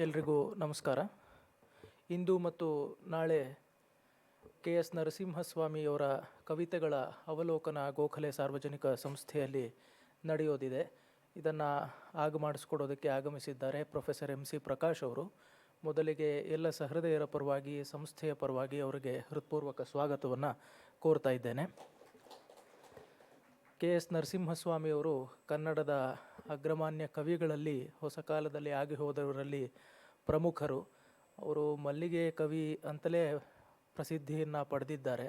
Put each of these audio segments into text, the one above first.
ಎಲ್ರಿಗೂ ನಮಸ್ಕಾರ. ಇಂದು ಮತ್ತು ನಾಳೆ ಕೆ.ಎಸ್. ನರಸಿಂಹಸ್ವಾಮಿಯವರ ಕವಿತೆಗಳ ಅವಲೋಕನ ಗೋಖಲೆ ಸಾರ್ವಜನಿಕ ಸಂಸ್ಥೆಯಲ್ಲಿ ನಡೆಯೋದಿದೆ. ಇದನ್ನು ಮಾಡಿಸ್ಕೊಡೋದಕ್ಕೆ ಆಗಮಿಸಿದ್ದಾರೆ ಪ್ರೊಫೆಸರ್ ಎಂ.ಸಿ. ಪ್ರಕಾಶ್ ಅವರು. ಮೊದಲಿಗೆ ಎಲ್ಲ ಸಹೃದಯರ ಪರವಾಗಿ, ಸಂಸ್ಥೆಯ ಪರವಾಗಿ ಅವರಿಗೆ ಹೃತ್ಪೂರ್ವಕ ಸ್ವಾಗತವನ್ನು ಕೋರ್ತಾ ಇದ್ದೇನೆ. ಕೆ.ಎಸ್. ನರಸಿಂಹಸ್ವಾಮಿಯವರು ಕನ್ನಡದ ಅಗ್ರಮಾನ್ಯ ಕವಿಗಳಲ್ಲಿ ಹೊಸ ಕಾಲದಲ್ಲಿ ಆಗಿ ಹೋದವರಲ್ಲಿ ಪ್ರಮುಖರು. ಅವರು ಮಲ್ಲಿಗೆ ಕವಿ ಅಂತಲೇ ಪ್ರಸಿದ್ಧಿಯನ್ನು ಪಡೆದಿದ್ದಾರೆ.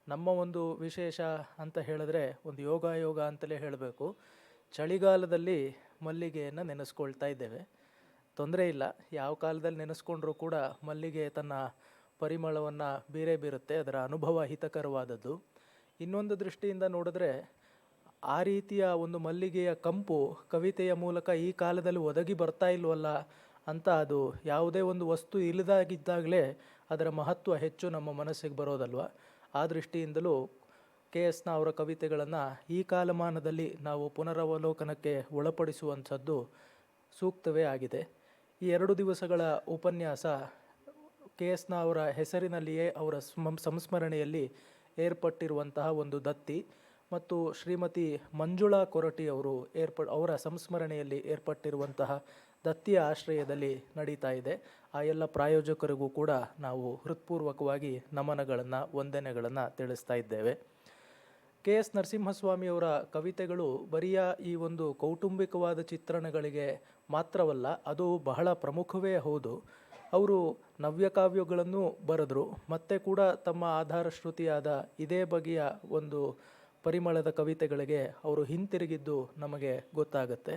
ನಮ್ಮ ಒಂದು ವಿಶೇಷ ಅಂತ ಹೇಳಿದ್ರೆ ಒಂದು ಯೋಗ ಅಂತಲೇ ಹೇಳಬೇಕು. ಚಳಿಗಾಲದಲ್ಲಿ ಮಲ್ಲಿಗೆಯನ್ನು ನೆನೆಸ್ಕೊಳ್ತಾ ಇದ್ದೇವೆ. ತೊಂದರೆ ಇಲ್ಲ, ಯಾವ ಕಾಲದಲ್ಲಿ ನೆನೆಸ್ಕೊಂಡ್ರೂ ಕೂಡ ಮಲ್ಲಿಗೆ ತನ್ನ ಪರಿಮಳವನ್ನು ಬೀರುತ್ತೆ. ಅದರ ಅನುಭವ ಹಿತಕರವಾದದ್ದು. ಇನ್ನೊಂದು ದೃಷ್ಟಿಯಿಂದ ನೋಡಿದ್ರೆ ಆ ರೀತಿಯ ಒಂದು ಮಲ್ಲಿಗೆಯ ಕಂಪು ಕವಿತೆಯ ಮೂಲಕ ಈ ಕಾಲದಲ್ಲಿ ಒದಗಿ ಬರ್ತಾ ಇಲ್ವಲ್ಲ ಅಂತ, ಅದು ಯಾವುದೇ ಒಂದು ವಸ್ತು ಇಲ್ಲದಾಗಿದ್ದಾಗಲೇ ಅದರ ಮಹತ್ವ ಹೆಚ್ಚು ನಮ್ಮ ಮನಸ್ಸಿಗೆ ಬರೋದಲ್ವ. ಆ ದೃಷ್ಟಿಯಿಂದಲೂ ಕೆ.ಎಸ್ನ ಅವರ ಕವಿತೆಗಳನ್ನು ಈ ಕಾಲಮಾನದಲ್ಲಿ ನಾವು ಪುನರವಲೋಕನಕ್ಕೆ ಒಳಪಡಿಸುವಂಥದ್ದು ಸೂಕ್ತವೇ ಆಗಿದೆ. ಈ 2 ದಿವಸಗಳ ಉಪನ್ಯಾಸ ಕೆ.ಎಸ್ನ ಅವರ ಹೆಸರಿನಲ್ಲಿಯೇ ಅವರ ಸಂಸ್ಮರಣೆಯಲ್ಲಿ ಏರ್ಪಟ್ಟಿರುವಂತಹ ಒಂದು ದತ್ತಿ ಮತ್ತು ಶ್ರೀಮತಿ ಮಂಜುಳಾ ಕೊರಟಿ ಅವರು ಅವರ ಸಂಸ್ಮರಣೆಯಲ್ಲಿ ಏರ್ಪಟ್ಟಿರುವಂತಹ ದತ್ತಿಯ ಆಶ್ರಯದಲ್ಲಿ ನಡೀತಾ ಇದೆ. ಆ ಎಲ್ಲ ಪ್ರಾಯೋಜಕರಿಗೂ ಕೂಡ ನಾವು ಹೃತ್ಪೂರ್ವಕವಾಗಿ ನಮನಗಳನ್ನು, ವಂದನೆಗಳನ್ನು ತಿಳಿಸ್ತಾ ಇದ್ದೇವೆ. ಕೆ.ಎಸ್. ನರಸಿಂಹಸ್ವಾಮಿಯವರ ಕವಿತೆಗಳು ಬರಿಯ ಈ ಒಂದು ಕೌಟುಂಬಿಕವಾದ ಚಿತ್ರಣಗಳಿಗೆ ಮಾತ್ರವಲ್ಲ, ಅದು ಬಹಳ ಪ್ರಮುಖವೇ ಹೌದು. ಅವರು ನವ್ಯಕಾವ್ಯಗಳನ್ನು ಬರೆದರು. ಮತ್ತೆ ಕೂಡ ತಮ್ಮ ಆಧಾರ ಶ್ರುತಿಯಾದ ಇದೇ ಬಗೆಯ ಒಂದು ಪರಿಮಳದ ಕವಿತೆಗಳಿಗೆ ಅವರು ಹಿಂತಿರುಗಿದ್ದು ನಮಗೆ ಗೊತ್ತಾಗುತ್ತೆ.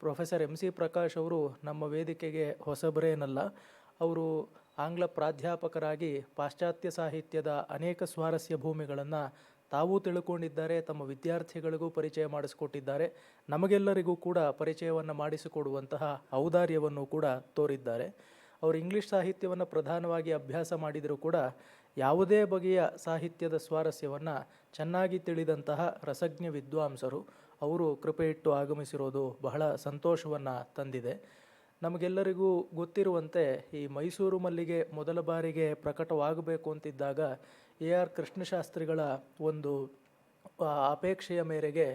Professor MC. ಪ್ರಕಾಶ್ ಅವರು ನಮ್ಮ ವೇದಿಕೆಗೆ ಹೊಸಬರೇನಲ್ಲ. ಅವರು ಆಂಗ್ಲ ಪ್ರಾಧ್ಯಾಪಕರಾಗಿ ಪಾಶ್ಚಾತ್ಯ ಸಾಹಿತ್ಯದ ಅನೇಕ ಸ್ವಾರಸ್ಯ ಭೂಮಿಗಳನ್ನು ತಾವೂ ತಿಳ್ಕೊಂಡಿದ್ದಾರೆ, ತಮ್ಮ ವಿದ್ಯಾರ್ಥಿಗಳಿಗೂ ಪರಿಚಯ ಮಾಡಿಸಿಕೊಟ್ಟಿದ್ದಾರೆ, ನಮಗೆಲ್ಲರಿಗೂ ಕೂಡ ಪರಿಚಯವನ್ನು ಮಾಡಿಸಿಕೊಡುವಂತಹ ಔದಾರ್ಯವನ್ನು ಕೂಡ ತೋರಿದ್ದಾರೆ. ಅವರು ಇಂಗ್ಲೀಷ್ ಸಾಹಿತ್ಯವನ್ನು ಪ್ರಧಾನವಾಗಿ ಅಭ್ಯಾಸ ಮಾಡಿದರೂ ಕೂಡ ಯಾವುದೇ ಬಗೆಯ ಸಾಹಿತ್ಯದ ಸ್ವಾರಸ್ಯವನ್ನು ಚೆನ್ನಾಗಿ ತಿಳಿದಂತಹ ರಸಜ್ಞ ವಿದ್ವಾಂಸರು. ಅವರು ಕೃಪೆ ಇಟ್ಟು ಆಗಮಿಸಿರೋದು ಬಹಳ ಸಂತೋಷವನ್ನು ತಂದಿದೆ. ನಮಗೆಲ್ಲರಿಗೂ ಗೊತ್ತಿರುವಂತೆ ಈ ಮೈಸೂರು ಮಲ್ಲಿಗೆ ಮೊದಲ ಬಾರಿಗೆ ಪ್ರಕಟವಾಗಬೇಕು ಅಂತಿದ್ದಾಗ ಎ.ಆರ್. ಕೃಷ್ಣಶಾಸ್ತ್ರಿಗಳ ಒಂದು ಅಪೇಕ್ಷೆಯ ಮೇರೆಗೆ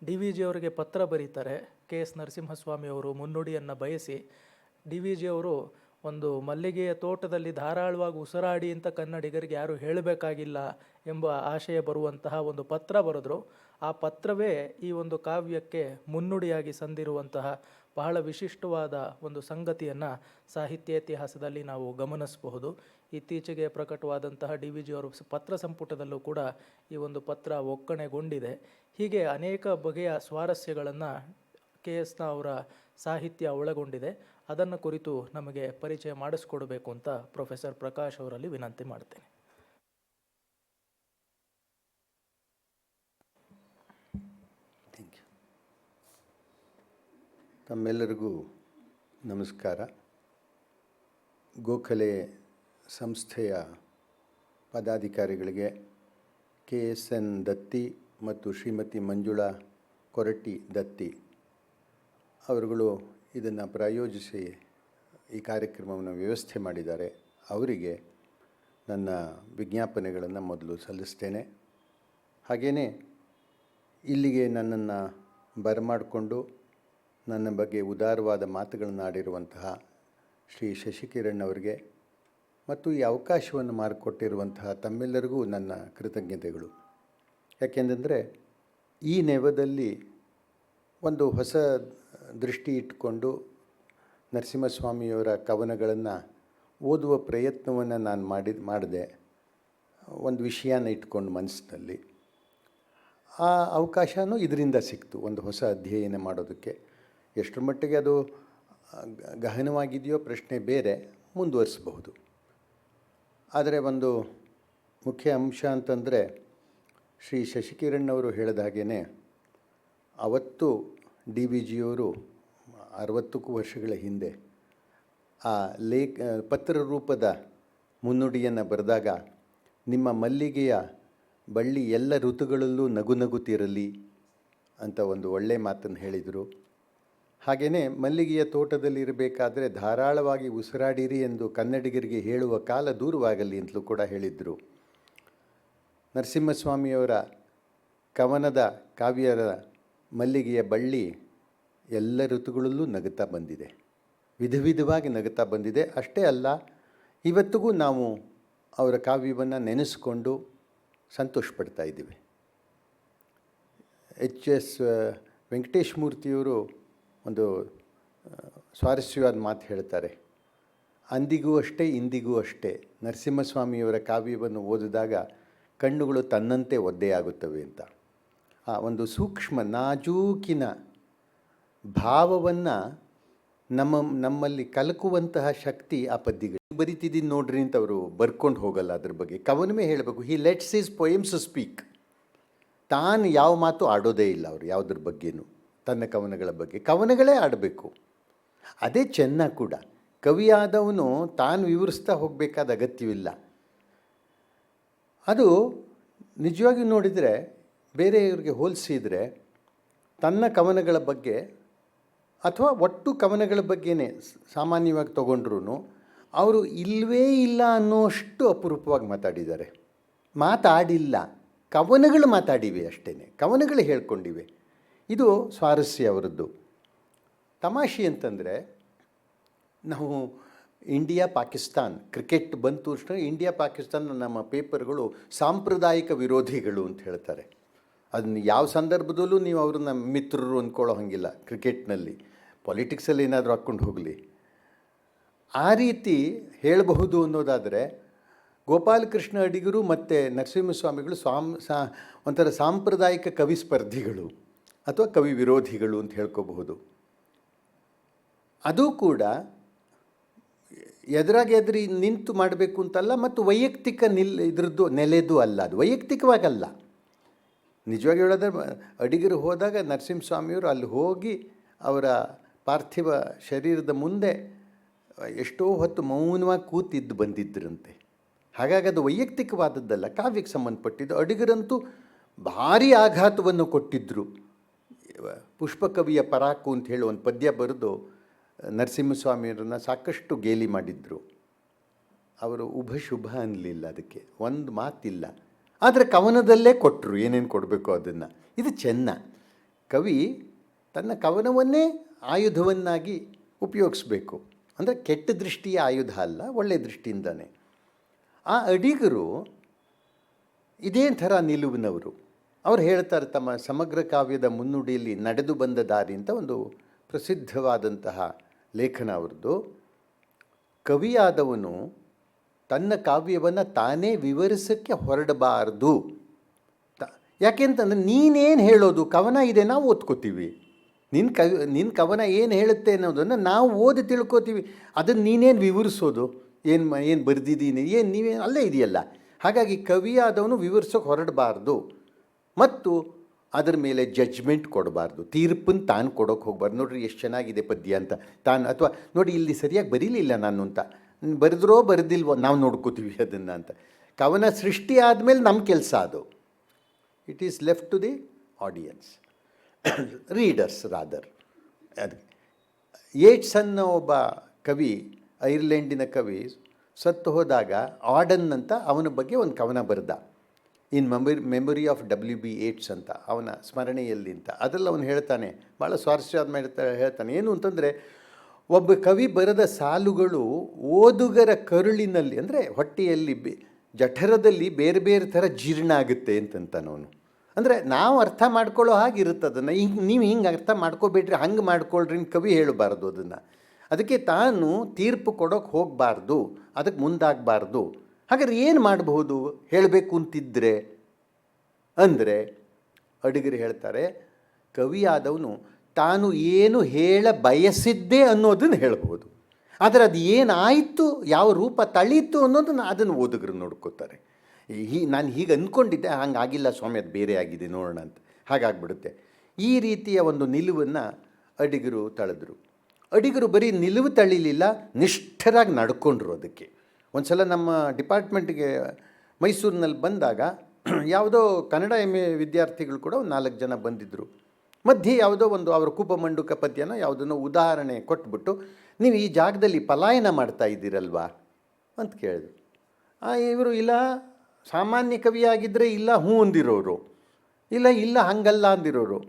ಡಿ.ವಿ.ಜಿ. ಅವರಿಗೆ ಪತ್ರ ಬರೀತಾರೆ. ಕೆ.ಎಸ್. ನರಸಿಂಹಸ್ವಾಮಿಯವರು ಮುನ್ನುಡಿಯನ್ನು ಬಯಸಿ ಡಿ.ವಿ.ಜಿ. ಅವರು ಒಂದು ಮಲ್ಲಿಗೆಯ ತೋಟದಲ್ಲಿ ಧಾರಾಳವಾಗಿ ಉಸಿರಾಡಿ ಅಂತ ಕನ್ನಡಿಗರಿಗೆ ಯಾರು ಹೇಳಬೇಕಾಗಿಲ್ಲ ಎಂಬ ಆಶಯ ಬರುವಂತಹ ಒಂದು ಪತ್ರ ಬರೆದರು. ಆ ಪತ್ರವೇ ಈ ಒಂದು ಕಾವ್ಯಕ್ಕೆ ಮುನ್ನುಡಿಯಾಗಿ ಸಂದಿರುವಂತಹ ಬಹಳ ವಿಶಿಷ್ಟವಾದ ಒಂದು ಸಂಗತಿಯನ್ನು ಸಾಹಿತ್ಯ ಇತಿಹಾಸದಲ್ಲಿ ನಾವು ಗಮನಿಸಬಹುದು. ಇತ್ತೀಚೆಗೆ ಪ್ರಕಟವಾದಂತಹ ಡಿ.ವಿ.ಜಿ. ಅವರ ಪತ್ರ ಸಂಪುಟದಲ್ಲೂ ಕೂಡ ಈ ಒಂದು ಪತ್ರ ಒಕ್ಕಣೆಗೊಂಡಿದೆ. ಹೀಗೆ ಅನೇಕ ಬಗೆಯ ಸ್ವಾರಸ್ಯಗಳನ್ನು ಕೆ.ಎಸ್ನ ಅವರ ಸಾಹಿತ್ಯ ಒಳಗೊಂಡಿದೆ. ಅದನ್ನು ಕುರಿತು ನಮಗೆ ಪರಿಚಯ ಮಾಡಿಸ್ಕೊಡ್ಬೇಕು ಅಂತ ಪ್ರೊಫೆಸರ್ ಪ್ರಕಾಶ್ ಅವರಲ್ಲಿ ವಿನಂತಿ ಮಾಡ್ತೇನೆ. Thank you. ತಮ್ಮೆಲ್ಲರಿಗೂ ನಮಸ್ಕಾರ. ಗೋಖಲೆ ಸಂಸ್ಥೆಯ ಪದಾಧಿಕಾರಿಗಳಿಗೆ ಕೆ.ಎಸ್.ಎನ್. ದತ್ತಿ ಮತ್ತು ಶ್ರೀಮತಿ ಮಂಜುಳಾ ಕೊರಟಿ ದತ್ತಿ ಅವರುಗಳು ಇದನ್ನು ಪ್ರಾಯೋಜಿಸಿ ಈ ಕಾರ್ಯಕ್ರಮವನ್ನು ವ್ಯವಸ್ಥೆ ಮಾಡಿದ್ದಾರೆ. ಅವರಿಗೆ ನನ್ನ ವಿಜ್ಞಾಪನೆಗಳನ್ನು ಮೊದಲು ಸಲ್ಲಿಸ್ತೇನೆ. ಹಾಗೆಯೇ ಇಲ್ಲಿಗೆ ನನ್ನನ್ನು ಬರಮಾಡಿಕೊಂಡು ನನ್ನ ಬಗ್ಗೆ ಉದಾರವಾದ ಮಾತುಗಳನ್ನು ಆಡಿರುವಂತಹ ಶ್ರೀ ಶಶಿಕಿರಣ್ ಅವರಿಗೆ ಮತ್ತು ಈ ಅವಕಾಶವನ್ನು ಮಾಡಿಕೊಟ್ಟಿರುವಂತಹ ತಮ್ಮೆಲ್ಲರಿಗೂ ನನ್ನ ಕೃತಜ್ಞತೆಗಳು. ಯಾಕೆಂದರೆ ಈ ನೆವದಲ್ಲಿ ಒಂದು ಹೊಸ ದೃಷ್ಟಿ ಇಟ್ಟುಕೊಂಡು ನರಸಿಂಹಸ್ವಾಮಿಯವರ ಕವನಗಳನ್ನು ಓದುವ ಪ್ರಯತ್ನವನ್ನು ನಾನು ಮಾಡಿದೆ. ಒಂದು ವಿಷಯನ ಇಟ್ಕೊಂಡು ಮನಸ್ಸಿನಲ್ಲಿ ಆ ಅವಕಾಶವೂ ಇದರಿಂದ ಸಿಕ್ತು, ಒಂದು ಹೊಸ ಅಧ್ಯಯನ ಮಾಡೋದಕ್ಕೆ. ಎಷ್ಟರ ಮಟ್ಟಿಗೆ ಅದು ಗಹನವಾಗಿದೆಯೋ ಪ್ರಶ್ನೆ ಬೇರೆ, ಮುಂದುವರಿಸಬಹುದು. ಆದರೆ ಒಂದು ಮುಖ್ಯ ಅಂಶ ಅಂತಂದರೆ, ಶ್ರೀ ಶಶಿಕಿರಣ್ ಅವರು ಹೇಳಿದ ಹಾಗೆಯೇ ಅವತ್ತು ಡಿ.ವಿ.ಜಿಯವರು 60ಕ್ಕೂ ವರ್ಷಗಳ ಹಿಂದೆ ಆ ಪತ್ರ ರೂಪದ ಮುನ್ನುಡಿಯನ್ನು ಬರೆದಾಗ, ನಿಮ್ಮ ಮಲ್ಲಿಗೆಯ ಬಳ್ಳಿ ಎಲ್ಲ ಋತುಗಳಲ್ಲೂ ನಗು ನಗುತ್ತಿರಲಿ ಅಂತ ಒಂದು ಒಳ್ಳೆಯ ಮಾತನ್ನು ಹೇಳಿದರು. ಹಾಗೆಯೇ ಮಲ್ಲಿಗೆಯ ತೋಟದಲ್ಲಿರಬೇಕಾದ್ರೆ ಧಾರಾಳವಾಗಿ ಉಸಿರಾಡಿರಿ ಎಂದು ಕನ್ನಡಿಗರಿಗೆ ಹೇಳುವ ಕಾಲ ದೂರವಾಗಲಿ ಅಂತಲೂ ಕೂಡ ಹೇಳಿದರು. ನರಸಿಂಹಸ್ವಾಮಿಯವರ ಕವನದ ಕಾವ್ಯದ ಮಲ್ಲಿಗೆಯ ಬಳ್ಳಿ ಎಲ್ಲ ಋತುಗಳಲ್ಲೂ ನಗುತ್ತಾ ಬಂದಿದೆ, ವಿಧ ವಿಧವಾಗಿ ನಗುತ್ತಾ ಬಂದಿದೆ. ಅಷ್ಟೇ ಅಲ್ಲ, ಇವತ್ತಿಗೂ ನಾವು ಅವರ ಕಾವ್ಯವನ್ನು ನೆನೆಸ್ಕೊಂಡು ಸಂತೋಷ ಪಡ್ತಾ ಇದ್ದೀವಿ. ಎಸ್ ವೆಂಕಟೇಶ ಮೂರ್ತಿಯವರು ಒಂದು ಸ್ವಾರಸ್ಯವಾದ ಮಾತು ಹೇಳ್ತಾರೆ. ಅಂದಿಗೂ ಅಷ್ಟೇ ಇಂದಿಗೂ ಅಷ್ಟೇ ನರಸಿಂಹಸ್ವಾಮಿಯವರ ಕಾವ್ಯವನ್ನು ಓದಿದಾಗ ಕಣ್ಣುಗಳು ತನ್ನಂತೆ ಒದ್ದೆಯಾಗುತ್ತವೆ ಅಂತ. ಆ ಒಂದು ಸೂಕ್ಷ್ಮ ನಾಜೂಕಿನ ಭಾವವನ್ನು ನಮ್ಮಲ್ಲಿ ಕಲಕುವಂತಹ ಶಕ್ತಿ ಆ ಪದ್ಯಗಳು. ಬರಿತಿದ್ದೀನಿ ನೋಡ್ರಿ ಅಂತ ಅವರು ಬರ್ಕೊಂಡು ಹೋಗಲ್ಲ, ಅದ್ರ ಬಗ್ಗೆ ಕವನವೇ ಹೇಳಬೇಕು. ಹಿ ಲೆಟ್ಸ್ ಹಿಸ್ ಪೊಯಮ್ಸ್ ಸ್ಪೀಕ್. ತಾನು ಯಾವ ಮಾತು ಆಡೋದೇ ಇಲ್ಲ ಅವರು ಯಾವುದ್ರ ಬಗ್ಗೆನೂ. ತನ್ನ ಕವನಗಳ ಬಗ್ಗೆ ಕವನಗಳೇ ಆಡಬೇಕು. ಅದೇ ಚೆನ್ನ ಕೂಡ. ಕವಿಯಾದವನು ತಾನು ವಿವರಿಸ್ತಾ ಹೋಗಬೇಕಾದ ಅಗತ್ಯವಿಲ್ಲ. ಅದು ನಿಜವಾಗಿ ನೋಡಿದರೆ ಬೇರೆಯವರಿಗೆ ಹೋಲಿಸಿದರೆ ತನ್ನ ಕವನಗಳ ಬಗ್ಗೆ ಅಥವಾ ಒಟ್ಟು ಕವನಗಳ ಬಗ್ಗೆನೇ ಸಾಮಾನ್ಯವಾಗಿ ತಗೊಂಡ್ರೂ ಅವರು ಇಲ್ಲವೇ ಇಲ್ಲ ಅನ್ನೋಷ್ಟು ಅಪರೂಪವಾಗಿ ಮಾತಾಡಿದ್ದಾರೆ. ಮಾತಾಡಿಲ್ಲ, ಕವನಗಳು ಮಾತಾಡಿವೆ ಅಷ್ಟೇ, ಕವನಗಳು ಹೇಳ್ಕೊಂಡಿವೆ. ಇದು ಸ್ವಾರಸ್ಯ ಅವರದ್ದು. ತಮಾಷೆ ಅಂತಂದರೆ, ನಾವು ಇಂಡಿಯಾ ಪಾಕಿಸ್ತಾನ್ ಕ್ರಿಕೆಟ್ ಬಂತು ಅಷ್ಟೇ ಇಂಡಿಯಾ ಪಾಕಿಸ್ತಾನ ನಮ್ಮ ಪೇಪರ್ಗಳು ಸಾಂಪ್ರದಾಯಿಕ ವಿರೋಧಿಗಳು ಅಂತ ಹೇಳ್ತಾರೆ. ಅದನ್ನ ಯಾವ ಸಂದರ್ಭದಲ್ಲೂ ನೀವು ಅವ್ರನ್ನ ಮಿತ್ರರು ಅಂದ್ಕೊಳ್ಳೋ ಹಾಗಿಲ್ಲ. ಕ್ರಿಕೆಟ್ನಲ್ಲಿ ಪಾಲಿಟಿಕ್ಸಲ್ಲಿ ಏನಾದರೂ ಹಾಕ್ಕೊಂಡು ಹೋಗಲಿ, ಆ ರೀತಿ ಹೇಳಬಹುದು ಅನ್ನೋದಾದರೆ ಗೋಪಾಲಕೃಷ್ಣ ಅಡಿಗರು ಮತ್ತು ನರಸಿಂಹಸ್ವಾಮಿಗಳು ಒಂಥರ ಸಾಂಪ್ರದಾಯಿಕ ಕವಿ ಸ್ಪರ್ಧಿಗಳು ಅಥವಾ ಕವಿ ವಿರೋಧಿಗಳು ಅಂತ ಹೇಳ್ಕೋಬಹುದು. ಅದು ಕೂಡ ಎದುರಾಗಿ ನಿಂತು ಮಾಡಬೇಕು ಅಂತಲ್ಲ, ಮತ್ತು ವೈಯಕ್ತಿಕ ಇದ್ರದ್ದು ನೆಲೆದು ಅಲ್ಲ. ಅದು ವೈಯಕ್ತಿಕವಾಗಲ್ಲ. ನಿಜವಾಗಿ ಹೇಳಿದ್ರೆ ಅಡಿಗರು ಹೋದಾಗ ನರಸಿಂಹಸ್ವಾಮಿಯವರು ಅಲ್ಲಿ ಹೋಗಿ ಅವರ ಪಾರ್ಥಿವ ಶರೀರದ ಮುಂದೆ ಎಷ್ಟೋ ಹೊತ್ತು ಮೌನವಾಗಿ ಕೂತಿದ್ದು ಬಂದಿದ್ದರಂತೆ. ಹಾಗಾಗಿ ಅದು ವೈಯಕ್ತಿಕವಾದದ್ದಲ್ಲ, ಕಾವ್ಯಕ್ಕೆ ಸಂಬಂಧಪಟ್ಟಿದ್ದು. ಅಡಿಗರಂತೂ ಭಾರಿ ಆಘಾತವನ್ನು ಕೊಟ್ಟಿದ್ದರು. ಪುಷ್ಪಕವಿಯ ಪರಾಕು ಅಂತ ಹೇಳಿ ಒಂದು ಪದ್ಯ ಬರೆದು ನರಸಿಂಹಸ್ವಾಮಿಯವರನ್ನು ಸಾಕಷ್ಟು ಗೇಲಿ ಮಾಡಿದ್ರು. ಅವರು ಉಭ ಶುಭ ಅನ್ನಲಿಲ್ಲ, ಅದಕ್ಕೆ ಒಂದು ಮಾತಿಲ್ಲ. ಆದರೆ ಕವನದಲ್ಲೇ ಕೊಟ್ಟರು ಏನೇನು ಕೊಡಬೇಕು ಅದನ್ನು. ಇದು ಚೆನ್ನ. ಕವಿ ತನ್ನ ಕವನವನ್ನೇ ಆಯುಧವನ್ನಾಗಿ ಉಪಯೋಗಿಸ್ಬೇಕು. ಅಂದರೆ ಕೆಟ್ಟ ದೃಷ್ಟಿಯ ಆಯುಧ ಅಲ್ಲ, ಒಳ್ಳೆಯ ದೃಷ್ಟಿಯಿಂದನೇ. ಆ ಅಡಿಗರು ಇದೇ ಥರ ನಿಲುವಿನವರು. ಅವ್ರು ಹೇಳ್ತಾರೆ ತಮ್ಮ ಸಮಗ್ರ ಕಾವ್ಯದ ಮುನ್ನುಡಿಯಲ್ಲಿ ನಡೆದು ಬಂದ ದಾರಿ ಅಂತ ಒಂದು ಪ್ರಸಿದ್ಧವಾದಂತಹ ಲೇಖನ ಅವ್ರದ್ದು. ಕವಿಯಾದವನು ತನ್ನ ಕಾವ್ಯವನ್ನು ತಾನೇ ವಿವರಿಸೋಕ್ಕೆ ಹೊರಡಬಾರ್ದು. ಯಾಕೆಂತಂದರೆ ನೀನೇನು ಹೇಳೋದು, ಕವನ ಇದೆ, ನಾವು ಓದ್ಕೋತೀವಿ. ನಿನ್ನ ಕವನ ಏನು ಹೇಳುತ್ತೆ ಅನ್ನೋದನ್ನು ನಾವು ಓದಿ ತಿಳ್ಕೊತೀವಿ. ಅದನ್ನು ನೀನೇನು ವಿವರಿಸೋದು, ಏನು ಬರೆದಿದ್ದೀನಿ, ನೀವೇನು ಅಲ್ಲೇ ಇದೆಯಲ್ಲ. ಹಾಗಾಗಿ ಕವಿಯಾದವನು ವಿವರಿಸೋಕೆ ಹೊರಡಬಾರ್ದು ಮತ್ತು ಅದರ ಮೇಲೆ ಜಡ್ಜ್ಮೆಂಟ್ ಕೊಡಬಾರ್ದು. ತೀರ್ಪನ್ನು ತಾನು ಕೊಡೋಕೆ ಹೋಗ್ಬಾರ್ದು. ನೋಡ್ರಿ ಎಷ್ಟು ಚೆನ್ನಾಗಿದೆ ಪದ್ಯ ಅಂತ ತಾನು, ಅಥವಾ ನೋಡಿ ಇಲ್ಲಿ ಸರಿಯಾಗಿ ಬರೀಲಿಲ್ಲ ನಾನು ಅಂತ, ಬರೆದ್ರೋ ಬರೆದಿಲ್ವೋ ನಾವು ನೋಡ್ಕೋತೀವಿ ಅದನ್ನು ಅಂತ. ಕವನ ಸೃಷ್ಟಿ ಆದಮೇಲೆ ನಮ್ಮ ಕೆಲಸ ಅದು. It is left to the audience, readers rather. ಅದು ಯೇಟ್ಸ್ ಅನ್ನೋ ಒಬ್ಬ ಕವಿ, ಐರ್ಲೆಂಡಿನ ಕವಿ, ಸತ್ತು ಹೋದಾಗ ಆಡನ್ ಅಂತ ಅವನ ಬಗ್ಗೆ ಒಂದು ಕವನ ಬರೆದ, ಇನ್ ಮೆಮೊರಿ ಆಫ್ W.B. ಯೇಟ್ಸ್ ಅಂತ, ಅವನ ಸ್ಮರಣೆಯಲ್ಲಿ ಅಂತ. ಅದರಲ್ಲಿ ಅವನು ಹೇಳ್ತಾನೆ, ಭಾಳ ಸ್ವಾರಸ್ಯವಾದ ಹೇಳ್ತಾನೆ. ಏನು ಅಂತಂದರೆ, ಒಬ್ಬ ಕವಿ ಬರೆದ ಸಾಲುಗಳು ಓದುಗರ ಕರುಳಿನಲ್ಲಿ, ಅಂದರೆ ಹೊಟ್ಟೆಯಲ್ಲಿ ಜಠರದಲ್ಲಿ ಬೇರೆ ಬೇರೆ ಥರ ಜೀರ್ಣ ಆಗುತ್ತೆ ಅಂತಂತಾನವನು. ಅಂದರೆ ನಾವು ಅರ್ಥ ಮಾಡ್ಕೊಳ್ಳೋ ಹಾಗಿರುತ್ತೆ ಅದನ್ನು. ನೀವು ಹಿಂಗೆ ಅರ್ಥ ಮಾಡ್ಕೋಬೇಡ್ರಿ, ಹಂಗೆ ಮಾಡ್ಕೊಳ್ರಿ ಕವಿ ಹೇಳಬಾರ್ದು ಅದನ್ನು. ಅದಕ್ಕೆ ತಾನು ತೀರ್ಪು ಕೊಡೋಕೆ ಹೋಗಬಾರ್ದು, ಅದಕ್ಕೆ ಮುಂದಾಗಬಾರ್ದು. ಹಾಗಾದ್ರೆ ಏನು ಮಾಡಬಹುದು ಹೇಳಬೇಕು ಅಂತಿದ್ದರೆ ಅಂದರೆ ಅಡಿಗರು ಹೇಳ್ತಾರೆ, ಕವಿಯಾದವನು ತಾನು ಏನು ಹೇಳ ಬಯಸಿದ್ದೆ ಅನ್ನೋದನ್ನು ಹೇಳ್ಬೋದು. ಆದರೆ ಅದು ಏನಾಯಿತು, ಯಾವ ರೂಪ ತಳೀತು ಅನ್ನೋದನ್ನು ಅದನ್ನು ಓದುಗರು ನೋಡ್ಕೋತಾರೆ. ನಾನು ಹೀಗೆ ಅಂದ್ಕೊಂಡಿದ್ದೆ, ಹಂಗಾಗಿಲ್ಲ ಸ್ವಾಮಿ, ಅದು ಬೇರೆ ಆಗಿದೆ ನೋಡೋಣ ಅಂತ, ಹಾಗಾಗ್ಬಿಡುತ್ತೆ. ಈ ರೀತಿಯ ಒಂದು ನಿಲುವನ್ನು ಅಡಿಗರು ತಳೆದ್ರು. ಅಡಿಗರು ಬರೀ ನಿಲುವು ತಳಿಲಿಲ್ಲ, ನಿಷ್ಠರಾಗಿ ನಡ್ಕೊಂಡ್ರು ಅದಕ್ಕೆ. ಒಂದು ಸಲ ನಮ್ಮ ಡಿಪಾರ್ಟ್ಮೆಂಟ್ಗೆ ಮೈಸೂರಿನಲ್ಲಿ ಬಂದಾಗ ಯಾವುದೋ ಕನ್ನಡ MA ವಿದ್ಯಾರ್ಥಿಗಳು ಕೂಡ ಒಂದು 4 ಜನ ಬಂದಿದ್ದರು. ಮಧ್ಯೆ ಯಾವುದೋ ಒಂದು ಅವರ ಕೂಪಮಂಡುಕ ಪದ್ಯನೋ ಯಾವುದನ್ನೋ ಉದಾಹರಣೆ ಕೊಟ್ಬಿಟ್ಟು ನೀವು ಈ ಜಾಗದಲ್ಲಿ ಪಲಾಯನ ಮಾಡ್ತಾ ಇದ್ದೀರಲ್ವಾ ಅಂತ ಕೇಳಿದ್ರು. ಇವರು ಇಲ್ಲ ಸಾಮಾನ್ಯ ಕವಿಯಾಗಿದ್ದರೆ ಇಲ್ಲ ಹ್ಞೂ ಅಂದಿರೋರು, ಇಲ್ಲ ಹಂಗಲ್ಲ ಅಂದಿರೋರು.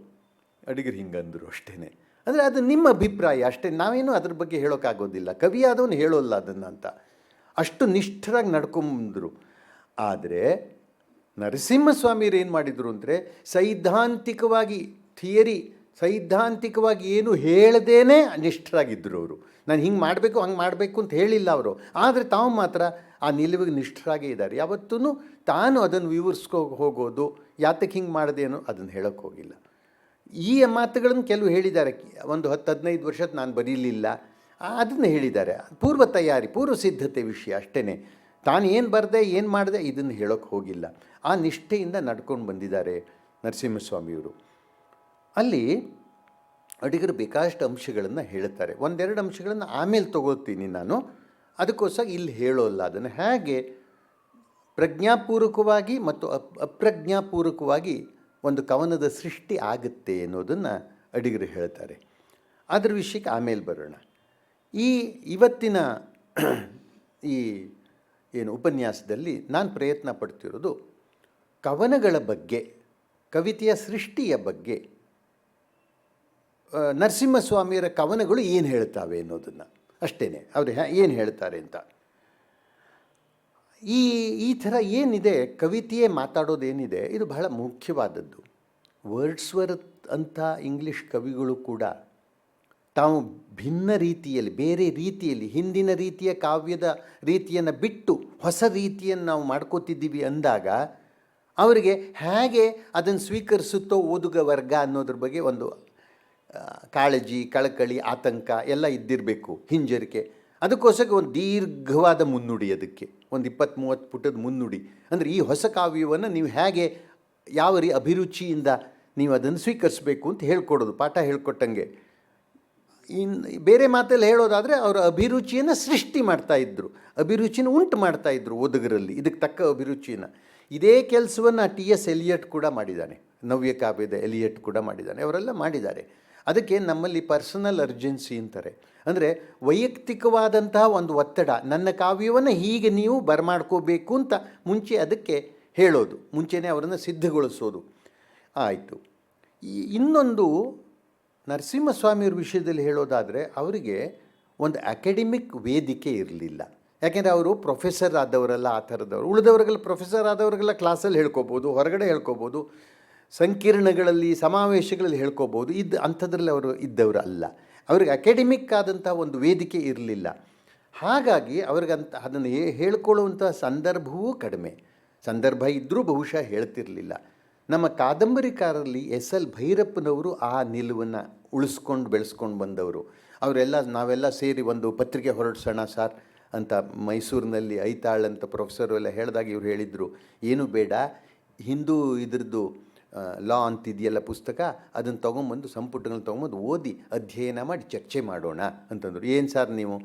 ಅಡಿಗರು ಹಿಂಗಂದರು ಅಷ್ಟೇ. ಅಂದರೆ ಅದು ನಿಮ್ಮ ಅಭಿಪ್ರಾಯ ಅಷ್ಟೇ, ನಾವೇನು ಅದ್ರ ಬಗ್ಗೆ ಹೇಳೋಕ್ಕಾಗೋದಿಲ್ಲ, ಕವಿಯಾದವನು ಹೇಳೋಲ್ಲ ಅದನ್ನು ಅಂತ. ಅಷ್ಟು ನಿಷ್ಠರಾಗಿ ನಡ್ಕೊಂಬಂದರು. ಆದರೆ ನರಸಿಂಹಸ್ವಾಮಿಯರು ಏನು ಮಾಡಿದರು ಅಂದರೆ ಸೈದ್ಧಾಂತಿಕವಾಗಿ ಸೈದ್ಧಾಂತಿಕವಾಗಿ ಏನು ಹೇಳದೇನೆ ನಿಷ್ಠರಾಗಿದ್ದರು ಅವರು. ನಾನು ಹಿಂಗೆ ಮಾಡಬೇಕು ಹಂಗೆ ಮಾಡಬೇಕು ಅಂತ ಹೇಳಿಲ್ಲ ಅವರು. ಆದರೆ ತಾವು ಮಾತ್ರ ಆ ನಿಲುವಿಗೆ ನಿಷ್ಠರಾಗೇ ಇದ್ದಾರೆ. ಯಾವತ್ತೂ ತಾನು ಅದನ್ನು ವಿವರಿಸ್ಕೋ ಹೋಗೋದು, ಯಾತಕ್ಕೆ ಹಿಂಗೆ ಮಾಡಿದೇನೋ ಅದನ್ನು ಹೇಳೋಕ್ಕೆ ಹೋಗಿಲ್ಲ. ಈ ಮಾತುಗಳನ್ನು ಕೆಲವು ಹೇಳಿದ್ದಾರೆ. ಒಂದು 10-15 ವರ್ಷದ ನಾನು ಬರೀಲಿಲ್ಲ ಅದನ್ನು ಹೇಳಿದ್ದಾರೆ. ಪೂರ್ವ ತಯಾರಿ, ಪೂರ್ವ ಸಿದ್ಧತೆ ವಿಷಯ ಅಷ್ಟೇ. ತಾನು ಏನು ಬರೆದೆ ಏನು ಮಾಡಿದೆ ಇದನ್ನು ಹೇಳೋಕ್ಕೆ ಹೋಗಿಲ್ಲ. ಆ ನಿಷ್ಠೆಯಿಂದ ನಡ್ಕೊಂಡು ಬಂದಿದ್ದಾರೆ ನರಸಿಂಹಸ್ವಾಮಿಯವರು. ಅಲ್ಲಿ ಅಡಿಗರು ಬೇಕಾದಷ್ಟು ಅಂಶಗಳನ್ನು ಹೇಳ್ತಾರೆ. ಒಂದೆರಡು ಅಂಶಗಳನ್ನು ಆಮೇಲೆ ತಗೋತೀನಿ ನಾನು, ಅದಕ್ಕೋಸ್ಕರ ಇಲ್ಲಿ ಹೇಳೋಲ್ಲ. ಅದನ್ನು ಹೇಗೆ ಪ್ರಜ್ಞಾಪೂರ್ವಕವಾಗಿ ಮತ್ತು ಅಪ್ರಜ್ಞಾಪೂರ್ವಕವಾಗಿ ಒಂದು ಕವನದ ಸೃಷ್ಟಿ ಆಗುತ್ತೆ ಅನ್ನೋದನ್ನು ಅಡಿಗರು ಹೇಳ್ತಾರೆ. ಅದರ ವಿಷಯಕ್ಕೆ ಆಮೇಲೆ ಬರೋಣ. ಇವತ್ತಿನ ಈ ಏನು ಉಪನ್ಯಾಸದಲ್ಲಿ ನಾನು ಪ್ರಯತ್ನ ಪಡ್ತಿರೋದು ಕವನಗಳ ಬಗ್ಗೆ, ಕವಿತೆಯ ಸೃಷ್ಟಿಯ ಬಗ್ಗೆ, ನರಸಿಂಹಸ್ವಾಮಿಯರ ಕವನಗಳು ಏನು ಹೇಳ್ತಾವೆ ಅನ್ನೋದನ್ನು ಅಷ್ಟೇ. ಅವರು ಏನು ಹೇಳ್ತಾರೆ ಅಂತ. ಈ ಥರ ಏನಿದೆ ಕವಿತೆಯೇ ಮಾತಾಡೋದೇನಿದೆ ಇದು ಬಹಳ ಮುಖ್ಯವಾದದ್ದು. ವರ್ಡ್ಸ್ವರ್ತ್ ಅಂಥ ಇಂಗ್ಲೀಷ್ ಕವಿಗಳು ಕೂಡ ತಾವು ಭಿನ್ನ ರೀತಿಯಲ್ಲಿ, ಬೇರೆ ರೀತಿಯಲ್ಲಿ, ಹಿಂದಿನ ರೀತಿಯ ಕಾವ್ಯದ ರೀತಿಯನ್ನು ಬಿಟ್ಟು ಹೊಸ ರೀತಿಯನ್ನು ನಾವು ಮಾಡ್ಕೋತಿದ್ದೀವಿ ಅಂದಾಗ ಅವರಿಗೆ ಹೇಗೆ ಅದನ್ನು ಸ್ವೀಕರಿಸುತ್ತೋ ಓದುಗ ವರ್ಗ ಅನ್ನೋದ್ರ ಬಗ್ಗೆ ಒಂದು ಕಾಳಜಿ, ಕಳಕಳಿ, ಆತಂಕ ಎಲ್ಲ ಇದ್ದಿರಬೇಕು, ಹಿಂಜರಿಕೆ. ಅದಕ್ಕೋಸ್ಕರ ಒಂದು ದೀರ್ಘವಾದ ಮುನ್ನುಡಿ, ಅದಕ್ಕೆ ಒಂದು 20-30 ಪುಟದ ಮುನ್ನುಡಿ. ಅಂದರೆ ಈ ಹೊಸ ಕಾವ್ಯವನ್ನು ನೀವು ಹೇಗೆ ಯಾವ ಅಭಿರುಚಿಯಿಂದ ನೀವು ಅದನ್ನು ಸ್ವೀಕರಿಸಬೇಕು ಅಂತ ಹೇಳ್ಕೊಡೋದು, ಪಾಠ ಹೇಳ್ಕೊಟ್ಟಂಗೆ. ಬೇರೆ ಮಾತಲ್ಲಿ ಹೇಳೋದಾದರೆ ಅವರ ಅಭಿರುಚಿಯನ್ನು ಸೃಷ್ಟಿ ಮಾಡ್ತಾಯಿದ್ರು, ಅಭಿರುಚಿನ ಉಂಟು ಮಾಡ್ತಾಯಿದ್ರು ಓದುಗರಲ್ಲಿ, ಇದಕ್ಕೆ ತಕ್ಕ ಅಭಿರುಚಿಯನ್ನು. ಇದೇ ಕೆಲಸವನ್ನು TS ಎಲಿಯಟ್ ಕೂಡ ಮಾಡಿದ್ದಾನೆ, ನವ್ಯ ಕಾವ್ಯದ ಎಲಿಯಟ್ ಕೂಡ ಮಾಡಿದ್ದಾನೆ, ಅವರೆಲ್ಲ ಮಾಡಿದ್ದಾರೆ. ಅದಕ್ಕೆ ನಮ್ಮಲ್ಲಿ ಪರ್ಸನಲ್ ಅರ್ಜೆನ್ಸಿ ಅಂತಾರೆ. ಅಂದರೆ ವೈಯಕ್ತಿಕವಾದಂತಹ ಒಂದು ಒತ್ತಡ, ನನ್ನ ಕಾವ್ಯವನ್ನು ಹೀಗೆ ನೀವು ಬರಮಾಡ್ಕೋಬೇಕು ಅಂತ ಮುಂಚೆ ಅದಕ್ಕೆ ಹೇಳೋದು, ಮುಂಚೆನೇ ಅವರನ್ನು ಸಿದ್ಧಗೊಳಿಸೋದು ಆಯಿತು. ಇನ್ನೊಂದು ನರಸಿಂಹಸ್ವಾಮಿಯವ್ರ ವಿಷಯದಲ್ಲಿ ಹೇಳೋದಾದರೆ ಅವರಿಗೆ ಒಂದು ಅಕಾಡೆಮಿಕ್ ವೇದಿಕೆ ಇರಲಿಲ್ಲ. ಯಾಕೆಂದರೆ ಅವರು ಪ್ರೊಫೆಸರ್ ಆದವರೆಲ್ಲ ಆ ಥರದವರು. ಉಳಿದವರಿಗೆಲ್ಲ ಪ್ರೊಫೆಸರ್ ಆದವರಿಗೆಲ್ಲ ಕ್ಲಾಸಲ್ಲಿ ಹೇಳ್ಕೊಬೋದು, ಹೊರಗಡೆ ಹೇಳ್ಕೊಬೋದು, ಸಂಕೀರ್ಣಗಳಲ್ಲಿ ಸಮಾವೇಶಗಳಲ್ಲಿ ಹೇಳ್ಕೊಬೋದು. ಅಂಥದ್ರಲ್ಲಿ ಅವರು ಇದ್ದವರು ಅಲ್ಲ. ಅವ್ರಿಗೆ ಅಕಾಡೆಮಿಕ್ ಆದಂಥ ಒಂದು ವೇದಿಕೆ ಇರಲಿಲ್ಲ. ಹಾಗಾಗಿ ಅವ್ರಿಗಂತ ಅದನ್ನು ಹೇಳ್ಕೊಳ್ಳುವಂಥ ಸಂದರ್ಭವೂ ಕಡಿಮೆ. ಸಂದರ್ಭ ಇದ್ದರೂ ಬಹುಶಃ ಹೇಳ್ತಿರಲಿಲ್ಲ. ನಮ್ಮ ಕಾದಂಬರಿಕಾರರಲ್ಲಿ SL ಭೈರಪ್ಪನವರು ಆ ನಿಲುವನ್ನು ಉಳಿಸ್ಕೊಂಡು ಬೆಳೆಸ್ಕೊಂಡು ಬಂದವರು. ನಾವೆಲ್ಲ ಸೇರಿ ಒಂದು ಪತ್ರಿಕೆ ಹೊರಡಿಸೋಣ ಸರ್ ಅಂತ ಮೈಸೂರಿನಲ್ಲಿ ಐತಾಳ್ ಅಂತ ಪ್ರೊಫೆಸರು ಎಲ್ಲ ಹೇಳಿದಾಗ ಇವ್ರು ಹೇಳಿದರು, ಏನು ಬೇಡ, ಹಿಂದೂ ಇದ್ರದ್ದು ಲಾ ಅಂತಿದೆಯಲ್ಲ ಪುಸ್ತಕ, ಅದನ್ನು ತೊಗೊಂಬಂದು ಸಂಪುಟಗಳನ್ನ ತೊಗೊಂಬಂದು ಓದಿ ಅಧ್ಯಯನ ಮಾಡಿ ಚರ್ಚೆ ಮಾಡೋಣ ಅಂತಂದರು. ಏನು ಸರ್ ನೀವು,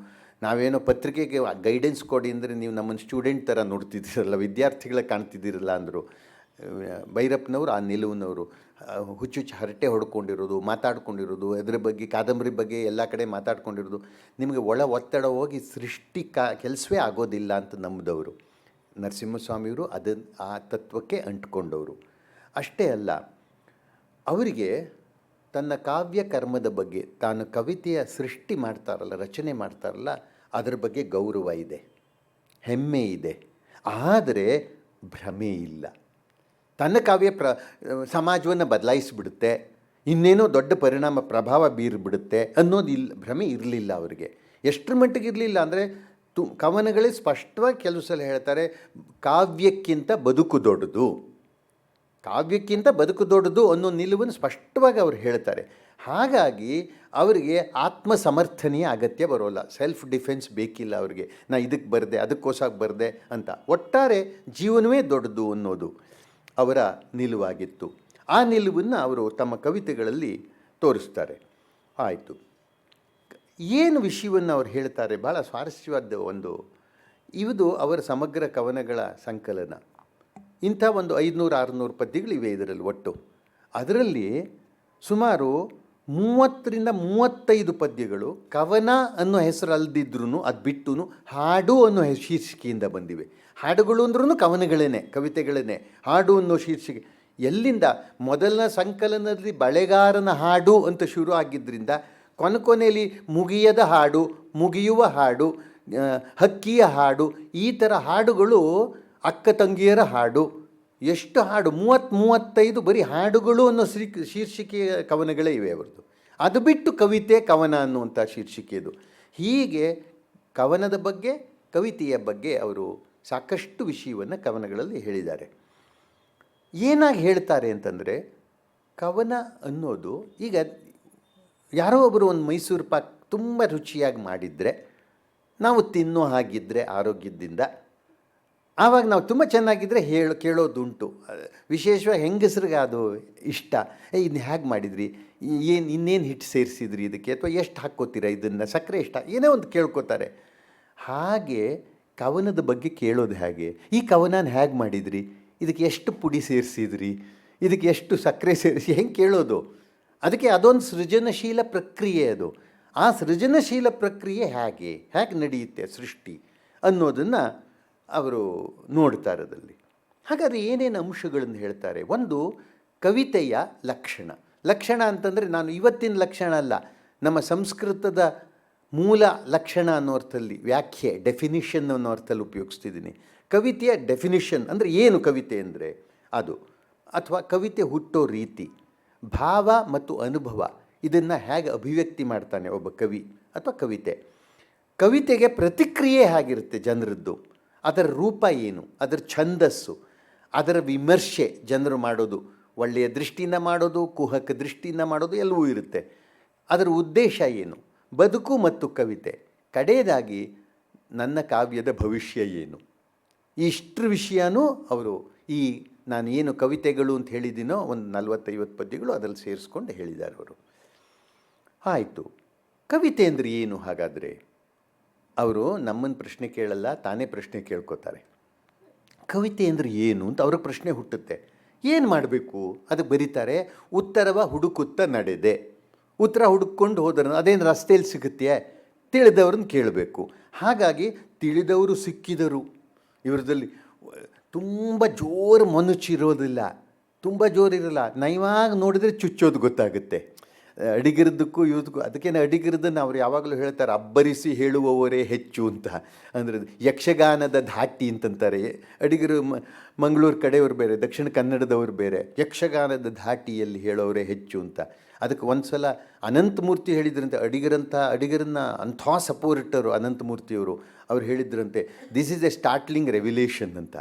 ನಾವೇನೋ ಪತ್ರಿಕೆಗೆ ಗೈಡೆನ್ಸ್ ಕೊಡಿ ಅಂದರೆ ನೀವು ನಮ್ಮನ್ನು ಸ್ಟೂಡೆಂಟ್ ಥರ ನೋಡ್ತಿದ್ದೀರಲ್ಲ, ವಿದ್ಯಾರ್ಥಿಗಳ ಕಾಣ್ತಿದ್ದೀರಲ್ಲ ಅಂದರು. ಭೈರಪ್ಪನವರು ಆ ನಿಲುವಿನವರು. ಹುಚ್ಚುಚ್ಚು ಹರಟೆ ಹೊಡ್ಕೊಂಡಿರೋದು, ಮಾತಾಡ್ಕೊಂಡಿರೋದು, ಅದರ ಬಗ್ಗೆ ಕಾದಂಬರಿ ಬಗ್ಗೆ ಎಲ್ಲ ಕಡೆ ಮಾತಾಡ್ಕೊಂಡಿರೋದು, ನಿಮಗೆ ಒಳ ಒತ್ತಡ ಹೋಗಿ ಸೃಷ್ಟಿ ಕೆಲಸವೇ ಆಗೋದಿಲ್ಲ ಅಂತ ನಂಬಿದವರು ನರಸಿಂಹಸ್ವಾಮಿಯವರು. ಆ ತತ್ವಕ್ಕೆ ಅಂಟ್ಕೊಂಡವರು. ಅಷ್ಟೇ ಅಲ್ಲ, ಅವರಿಗೆ ತನ್ನ ಕಾವ್ಯ ಕರ್ಮದ ಬಗ್ಗೆ, ತಾನು ಕವಿತೆಯ ಸೃಷ್ಟಿ ಮಾಡ್ತಾರಲ್ಲ, ರಚನೆ ಮಾಡ್ತಾರಲ್ಲ, ಅದರ ಬಗ್ಗೆ ಗೌರವ ಇದೆ, ಹೆಮ್ಮೆ ಇದೆ. ಆದರೆ ಭ್ರಮೆ ಇಲ್ಲ. ತನ್ನ ಕಾವ್ಯ ಸಮಾಜವನ್ನು ಬದಲಾಯಿಸಿಬಿಡುತ್ತೆ, ಇನ್ನೇನೋ ದೊಡ್ಡ ಪ್ರಭಾವ ಬೀರಿಬಿಡುತ್ತೆ ಅನ್ನೋದು ಭ್ರಮೆ ಇರಲಿಲ್ಲ ಅವರಿಗೆ. ಎಷ್ಟರ ಮಟ್ಟಿಗೆ ಇರಲಿಲ್ಲ ಅಂದರೆ ಕವನಗಳೇ ಸ್ಪಷ್ಟವಾಗಿ ಕೆಲವು ಸಲ ಹೇಳ್ತಾರೆ, ಕಾವ್ಯಕ್ಕಿಂತ ಬದುಕು ದೊಡ್ಡದು, ಕಾವ್ಯಕ್ಕಿಂತ ಬದುಕು ದೊಡ್ಡದು ಅನ್ನೋ ನಿಲುವನ್ನು ಸ್ಪಷ್ಟವಾಗಿ ಅವರು ಹೇಳ್ತಾರೆ. ಹಾಗಾಗಿ ಅವರಿಗೆ ಆತ್ಮಸಮರ್ಥನೆಯ ಅಗತ್ಯ ಬರೋಲ್ಲ, ಸೆಲ್ಫ್ ಡಿಫೆನ್ಸ್ ಬೇಕಿಲ್ಲ ಅವರಿಗೆ. ನಾ ಇದಕ್ಕೆ ಬರೆದೆ, ಅದಕ್ಕೋಸ್ಕರ ಬರೆದೆ ಅಂತ. ಒಟ್ಟಾರೆ ಜೀವನವೇ ದೊಡ್ಡದು ಅನ್ನೋದು ಅವರ ನಿಲುವಾಗಿತ್ತು. ಆ ನಿಲುವನ್ನು ಅವರು ತಮ್ಮ ಕವಿತೆಗಳಲ್ಲಿ ತೋರಿಸ್ತಾರೆ. ಆಯಿತು, ಏನು ವಿಷಯವನ್ನು ಅವ್ರು ಹೇಳ್ತಾರೆ, ಭಾಳ ಸ್ವಾರಸ್ಯವಾದ ಒಂದು ಇದು ಅವರ ಸಮಗ್ರ ಕವನಗಳ ಸಂಕಲನ. ಇಂಥ ಒಂದು 500-600 ಪದ್ಯಗಳಿವೆ ಇದರಲ್ಲಿ ಒಟ್ಟು. ಅದರಲ್ಲಿ ಸುಮಾರು 30-35 ಪದ್ಯಗಳು ಕವನ ಅನ್ನೋ ಹೆಸರು ಅಲ್ದಿದ್ರೂ ಅದು ಬಿಟ್ಟು ಹಾಡು ಅನ್ನೋ ಶೀರ್ಷಿಕೆಯಿಂದ ಬಂದಿವೆ. ಹಾಡುಗಳು ಅಂದ್ರೂ ಕವನಗಳೇನೆ, ಕವಿತೆಗಳೇನೆ. ಹಾಡು ಅನ್ನೋ ಶೀರ್ಷಿಕೆ ಎಲ್ಲಿಂದ ಮೊದಲನ ಸಂಕಲನದಲ್ಲಿ ಬಳೆಗಾರನ ಹಾಡು ಅಂತ ಶುರು ಆಗಿದ್ದರಿಂದ ಕೊನೆಯಲ್ಲಿ ಮುಗಿಯದ ಹಾಡು, ಮುಗಿಯುವ ಹಾಡು, ಹಕ್ಕಿಯ ಹಾಡು, ಈ ಥರ ಹಾಡುಗಳು, ಅಕ್ಕ ತಂಗಿಯರ ಹಾಡು, ಎಷ್ಟು ಹಾಡು, 30-35 ಬರೀ ಹಾಡುಗಳು ಅನ್ನೋ ಶೀರ್ಷಿಕೆಯ ಕವನಗಳೇ ಇವೆ ಅವರದ್ದು. ಅದು ಬಿಟ್ಟು ಕವಿತೆ, ಕವನ ಅನ್ನುವಂಥ ಶೀರ್ಷಿಕೆದು. ಹೀಗೆ ಕವನದ ಬಗ್ಗೆ, ಕವಿತೆಯ ಬಗ್ಗೆ ಅವರು ಸಾಕಷ್ಟು ವಿಷಯವನ್ನು ಕವನಗಳಲ್ಲಿ ಹೇಳಿದ್ದಾರೆ. ಏನಾಗಿ ಹೇಳ್ತಾರೆ ಅಂತಂದರೆ, ಕವನ ಅನ್ನೋದು, ಈಗ ಯಾರೋ ಒಬ್ಬರು ಒಂದು ಮೈಸೂರು ಪಾಕ್ ತುಂಬ ರುಚಿಯಾಗಿ ಮಾಡಿದರೆ, ನಾವು ತಿನ್ನೋ ಹಾಗಿದ್ದರೆ ಆರೋಗ್ಯದಿಂದ, ಆವಾಗ ನಾವು ತುಂಬ ಚೆನ್ನಾಗಿದ್ದರೆ ಕೇಳೋದುಂಟು. ವಿಶೇಷವಾಗಿ ಹೆಂಗಸ್ರಿಗೆ ಅದು ಇಷ್ಟ. ಇದನ್ನ ಹೇಗೆ ಮಾಡಿದ್ರಿ, ಇನ್ನೇನು ಹಿಟ್ಟು ಸೇರಿಸಿದ್ರಿ ಇದಕ್ಕೆ, ಅಥವಾ ಎಷ್ಟು ಹಾಕ್ಕೋತೀರಾ ಇದನ್ನು, ಸಕ್ಕರೆ ಎಷ್ಟು, ಏನೇ ಒಂದು ಕೇಳ್ಕೊತಾರೆ. ಹಾಗೆ ಕವನದ ಬಗ್ಗೆ ಕೇಳೋದು ಹೇಗೆ, ಈ ಕವನನ ಹೇಗೆ ಮಾಡಿದ್ರಿ, ಇದಕ್ಕೆ ಎಷ್ಟು ಪುಡಿ ಸೇರಿಸಿದ್ರಿ, ಇದಕ್ಕೆ ಎಷ್ಟು ಸಕ್ಕರೆ ಸೇರಿಸಿ, ಹೆಂಗೆ ಕೇಳೋದು. ಅದಕ್ಕೆ ಅದೊಂದು ಸೃಜನಶೀಲ ಪ್ರಕ್ರಿಯೆ ಅದು. ಆ ಸೃಜನಶೀಲ ಪ್ರಕ್ರಿಯೆ ಹೇಗೆ ನಡೆಯುತ್ತೆ ಸೃಷ್ಟಿ ಅನ್ನೋದನ್ನು ಅವರು ನೋಡ್ತಾರೆ ಅದರಲ್ಲಿ. ಹಾಗಾದರೆ ಏನೇನು ಅಂಶಗಳನ್ನು ಹೇಳ್ತಾರೆ. ಒಂದು, ಕವಿತೆಯ ಲಕ್ಷಣ ಅಂತಂದರೆ, ನಾನು ಇವತ್ತಿನ ಲಕ್ಷಣ ಅಲ್ಲ, ನಮ್ಮ ಸಂಸ್ಕೃತದ ಮೂಲ ಲಕ್ಷಣ ಅನ್ನೋ ಅರ್ಥದಲ್ಲಿ, ವ್ಯಾಖ್ಯೆ, ಡೆಫಿನಿಷನ್ ಅನ್ನೋ ಅರ್ಥದಲ್ಲಿ ಉಪಯೋಗಿಸ್ತಿದ್ದೀನಿ. ಕವಿತೆಯ ಡೆಫಿನಿಷನ್ ಅಂದರೆ ಏನು ಕವಿತೆ ಅಂದರೆ ಅದು, ಅಥವಾ ಕವಿತೆ ಹುಟ್ಟೋ ರೀತಿ, ಭಾವ ಮತ್ತು ಅನುಭವ, ಇದನ್ನು ಹೇಗೆ ಅಭಿವ್ಯಕ್ತಿ ಮಾಡ್ತಾನೆ ಒಬ್ಬ ಕವಿ ಅಥವಾ ಕವಿತೆ. ಕವಿತೆಗೆ ಪ್ರತಿಕ್ರಿಯೆ ಹೇಗಿರುತ್ತೆ ಜನರದ್ದು, ಅದರ ರೂಪ ಏನು, ಅದರ ಛಂದಸ್ಸು, ಅದರ ವಿಮರ್ಶೆ ಜನರು ಮಾಡೋದು, ಒಳ್ಳೆಯ ದೃಷ್ಟಿಯಿಂದ ಮಾಡೋದು, ಕುಹಕ ದೃಷ್ಟಿಯಿಂದ ಮಾಡೋದು, ಎಲ್ಲವೂ ಇರುತ್ತೆ. ಅದರ ಉದ್ದೇಶ ಏನು, ಬದುಕು ಮತ್ತು ಕವಿತೆ, ಕಡೆಯದಾಗಿ ನನ್ನ ಕಾವ್ಯದ ಭವಿಷ್ಯ ಏನು, ಇಷ್ಟರ ವಿಷಯನೂ ಅವರು ಈ ನಾನು ಏನು ಕವಿತೆಗಳು ಅಂತ ಹೇಳಿದ್ದೀನೋ ಒಂದು 40-50 ಪದ್ಯಗಳು ಅದರಲ್ಲಿ ಸೇರಿಸ್ಕೊಂಡು ಹೇಳಿದ್ದಾರೆ ಅವರು. ಆಯಿತು, ಕವಿತೆ ಅಂದರೆ ಏನು ಹಾಗಾದರೆ? ಅವರು ನಮ್ಮನ್ನು ಪ್ರಶ್ನೆ ಕೇಳಲ್ಲ, ತಾನೇ ಪ್ರಶ್ನೆ ಕೇಳ್ಕೊತಾರೆ. ಕವಿತೆ ಅಂದರೆ ಏನು ಅಂತ ಅವ್ರಿಗೆ ಪ್ರಶ್ನೆ ಹುಟ್ಟುತ್ತೆ. ಏನು ಮಾಡಬೇಕು ಅದಕ್ಕೆ ಬರೀತಾರೆ, ಉತ್ತರವ ಹುಡುಕುತ್ತಾ ನಡೆದೆ. ಉತ್ತರ ಹುಡುಕೊಂಡು ಹೋದ್ರೆ ಅದೇನು ರಸ್ತೆಯಲ್ಲಿ ಸಿಗುತ್ತೆ, ತಿಳಿದವ್ರನ್ನ ಕೇಳಬೇಕು. ಹಾಗಾಗಿ ತಿಳಿದವರು ಸಿಕ್ಕಿದರು. ಇವರದಲ್ಲಿ ತುಂಬ ಜೋರು ಮನುಚಿರೋದಿಲ್ಲ, ತುಂಬ ಜೋರಿರಲ್ಲ. ನಯವಾಗಿ ನೋಡಿದರೆ ಚುಚ್ಚೋದು ಗೊತ್ತಾಗುತ್ತೆ. ಅಡಿಗಿರದಕ್ಕೂ ಇವದಕ್ಕೂ, ಅದಕ್ಕೇನು ಅಡಿಗಿರದನ್ನು ಅವ್ರು ಯಾವಾಗಲೂ ಹೇಳ್ತಾರೆ, ಅಬ್ಬರಿಸಿ ಹೇಳುವವರೇ ಹೆಚ್ಚು ಅಂತ. ಅಂದರೆ ಯಕ್ಷಗಾನದ ಧಾಟಿ ಅಂತಂತಾರೆ. ಅಡಿಗರು ಮಂಗಳೂರು ಕಡೆಯವರು ಬೇರೆ, ದಕ್ಷಿಣ ಕನ್ನಡದವರು ಬೇರೆ. ಯಕ್ಷಗಾನದ ಧಾಟಿಯಲ್ಲಿ ಹೇಳೋರೇ ಹೆಚ್ಚು ಅಂತ. ಅದಕ್ಕೆ ಒಂದು ಸಲ ಅನಂತಮೂರ್ತಿ ಹೇಳಿದ್ರಂತೆ, ಅಡಿಗರನ್ನ ಅಂಥ ಸಪೋರ್ಟರು ಅನಂತಮೂರ್ತಿಯವರು. ಅವ್ರು ಹೇಳಿದ್ರಂತೆ, ದಿಸ್ ಈಸ್ ಎ ಸ್ಟಾರ್ಟ್ಲಿಂಗ್ ರೆವಿಲೇಷನ್ ಅಂತ.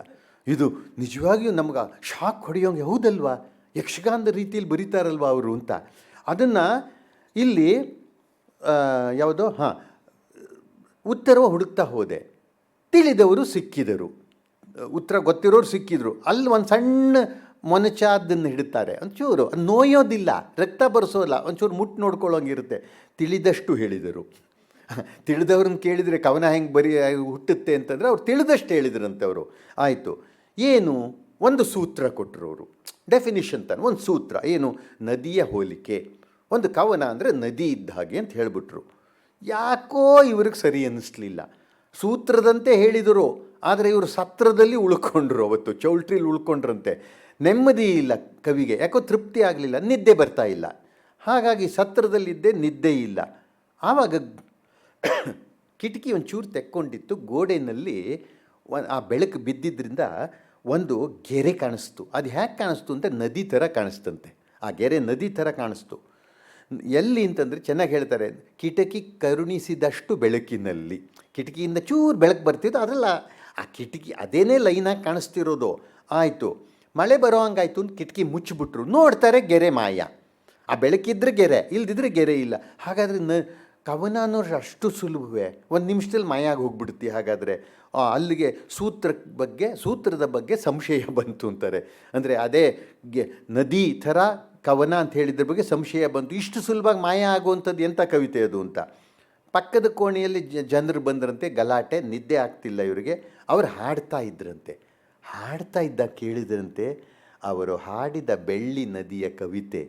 ಇದು ನಿಜವಾಗಿಯೂ ನಮ್ಗೆ ಶಾಕ್ ಹೊಡೆಯೋಂಗೆ, ಹೌದಲ್ವಾ, ಯಕ್ಷಗಾನದ ರೀತಿಯಲ್ಲಿ ಬರೀತಾರಲ್ವ ಅವರು ಅಂತ. ಅದನ್ನು ಇಲ್ಲಿ ಯಾವುದೋ ಉತ್ತರವ ಹುಡುಕ್ತಾ ಹೋದೆ, ತಿಳಿದವರು ಸಿಕ್ಕಿದರು. ಉತ್ತರ ಗೊತ್ತಿರೋರು ಸಿಕ್ಕಿದ್ರು. ಅಲ್ಲಿ ಒಂದು ಸಣ್ಣ ಮೊನಚಾದನ್ನು ಹಿಡುತ್ತಾರೆ, ಒಂಚೂರು ನೋಯೋದಿಲ್ಲ, ರಕ್ತ ಬರೆಸೋಲ್ಲ, ಒಂಚೂರು ಮುಟ್ಟು ನೋಡ್ಕೊಳ್ಳೋಂಗಿರುತ್ತೆ. ತಿಳಿದಷ್ಟು ಹೇಳಿದರು. ತಿಳಿದವ್ರನ್ನ ಕೇಳಿದರೆ ಕವನ ಹೆಂಗೆ ಹುಟ್ಟುತ್ತೆ ಅಂತಂದರೆ ಅವ್ರು ತಿಳಿದಷ್ಟು ಹೇಳಿದ್ರಂತೆ ಅವರು. ಆಯಿತು, ಏನು ಒಂದು ಸೂತ್ರ ಕೊಟ್ಟರು ಅವರು, ಡೆಫಿನಿಷನ್ ತಾನೆ, ಒಂದು ಸೂತ್ರ. ಏನು, ನದಿಯ ಹೋಲಿಕೆ. ಒಂದು ಕವನ ಅಂದರೆ ನದಿ ಇದ್ದ ಹಾಗೆ ಅಂತ ಹೇಳಿಬಿಟ್ರು. ಯಾಕೋ ಇವ್ರಿಗೆ ಸರಿ ಅನ್ನಿಸ್ಲಿಲ್ಲ. ಸೂತ್ರದಂತೆ ಹೇಳಿದರು, ಆದರೆ ಇವರು ಸತ್ರದಲ್ಲಿ ಉಳ್ಕೊಂಡ್ರು. ಅವತ್ತು ಚೌಲ್ಟ್ರಿಲಿ ಉಳ್ಕೊಂಡ್ರಂತೆ. ನೆಮ್ಮದಿ ಇಲ್ಲ ಕವಿಗೆ, ಯಾಕೋ ತೃಪ್ತಿ ಆಗಲಿಲ್ಲ, ನಿದ್ದೆ ಬರ್ತಾ ಇಲ್ಲ. ಹಾಗಾಗಿ ಸತ್ರದಲ್ಲಿದ್ದೆ, ನಿದ್ದೆ ಇಲ್ಲ. ಆವಾಗ ಕಿಟಕಿ ಒಂಚೂರು ತೆಕ್ಕೊಂಡಿತ್ತು, ಗೋಡೆಯಲ್ಲಿ ಆ ಬೆಳಕು ಬಿದ್ದಿದ್ದರಿಂದ ಒಂದು ಗೆರೆ ಕಾಣಿಸ್ತು. ಅದು ಹೇಗೆ ಕಾಣಿಸ್ತು ಅಂತ, ನದಿ ಥರ ಕಾಣಿಸ್ತಂತೆ. ಆ ಗೆರೆ ನದಿ ಥರ ಕಾಣಿಸ್ತು. ಎಲ್ಲಿ ಅಂತಂದರೆ ಚೆನ್ನಾಗಿ ಹೇಳ್ತಾರೆ, ಕಿಟಕಿ ಕರುಣಿಸಿದಷ್ಟು ಬೆಳಕಿನಲ್ಲಿ. ಕಿಟಕಿಯಿಂದ ಚೂರು ಬೆಳಕು ಬರ್ತಿತ್ತು, ಅದರಲ್ಲ ಆ ಕಿಟಕಿ ಅದೇನೇ ಲೈನಾಗಿ ಕಾಣಿಸ್ತಿರೋದು. ಆಯಿತು, ಮಳೆ ಬರೋ ಹಂಗಾಯ್ತು ಅಂತ ಕಿಟಕಿ ಮುಚ್ಚಿಬಿಟ್ರು. ನೋಡ್ತಾರೆ, ಗೆರೆ ಮಾಯ. ಆ ಬೆಳಕಿದ್ರೆ ಗೆರೆ, ಇಲ್ದಿದ್ರೆ ಗೆರೆ ಇಲ್ಲ. ಹಾಗಾದರೆ ಕವನ ಅನ್ನೋರು ಅಷ್ಟು ಸುಲಭವೇ, ಒಂದು ನಿಮಿಷದಲ್ಲಿ ಮಾಯ ಆಗಿ ಹೋಗ್ಬಿಡುತ್ತೆ. ಹಾಗಾದರೆ ಅಲ್ಲಿಗೆ ಸೂತ್ರದ ಬಗ್ಗೆ ಸಂಶಯ ಬಂತು ಅಂತಾರೆ. ಅಂದರೆ ಅದೇ ನದಿ ಥರ ಕವನ ಅಂತ ಹೇಳಿದ್ರ ಬಗ್ಗೆ ಸಂಶಯ ಬಂತು. ಇಷ್ಟು ಸುಲಭವಾಗಿ ಮಾಯ ಆಗುವಂಥದ್ದು ಎಂಥ ಕವಿತೆ ಅದು ಅಂತ. ಪಕ್ಕದ ಕೋಣೆಯಲ್ಲಿ ಜನರು ಬಂದ್ರಂತೆ, ಗಲಾಟೆ, ನಿದ್ದೆ ಆಗ್ತಿಲ್ಲ ಇವರಿಗೆ. ಅವರು ಹಾಡ್ತಾ ಇದ್ರಂತೆ. ಹಾಡ್ತಾ ಇದ್ದಾಗ ಕೇಳಿದ್ರಂತೆ, ಅವರು ಹಾಡಿದ ಬೆಳ್ಳಿ ನದಿಯ ಕವಿತೆ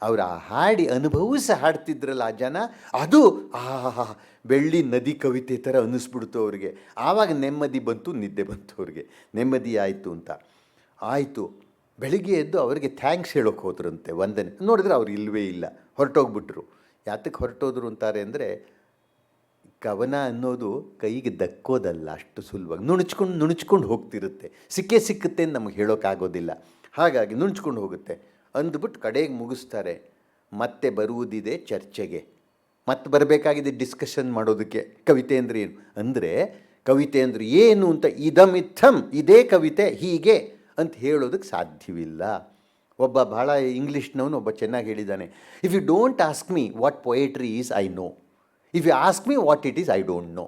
ಅವರು ಆ ಹಾಡಿ ಅನುಭವಿಸಿ ಹಾಡ್ತಿದ್ರಲ್ಲ ಆ ಜನ, ಅದು ಆ ಬೆಳ್ಳಿ ನದಿ ಕವಿತೆ ಥರ ಅನ್ನಿಸ್ಬಿಡ್ತು ಅವ್ರಿಗೆ. ಆವಾಗ ನೆಮ್ಮದಿ ಬಂತು, ನಿದ್ದೆ ಬಂತು ಅವ್ರಿಗೆ, ನೆಮ್ಮದಿ ಆಯಿತು ಅಂತ. ಆಯಿತು, ಬೆಳಿಗ್ಗೆ ಎದ್ದು ಅವರಿಗೆ ಥ್ಯಾಂಕ್ಸ್ ಹೇಳೋಕೆ ಹೋದ್ರಂತೆ, ವಂದನೆ. ನೋಡಿದ್ರೆ ಅವ್ರು ಇಲ್ಲವೇ ಇಲ್ಲ, ಹೊರಟೋಗ್ಬಿಟ್ರು. ಯಾತಕ್ಕೆ ಹೊರಟೋದ್ರು ಅಂತಾರೆ ಅಂದರೆ, ಕವನ ಅನ್ನೋದು ಕೈಗೆ ದಕ್ಕೋದಲ್ಲ ಅಷ್ಟು ಸುಲಭವಾಗಿ, ನುಣುಚ್ಕೊಂಡು ಹೋಗ್ತಿರುತ್ತೆ. ಸಿಕ್ಕುತ್ತೆ ಅಂತ ನಮಗೆ ಹೇಳೋಕ್ಕಾಗೋದಿಲ್ಲ, ಹಾಗಾಗಿ ನುಣುಚ್ಕೊಂಡು ಹೋಗುತ್ತೆ. ಅಂದ್ಬಿಟ್ಟು ಕಡೆಗೆ ಮುಗಿಸ್ತಾರೆ, ಮತ್ತೆ ಬರುವುದಿದೆ ಚರ್ಚೆಗೆ, ಮತ್ತೆ ಬರಬೇಕಾಗಿದೆ ಡಿಸ್ಕಷನ್ ಮಾಡೋದಕ್ಕೆ. ಕವಿತೆ ಅಂದರೆ ಏನು ಅಂದರೆ, ಕವಿತೆ ಅಂದರೆ ಏನು ಅಂತ ಇದಮಿಥಂ, ಇದೇ ಕವಿತೆ ಹೀಗೆ ಅಂತ ಹೇಳೋದಕ್ಕೆ ಸಾಧ್ಯವಿಲ್ಲ. ಒಬ್ಬ ಭಾಳ ಇಂಗ್ಲೀಷ್ನವನು ಒಬ್ಬ ಚೆನ್ನಾಗಿ ಹೇಳಿದ್ದಾನೆ, if you don't ask me what poetry is I know, if you ask me what it is I don't know.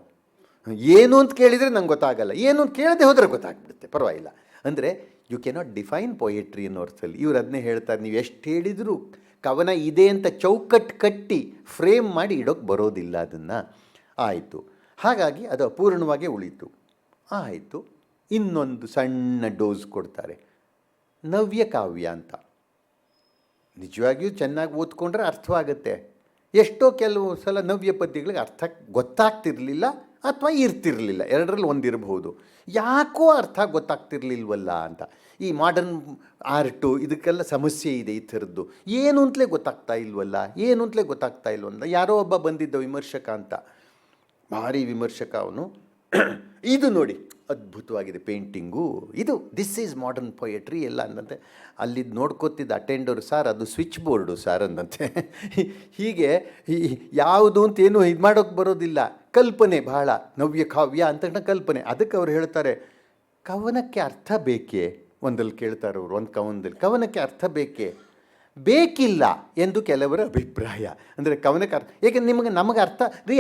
ಏನು ಅಂತ ಕೇಳಿದರೆ ನಂಗೆ ಗೊತ್ತಾಗಲ್ಲ, ಏನು ಅಂತ ಕೇಳದೆ ಹೋದರೆ ಗೊತ್ತಾಗ್ಬಿಡುತ್ತೆ, ಪರವಾಗಿಲ್ಲ. ಅಂದರೆ ಯು ಕೆನಾಟ್ ಡಿಫೈನ್ ಪೊಯೆಟ್ರಿ ಅನ್ನೋ ಅರ್ಥದಲ್ಲಿ ಇವ್ರು ಅದನ್ನೇ ಹೇಳ್ತಾರೆ. ನೀವು ಎಷ್ಟು ಹೇಳಿದರೂ ಕವನ ಇದೆ ಅಂತ ಚೌಕಟ್ಟು ಕಟ್ಟಿ ಫ್ರೇಮ್ ಮಾಡಿ ಇಡೋಕ್ಕೆ ಬರೋದಿಲ್ಲ ಅದನ್ನು. ಆಯಿತು, ಹಾಗಾಗಿ ಅದು ಅಪೂರ್ಣವಾಗೇ ಉಳೀತು. ಆಯಿತು, ಇನ್ನೊಂದು ಸಣ್ಣ ಡೋಸ್ ಕೊಡ್ತಾರೆ, ನವ್ಯ ಕಾವ್ಯ ಅಂತ. ನಿಜವಾಗಿಯೂ ಚೆನ್ನಾಗಿ ಓದ್ಕೊಂಡ್ರೆ ಅರ್ಥವಾಗುತ್ತೆ. ಎಷ್ಟೋ ಕೆಲವು ಸಲ ನವ್ಯ ಪದ್ಯಗಳಿಗೆ ಅರ್ಥ ಗೊತ್ತಾಗ್ತಿರಲಿಲ್ಲ ಅಥವಾ ಇರ್ತಿರಲಿಲ್ಲ, ಎರಡರಲ್ಲಿ ಒಂದಿರಬಹುದು. ಯಾಕೋ ಅರ್ಥ ಗೊತ್ತಾಗ್ತಿರ್ಲಿಲ್ವಲ್ಲ ಅಂತ. ಈ ಮಾಡರ್ನ್ ಆರ್ಟು ಇದಕ್ಕೆಲ್ಲ ಸಮಸ್ಯೆ ಇದೆ ಈ ಥರದ್ದು. ಏನು ಅಂತಲೇ ಗೊತ್ತಾಗ್ತಾ ಇಲ್ವಲ್ಲ. ಯಾರೋ ಒಬ್ಬ ಬಂದಿದ್ದ ವಿಮರ್ಶಕ ಅಂತ, ಭಾರಿ ವಿಮರ್ಶಕ ಅವನು. ಇದು ನೋಡಿ ಅದ್ಭುತವಾಗಿದೆ painting, this is modern poetry ಎಲ್ಲ ಅಂದಂತೆ. ಅಲ್ಲಿದ್ದು ನೋಡ್ಕೋತಿದ್ದ ಅಟೆಂಡರು, ಸಾರ್ ಅದು ಸ್ವಿಚ್ ಬೋರ್ಡು ಸಾರ್ ಅಂದಂತೆ. ಹೀಗೆ ಯಾವುದು ಅಂತ ಏನು ಇದು ಮಾಡೋಕ್ಕೆ ಬರೋದಿಲ್ಲ, ಕಲ್ಪನೆ ಭಾಳ. ನವ್ಯ ಕಾವ್ಯ ಅಂತ ಕಲ್ಪನೆ. ಅದಕ್ಕೆ ಅವ್ರು ಹೇಳ್ತಾರೆ, ಕವನಕ್ಕೆ ಅರ್ಥ ಬೇಕೇ ಒಂದಲ್ಲಿ ಕೇಳ್ತಾರೆ ಅವರು, ಒಂದು ಕವನಕ್ಕೆ ಅರ್ಥ ಬೇಕಿಲ್ಲ ಎಂದು ಕೆಲವರ ಅಭಿಪ್ರಾಯ. ಅಂದರೆ ಕವನಕ್ಕೆ ಅರ್ಥ, ಏಕೆಂದ್ರೆ ನಮಗೆ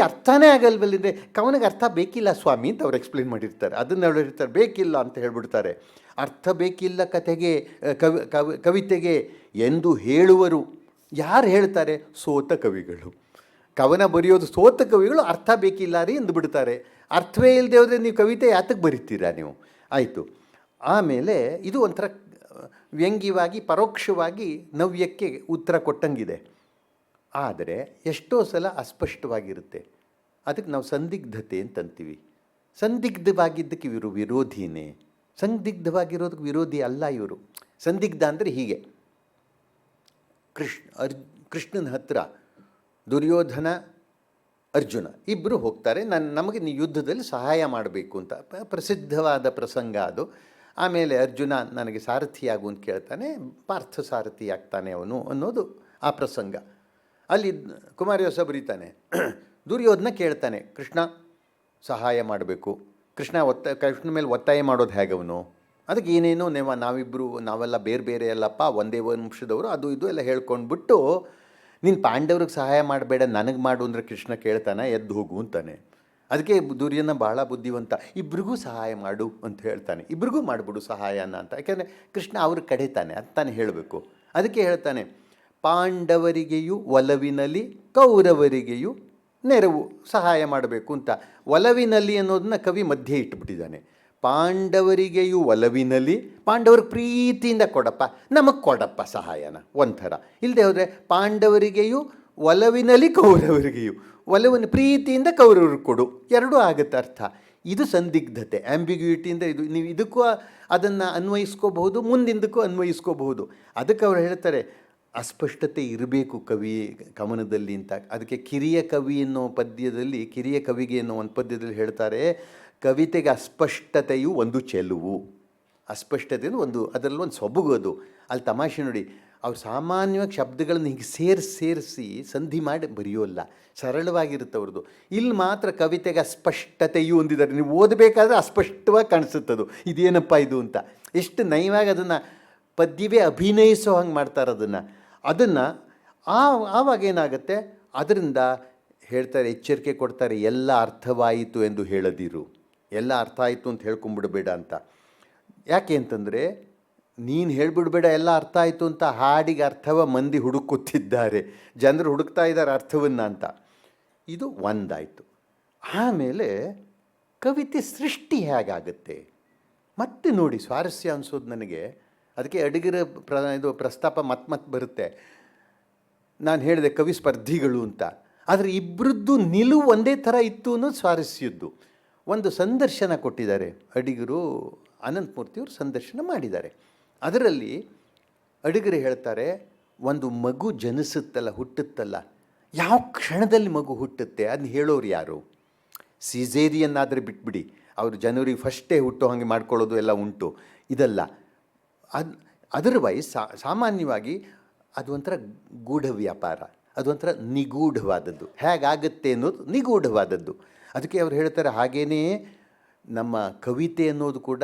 ಅರ್ಥನೇ ಆಗಲ್ವಲ್ಲಿಂದರೆ ಕವನಕ್ಕೆ ಅರ್ಥ ಬೇಕಿಲ್ಲ ಸ್ವಾಮಿ ಅಂತ ಅವ್ರು ಎಕ್ಸ್ಪ್ಲೇನ್ ಮಾಡಿರ್ತಾರೆ. ಅದನ್ನು ಅವ್ರು ಹೇಳ್ತಾರೆ, ಬೇಕಿಲ್ಲ ಅಂತ ಹೇಳ್ಬಿಡ್ತಾರೆ. ಅರ್ಥ ಬೇಕಿಲ್ಲ ಕವಿತೆಗೆ ಎಂದು ಹೇಳುವರು ಯಾರು ಹೇಳ್ತಾರೆ? ಸೋತ ಕವಿಗಳು. ಕವನ ಬರೆಯೋದು ಸೋತ ಕವಿಗಳು ಅರ್ಥ ಬೇಕಿಲ್ಲ ರೀ ಎಂದು ಬಿಡ್ತಾರೆ. ಅರ್ಥವೇ ಇಲ್ಲದೆ ಹೋದರೆ ನೀವು ಕವಿತೆ ಯಾತಕ್ಕೆ ಬರೀತೀರಾ ನೀವು? ಆಯಿತು. ಆಮೇಲೆ ಇದು ಒಂಥರ ವ್ಯಂಗ್ಯವಾಗಿ ಪರೋಕ್ಷವಾಗಿ ನವ್ಯಕ್ಕೆ ಉತ್ತರ ಕೊಟ್ಟಂಗಿದೆ. ಆದರೆ ಎಷ್ಟೋ ಸಲ ಅಸ್ಪಷ್ಟವಾಗಿರುತ್ತೆ. ಅದಕ್ಕೆ ನಾವು ಸಂದಿಗ್ಧತೆ ಅಂತಂತೀವಿ. ಸಂದಿಗ್ಧವಾಗಿದ್ದಕ್ಕೆ ಇವರು ವಿರೋಧಿನೇ, ಸಂದಿಗ್ಧವಾಗಿರೋದಕ್ಕೆ ವಿರೋಧಿ ಅಲ್ಲ ಇವರು. ಸಂದಿಗ್ಧ ಅಂದರೆ ಹೀಗೆ, ಕೃಷ್ಣನ ಹತ್ರ ದುರ್ಯೋಧನ ಅರ್ಜುನ ಇಬ್ಬರು ಹೋಗ್ತಾರೆ, ನಮಗೆ ನೀವು ಯುದ್ಧದಲ್ಲಿ ಸಹಾಯ ಮಾಡಬೇಕು ಅಂತ. ಪ್ರಸಿದ್ಧವಾದ ಪ್ರಸಂಗ ಅದು. ಆಮೇಲೆ ಅರ್ಜುನ ನನಗೆ ಸಾರಥಿಯಾಗು ಅಂತ ಕೇಳ್ತಾನೆ, ಪಾರ್ಥ ಸಾರಥಿ ಆಗ್ತಾನೆ ಅವನು ಅನ್ನೋದು ಆ ಪ್ರಸಂಗ. ಅಲ್ಲಿ ಕುಮಾರವ್ಯಾಸ ಬರೀತಾನೆ, ದುರ್ಯೋಧನ ಕೇಳ್ತಾನೆ, ಕೃಷ್ಣ ಸಹಾಯ ಮಾಡಬೇಕು. ಕೃಷ್ಣ ಮೇಲೆ ಒತ್ತಾಯ ಮಾಡೋದು ಹೇಗೆ ಅವನು? ಅದಕ್ಕೆ ಏನೇನೋ ನಾವೆಲ್ಲ ಬೇರೆ ಬೇರೆ ಅಲ್ಲಪ್ಪ, ಒಂದೇ ವಂಶದವರು, ಅದು ಇದು ಎಲ್ಲ ಹೇಳ್ಕೊಂಡ್ಬಿಟ್ಟು, ನೀನು ಪಾಂಡವ್ರಿಗೆ ಸಹಾಯ ಮಾಡಬೇಡ ನನಗೆ ಮಾಡು ಅಂದರೆ ಕೃಷ್ಣ ಕೇಳ್ತಾನೆ, ಎದ್ದು ಹೋಗು ಅಂತಾನೆ. ಅದಕ್ಕೆ ದುರ್ಯೋಧನ ಭಾಳ ಬುದ್ಧಿವಂತ, ಇಬ್ರಿಗೂ ಸಹಾಯ ಮಾಡು ಅಂತ ಹೇಳ್ತಾನೆ, ಇಬ್ರಿಗೂ ಮಾಡಿಬಿಡು ಸಹಾಯನ ಅಂತ. ಯಾಕೆಂದರೆ ಕೃಷ್ಣ ಅವ್ರ ಕಡೆತಾನೆ ಅದು ತಾನೇ ಹೇಳಬೇಕು. ಅದಕ್ಕೆ ಹೇಳ್ತಾನೆ, ಪಾಂಡವರಿಗೆಯೂ ಒಲವಿನಲ್ಲಿ ಕೌರವರಿಗೆಯೂ ನೆರವು ಸಹಾಯ ಮಾಡಬೇಕು ಅಂತ. ಒಲವಿನಲ್ಲಿ ಅನ್ನೋದನ್ನ ಕವಿ ಮಧ್ಯೆ ಇಟ್ಬಿಟ್ಟಿದ್ದಾನೆ. ಪಾಂಡವರಿಗೆಯೂ ಒಲವಿನಲ್ಲಿ, ಪಾಂಡವ್ರಿಗೆ ಪ್ರೀತಿಯಿಂದ ಕೊಡಪ್ಪ, ನಮಗೆ ಕೊಡಪ್ಪ ಸಹಾಯನ ಒಂಥರ. ಇಲ್ಲದೆ ಹೋದರೆ ಪಾಂಡವರಿಗೆಯೂ ಒಲವಿನಲ್ಲಿ ಕೌರವರಿಗೆಯೂ, ಒಲವನ್ನು ಪ್ರೀತಿಯಿಂದ ಕೌರವ್ರಿಗೆ ಕೊಡು, ಎರಡೂ ಆಗುತ್ತೆ ಅರ್ಥ. ಇದು ಸಂದಿಗ್ಧತೆ, ಆಂಬಿಗ್ಯೂಟಿಯಿಂದ ಇದು ನೀವು ಇದಕ್ಕೂ ಅದನ್ನು ಅನ್ವಯಿಸ್ಕೋಬಹುದು, ಮುಂದಿಂದಕ್ಕೂ ಅನ್ವಯಿಸ್ಕೋಬಹುದು. ಅದಕ್ಕೆ ಅವ್ರು ಹೇಳ್ತಾರೆ, ಅಸ್ಪಷ್ಟತೆ ಇರಬೇಕು ಕವನದಲ್ಲಿ ಅಂತ. ಅದಕ್ಕೆ ಕಿರಿಯ ಕವಿ ಅನ್ನೋ ಪದ್ಯದಲ್ಲಿ, ಕಿರಿಯ ಕವಿಗೆ ಅನ್ನೋ ಒಂದು ಪದ್ಯದಲ್ಲಿ ಹೇಳ್ತಾರೆ, ಕವಿತೆಗೆ ಅಸ್ಪಷ್ಟತೆಯು ಒಂದು ಚೆಲುವು. ಅಸ್ಪಷ್ಟತೆಯೂ ಅದರಲ್ಲೊಂದು ಸೊಬಗು ಅದು. ಅಲ್ಲಿ ತಮಾಷೆ ನೋಡಿ, ಅವ್ರು ಸಾಮಾನ್ಯವಾಗಿ ಶಬ್ದಗಳನ್ನು ಹೀಗೆ ಸೇರಿಸಿ ಸಂಧಿ ಮಾಡಿ ಬರೆಯೋಲ್ಲ, ಸರಳವಾಗಿರುತ್ತೆ ಅವ್ರದ್ದು. ಇಲ್ಲಿ ಮಾತ್ರ ಕವಿತೆಗೆ ಅಸ್ಪಷ್ಟತೆಯು ಹೊಂದಿದ್ದಾರೆ. ನೀವು ಓದಬೇಕಾದ್ರೆ ಅಸ್ಪಷ್ಟವಾಗಿ ಕಾಣಿಸುತ್ತದು, ಇದೇನಪ್ಪ ಇದು ಅಂತ. ಎಷ್ಟು ನಯವಾಗಿ ಅದನ್ನು ಪದ್ಯವೇ ಅಭಿನಯಿಸೋ ಹಂಗೆ ಮಾಡ್ತಾರೆ ಅದನ್ನು. ಆವಾಗ ಏನಾಗುತ್ತೆ, ಅದರಿಂದ ಹೇಳ್ತಾರೆ, ಎಚ್ಚರಿಕೆ ಕೊಡ್ತಾರೆ, ಎಲ್ಲ ಅರ್ಥವಾಯಿತು ಎಂದು ಹೇಳದಿರು, ಎಲ್ಲ ಅರ್ಥ ಆಯಿತು ಅಂತ ಹೇಳ್ಕೊಂಬಿಡಬೇಡ ಅಂತ. ಯಾಕೆ ಅಂತಂದರೆ, ನೀನು ಹೇಳಿಬಿಡ್ಬೇಡ ಎಲ್ಲ ಅರ್ಥ ಆಯಿತು ಅಂತ, ಹಾಡಿಗೆ ಅರ್ಥವ ಮಂದಿ ಹುಡುಕುತ್ತಿದ್ದಾರೆ, ಜನರು ಹುಡುಕ್ತಾ ಇದ್ದಾರೆ ಅರ್ಥವನ್ನು ಅಂತ. ಇದು ಒಂದಾಯಿತು. ಆಮೇಲೆ ಕವಿತೆ ಸೃಷ್ಟಿ ಹೇಗಾಗುತ್ತೆ ಮತ್ತೆ ನೋಡಿ, ಸ್ವಾರಸ್ಯ ಅನಿಸೋದು ನನಗೆ. ಅದಕ್ಕೆ ಅಡಿಗರ ಇದು ಪ್ರಸ್ತಾಪ ಮತ್ತೆ ಬರುತ್ತೆ. ನಾನು ಹೇಳಿದೆ ಕವಿ ಸ್ಪರ್ಧಿಗಳು ಅಂತ. ಆದರೆ ಇಬ್ಬರದ್ದು ನಿಲುವು ಒಂದೇ ಥರ ಇತ್ತು ಅನ್ನೋದು ಸ್ವಾರಸ್ಯದ್ದು. ಒಂದು ಸಂದರ್ಶನ ಕೊಟ್ಟಿದ್ದಾರೆ, ಅಡಿಗರು ಅನಂತಮೂರ್ತಿಯವರು ಸಂದರ್ಶನ ಮಾಡಿದ್ದಾರೆ. ಅದರಲ್ಲಿ ಅಡಿಗರು ಹೇಳ್ತಾರೆ, ಒಂದು ಮಗು ಜನಿಸುತ್ತಲ್ಲ, ಹುಟ್ಟುತ್ತಲ್ಲ, ಯಾವ ಕ್ಷಣದಲ್ಲಿ ಮಗು ಹುಟ್ಟುತ್ತೆ ಅದನ್ನ ಹೇಳೋರು ಯಾರು? ಸಿಸೇರಿಯನ್ ಆದರೆ ಬಿಟ್ಬಿಡಿ, ಅವರು ಜನವರಿ ಫಸ್ಟೇ ಹುಟ್ಟೋ ಹಾಗೆ ಮಾಡ್ಕೊಳ್ಳೋದು ಎಲ್ಲ ಉಂಟು. ಇದಲ್ಲ, ಅದರ್ವೈಸ್ ಸಾಮಾನ್ಯವಾಗಿ ಅದು ಒಂಥರ ಗೂಢ ವ್ಯಾಪಾರ, ಅದು ಒಂಥರ ನಿಗೂಢವಾದದ್ದು. ಹೇಗಾಗುತ್ತೆ ಅನ್ನೋದು ನಿಗೂಢವಾದದ್ದು. ಅದಕ್ಕೆ ಅವ್ರು ಹೇಳ್ತಾರೆ, ಹಾಗೇ ನಮ್ಮ ಕವಿತೆ ಅನ್ನೋದು ಕೂಡ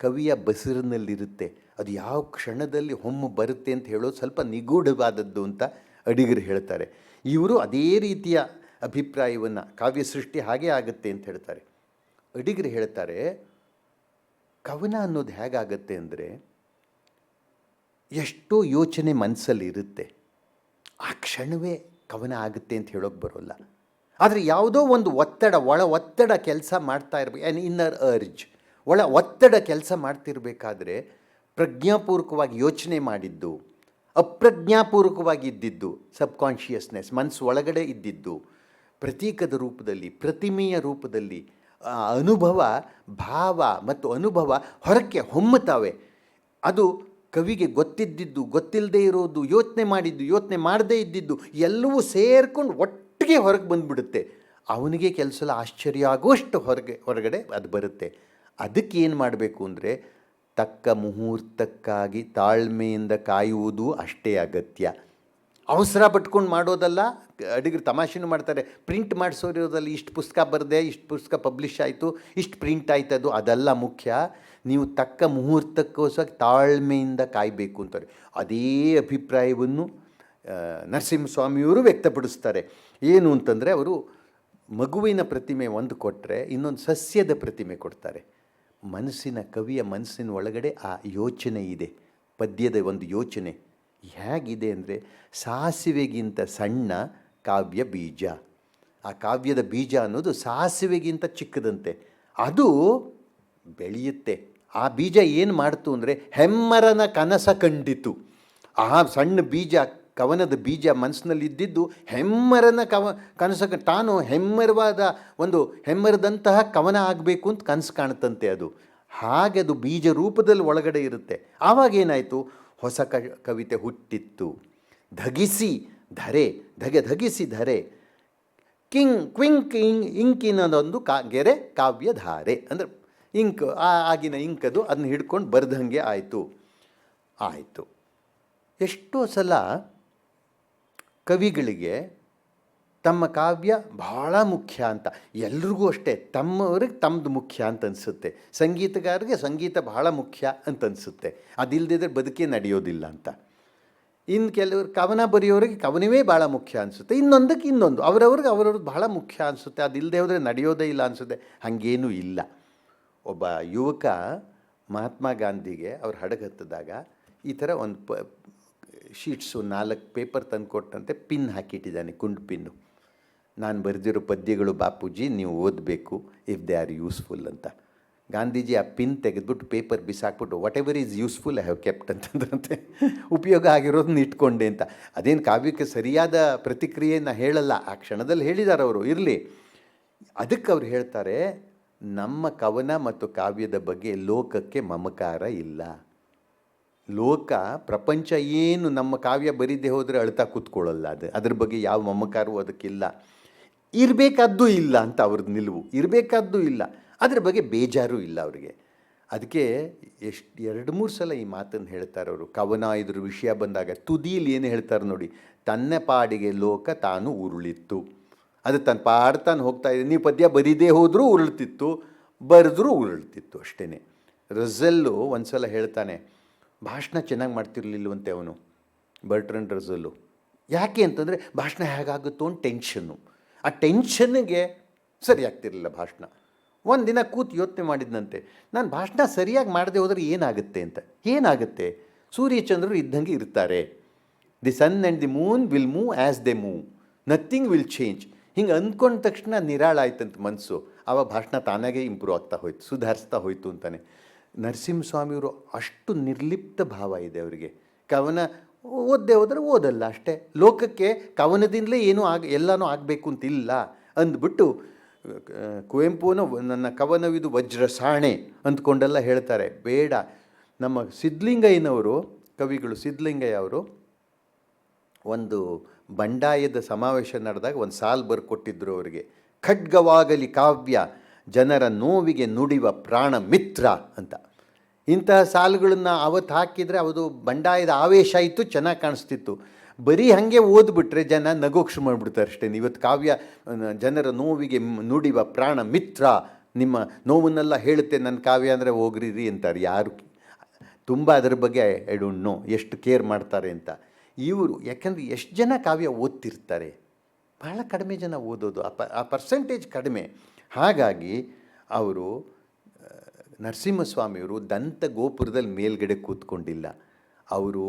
ಕವಿಯ ಬಸಿರಿನಲ್ಲಿರುತ್ತೆ, ಅದು ಯಾವ ಕ್ಷಣದಲ್ಲಿ ಹೊಮ್ಮು ಬರುತ್ತೆ ಅಂತ ಹೇಳೋದು ಸ್ವಲ್ಪ ನಿಗೂಢವಾದದ್ದು ಅಂತ ಅಡಿಗರು ಹೇಳ್ತಾರೆ. ಇವರು ಅದೇ ರೀತಿಯ ಅಭಿಪ್ರಾಯವನ್ನು, ಕಾವ್ಯ ಸೃಷ್ಟಿ ಹಾಗೇ ಆಗುತ್ತೆ ಅಂತ ಹೇಳ್ತಾರೆ. ಅಡಿಗರು ಹೇಳ್ತಾರೆ, ಕವನ ಅನ್ನೋದು ಹೇಗಾಗತ್ತೆ ಅಂದರೆ, ಎಷ್ಟೋ ಯೋಚನೆ ಮನಸ್ಸಲ್ಲಿ ಇರುತ್ತೆ, ಆ ಕ್ಷಣವೇ ಕವನ ಆಗುತ್ತೆ ಅಂತ ಹೇಳೋಕ್ಕೆ ಬರೋಲ್ಲ. ಆದರೆ ಯಾವುದೋ ಒಂದು ಒತ್ತಡ, ಒಳ ಒತ್ತಡ ಕೆಲಸ ಮಾಡ್ತಾ ಇರಬೇಕು, ಆ್ಯನ್ ಇನ್ನರ್ ಅರ್ಜ್, ಒಳ ಒತ್ತಡ ಕೆಲಸ ಮಾಡ್ತಿರ್ಬೇಕಾದ್ರೆ ಪ್ರಜ್ಞಾಪೂರ್ವಕವಾಗಿ ಯೋಚನೆ ಮಾಡಿದ್ದು, ಅಪ್ರಜ್ಞಾಪೂರ್ವಕವಾಗಿ ಇದ್ದಿದ್ದು, ಸಬ್ಕಾನ್ಷಿಯಸ್ನೆಸ್ ಮನಸ್ಸು ಒಳಗಡೆ ಇದ್ದಿದ್ದು, ಪ್ರತೀಕದ ರೂಪದಲ್ಲಿ, ಪ್ರತಿಮೆಯ ರೂಪದಲ್ಲಿ ಅನುಭವ, ಭಾವ ಮತ್ತು ಅನುಭವ ಹೊರಕ್ಕೆ ಹೊಮ್ಮುತ್ತವೆ. ಅದು ಕವಿಗೆ ಗೊತ್ತಿದ್ದಿದ್ದು, ಗೊತ್ತಿಲ್ಲದೆ ಇರೋದು, ಯೋಚನೆ ಮಾಡಿದ್ದು, ಯೋಚನೆ ಮಾಡದೇ ಇದ್ದಿದ್ದು ಎಲ್ಲವೂ ಸೇರ್ಕೊಂಡು ಒಟ್ಟಿಗೆ ಹೊರಗೆ ಬಂದುಬಿಡುತ್ತೆ. ಅವನಿಗೆ ಕೆಲಸ ಆಶ್ಚರ್ಯ ಆಗುವಷ್ಟು ಹೊರಗಡೆ ಅದು ಬರುತ್ತೆ. ಅದಕ್ಕೆ ಏನು ಮಾಡಬೇಕು ಅಂದರೆ, ತಕ್ಕ ಮುಹೂರ್ತಕ್ಕಾಗಿ ತಾಳ್ಮೆಯಿಂದ ಕಾಯುವುದು ಅಷ್ಟೇ ಅಗತ್ಯ. ಅವಸರ ಪಟ್ಕೊಂಡು ಮಾಡೋದಲ್ಲ. ಅಡಿಗರು ತಮಾಷೆನೂ ಮಾಡ್ತಾರೆ, ಪ್ರಿಂಟ್ ಮಾಡಿಸೋರಿರೋದಲ್ಲಿ ಇಷ್ಟು ಪುಸ್ತಕ ಬರೆದೆ, ಇಷ್ಟು ಪುಸ್ತಕ ಪಬ್ಲಿಷ್ ಆಯಿತು, ಇಷ್ಟು ಪ್ರಿಂಟ್ ಆಯ್ತದು, ಅದೆಲ್ಲ ಮುಖ್ಯ. ನೀವು ತಕ್ಕ ಮುಹೂರ್ತಕ್ಕೋಸ್ಕರ ತಾಳ್ಮೆಯಿಂದ ಕಾಯಬೇಕು ಅಂತಾರೆ. ಅದೇ ಅಭಿಪ್ರಾಯವನ್ನು ನರಸಿಂಹಸ್ವಾಮಿಯವರು ವ್ಯಕ್ತಪಡಿಸ್ತಾರೆ. ಏನು ಅಂತಂದರೆ, ಅವರು ಮಗುವಿನ ಪ್ರತಿಮೆ ಒಂದು ಕೊಟ್ಟರೆ ಇನ್ನೊಂದು ಸಸ್ಯದ ಪ್ರತಿಮೆ ಕೊಡ್ತಾರೆ. ಮನಸ್ಸಿನ, ಕವಿಯ ಮನಸ್ಸಿನ ಒಳಗಡೆ ಆ ಯೋಚನೆ ಇದೆ, ಪದ್ಯದ ಒಂದು ಯೋಚನೆ ಹೇಗಿದೆ ಅಂದರೆ, ಸಾಸಿವೆಗಿಂತ ಸಣ್ಣ ಕಾವ್ಯ ಬೀಜ. ಆ ಕಾವ್ಯದ ಬೀಜ ಅನ್ನೋದು ಸಾಸಿವೆಗಿಂತ ಚಿಕ್ಕದಂತೆ, ಅದು ಬೆಳೆಯುತ್ತೆ. ಆ ಬೀಜ ಏನು ಮಾಡ್ತು ಅಂದರೆ, ಹೆಮ್ಮರನ ಕನಸ ಕಂಡಿತು. ಆ ಸಣ್ಣ ಬೀಜ, ಕವನದ ಬೀಜ ಮನಸ್ಸಿನಲ್ಲಿ ಇದ್ದಿದ್ದು ಹೆಮ್ಮರನ ಕನಸ, ತಾನು ಹೆಮ್ಮರದಂತಹ ಕವನ ಆಗಬೇಕು ಅಂತ ಕನಸು ಕಾಣುತ್ತಂತೆ. ಅದು ಹಾಗೆ ಅದು ಬೀಜ ರೂಪದಲ್ಲಿ ಒಳಗಡೆ ಇರುತ್ತೆ. ಆವಾಗೇನಾಯಿತು, ಹೊಸ ಕವಿತೆ ಹುಟ್ಟಿತ್ತು. ಧಗಿಸಿ ಧರೆ, ಧಗಿಸಿ ಧರೆ, ಕ್ವಿಂಕ್ ಇಂಕಿನದೊಂದು ಗೆರೆ ಕಾವ್ಯಧಾರೆ, ಅಂದರೆ ಇಂಕ್, ಆಗಿನ ಇಂಕದು, ಅದನ್ನ ಹಿಡ್ಕೊಂಡು ಬರ್ದಂಗೆ ಆಯಿತು. ಎಷ್ಟೋ ಸಲ ಕವಿಗಳಿಗೆ ತಮ್ಮ ಕಾವ್ಯ ಬಹಳ ಮುಖ್ಯ ಅಂತ, ಎಲ್ರಿಗೂ ಅಷ್ಟೇ, ತಮ್ಮವ್ರಿಗೆ ತಮ್ಮದು ಮುಖ್ಯ ಅಂತ ಅನಿಸುತ್ತೆ. ಸಂಗೀತಗಾರರಿಗೆ ಸಂಗೀತ ಬಹಳ ಮುಖ್ಯ ಅಂತ ಅನಿಸುತ್ತೆ, ಅದಿಲ್ಲದಿದ್ದರೆ ಬದುಕೇ ನಡೆಯೋದಿಲ್ಲ ಅಂತ. ಇನ್ನು ಕೆಲವರು ಕವನ ಬರೆಯೋರಿಗೆ ಕವನವೇ ಭಾಳ ಮುಖ್ಯ ಅನಿಸುತ್ತೆ, ಇನ್ನೊಂದಕ್ಕೆ ಇನ್ನೊಂದು, ಅವ್ರವ್ರಿಗೆ ಬಹಳ ಮುಖ್ಯ ಅನಿಸುತ್ತೆ, ಅದಿಲ್ಲದೆ ಹೋದರೆ ನಡೆಯೋದೇ ಇಲ್ಲ ಅನಿಸುತ್ತೆ. ಹಾಗೇನೂ ಇಲ್ಲ. ಒಬ್ಬ ಯುವಕ ಮಹಾತ್ಮ ಗಾಂಧಿಗೆ ಅವ್ರು ಹಡಗು ಹತ್ತಿದಾಗ ಈ ಥರ ಒಂದು ಶೀಟ್ಸು 4 ಪೇಪರ್ ತಂದು ಕೊಟ್ಟಂತೆ ಪಿನ್ ಹಾಕಿಟ್ಟಿದ್ದಾನೆ, ಗುಂಡು ಪಿನ್ನು. ನಾನು ಬರೆದಿರೋ ಪದ್ಯಗಳು ಬಾಪೂಜಿ ನೀವು ಓದಬೇಕು, ಇಫ್ ದೇ ಆರ್ ಯೂಸ್ಫುಲ್ ಅಂತ. ಗಾಂಧೀಜಿ ಆ ಪಿನ್ ತೆಗೆದ್ಬಿಟ್ಟು ಪೇಪರ್ ಬಿಸಾಕ್ಬಿಟ್ಟು, whatever is useful I have kept ಅಂತಂದ್ರಂತೆ. ಉಪಯೋಗ ಆಗಿರೋದನ್ನ ಇಟ್ಕೊಂಡೆ ಅಂತ. ಅದೇನು ಕಾವ್ಯಕ್ಕೆ ಸರಿಯಾದ ಪ್ರತಿಕ್ರಿಯೆಯನ್ನು ಹೇಳಲ್ಲ, ಆ ಕ್ಷಣದಲ್ಲಿ ಹೇಳಿದ್ದಾರೆ ಅವರು, ಇರಲಿ. ಅದಕ್ಕೆ ಅವ್ರು ಹೇಳ್ತಾರೆ, ನಮ್ಮ ಕವನ ಮತ್ತು ಕಾವ್ಯದ ಬಗ್ಗೆ ಲೋಕಕ್ಕೆ ಮಮಕಾರ ಇಲ್ಲ. ಲೋಕ, ಪ್ರಪಂಚ ಏನು ನಮ್ಮ ಕಾವ್ಯ ಬರೀದೇ ಹೋದರೆ ಅಳ್ತಾ ಕೂತ್ಕೊಳ್ಳಲ್ಲ. ಅದ್ರ ಬಗ್ಗೆ ಯಾವ ಮಮಕಾರವೂ ಅದಕ್ಕಿಲ್ಲ, ಇರಬೇಕಾದ್ದೂ ಇಲ್ಲ ಅಂತ ಅವ್ರದ್ದು ನಿಲುವು. ಇರಬೇಕಾದ್ದೂ ಇಲ್ಲ, ಅದ್ರ ಬಗ್ಗೆ ಬೇಜಾರೂ ಇಲ್ಲ ಅವರಿಗೆ. ಅದಕ್ಕೆ 2-3 ಸಲ ಈ ಮಾತನ್ನು ಹೇಳ್ತಾರೆ ಅವರು. ಕವನ ಇದ್ರ ವಿಷಯ ಬಂದಾಗ ತುದಿಯಲ್ಲಿ ಏನು ಹೇಳ್ತಾರೆ ನೋಡಿ, ತನ್ನ ಪಾಡಿಗೆ ಲೋಕ ತಾನು ಉರುಳಿತ್ತು. ಅದು ತನ್ನ ಪಾಡ್ತಾನು ಹೋಗ್ತಾ ಇದೆ. ನೀವು ಪದ್ಯ ಬರೀದೇ ಹೋದರೂ ಉರುಳ್ತಿತ್ತು, ಬರೆದ್ರೂ ಉರುಳ್ತಿತ್ತು ಅಷ್ಟೇ. ರಝಲ್ಲು ಒಂದು ಸಲ ಹೇಳ್ತಾನೆ, ಭಾಷಣ ಚೆನ್ನಾಗಿ ಮಾಡ್ತಿರ್ಲಿಲ್ವಂತೆ ಅವನು, ಬರ್ಟ್ರಂಡ್ ರಝಲ್ಲು. ಯಾಕೆ ಅಂತಂದರೆ ಭಾಷಣ ಹೇಗಾಗುತ್ತೋ ಅಂತ ಟೆನ್ಷನ್ನು. ಆ ಟೆನ್ಷನ್ನಿಗೆ ಸರಿ ಆಗ್ತಿರಲಿಲ್ಲ ಭಾಷಣ. ಒಂದು ದಿನ ಕೂತು ಯೋಚನೆ ಮಾಡಿದ್ನಂತೆ, ನಾನು ಭಾಷಣ ಸರಿಯಾಗಿ ಮಾಡದೆ ಹೋದರೆ ಏನಾಗುತ್ತೆ ಅಂತ. ಏನಾಗುತ್ತೆ, ಸೂರ್ಯಚಂದ್ರರು ಇದ್ದಂಗೆ ಇರ್ತಾರೆ. The sun and the moon will move as they move, nothing will change. ಹಿಂಗೆ ಅಂದ್ಕೊಂಡ ತಕ್ಷಣ ನಿರಾಳಾಯ್ತಂತ ಮನಸ್ಸು. ಆವಾಗ ಭಾಷಣ ತಾನಾಗೇ ಇಂಪ್ರೂವ್ ಆಗ್ತಾ ಹೋಯ್ತು, ಸುಧಾರಿಸ್ತಾ ಹೋಯ್ತು ಅಂತಾನೆ. ನರಸಿಂಹಸ್ವಾಮಿಯವರು ಅಷ್ಟು ನಿರ್ಲಿಪ್ತ ಭಾವ ಇದೆ ಅವರಿಗೆ. ಕವನ ಓದದೆ ಹೋದರೆ ಓದಲ್ಲ ಅಷ್ಟೇ. ಲೋಕಕ್ಕೆ ಕವನದಿಂದಲೇ ಏನೂ ಎಲ್ಲನೂ ಆಗಬೇಕು ಅಂತಿಲ್ಲ ಅಂದ್ಬಿಟ್ಟು ಕುವೆಂಪುನ ನನ್ನ ಕವನವಿದು ವಜ್ರ ಸಾಣೆ ಅಂದ್ಕೊಂಡೆಲ್ಲ ಹೇಳ್ತಾರೆ. ಬೇಡ. ನಮ್ಮ ಸಿದ್ಧಲಿಂಗಯ್ಯನವರು, ಕವಿಗಳು ಸಿದ್ಧಲಿಂಗಯ್ಯ ಅವರು ಒಂದು ಬಂಡಾಯದ ಸಮಾವೇಶ ನಡೆದಾಗ ಒಂದು ಸಾಲು ಬರ್ಕೊಟ್ಟಿದ್ರು ಅವರಿಗೆ. ಖಡ್ಗವಾಗಲಿ ಕಾವ್ಯ ಜನರ ನೋವಿಗೆ ನುಡಿವ ಪ್ರಾಣ ಮಿತ್ರ ಅಂತ. ಇಂತಹ ಸಾಲುಗಳನ್ನು ಅವತ್ತು ಹಾಕಿದರೆ ಅದು ಬಂಡಾಯದ ಆವೇಶ ಇತ್ತು, ಚೆನ್ನಾಗಿ ಕಾಣಿಸ್ತಿತ್ತು. ಬರೀ ಹಾಗೆ ಓದ್ಬಿಟ್ರೆ ಜನ ನಗೋಕ್ಷ ಮಾಡಿಬಿಡ್ತಾರೆ ಅಷ್ಟೇ. ಇವತ್ತು ಕಾವ್ಯ ಜನರ ನೋವಿಗೆ ನುಡಿವ ಪ್ರಾಣ ಮಿತ್ರ, ನಿಮ್ಮ ನೋವನ್ನೆಲ್ಲ ಹೇಳುತ್ತೆ ನನ್ನ ಕಾವ್ಯ ಅಂದರೆ ಹೋಗ್ರಿ ಅಂತಾರೆ. ಯಾರು ತುಂಬ ಅದರ ಬಗ್ಗೆ ಐ ಡೋಂಟ್ ನೋ ಎಷ್ಟು ಕೇರ್ ಮಾಡ್ತಾರೆ ಅಂತ. ಇವರು ಯಾಕಂದರೆ ಎಷ್ಟು ಜನ ಕಾವ್ಯ ಓದ್ತಿರ್ತಾರೆ? ಬಹಳ ಕಡಿಮೆ ಜನ ಓದೋದು, ಆ ಪರ್ಸೆಂಟೇಜ್ ಕಡಿಮೆ. ಹಾಗಾಗಿ ಅವರು ನರಸಿಂಹಸ್ವಾಮಿಯವರು ದಂತ ಗೋಪುರದಲ್ಲಿ ಮೇಲ್ಗಡೆ ಕೂತ್ಕೊಂಡಿಲ್ಲ. ಅವರು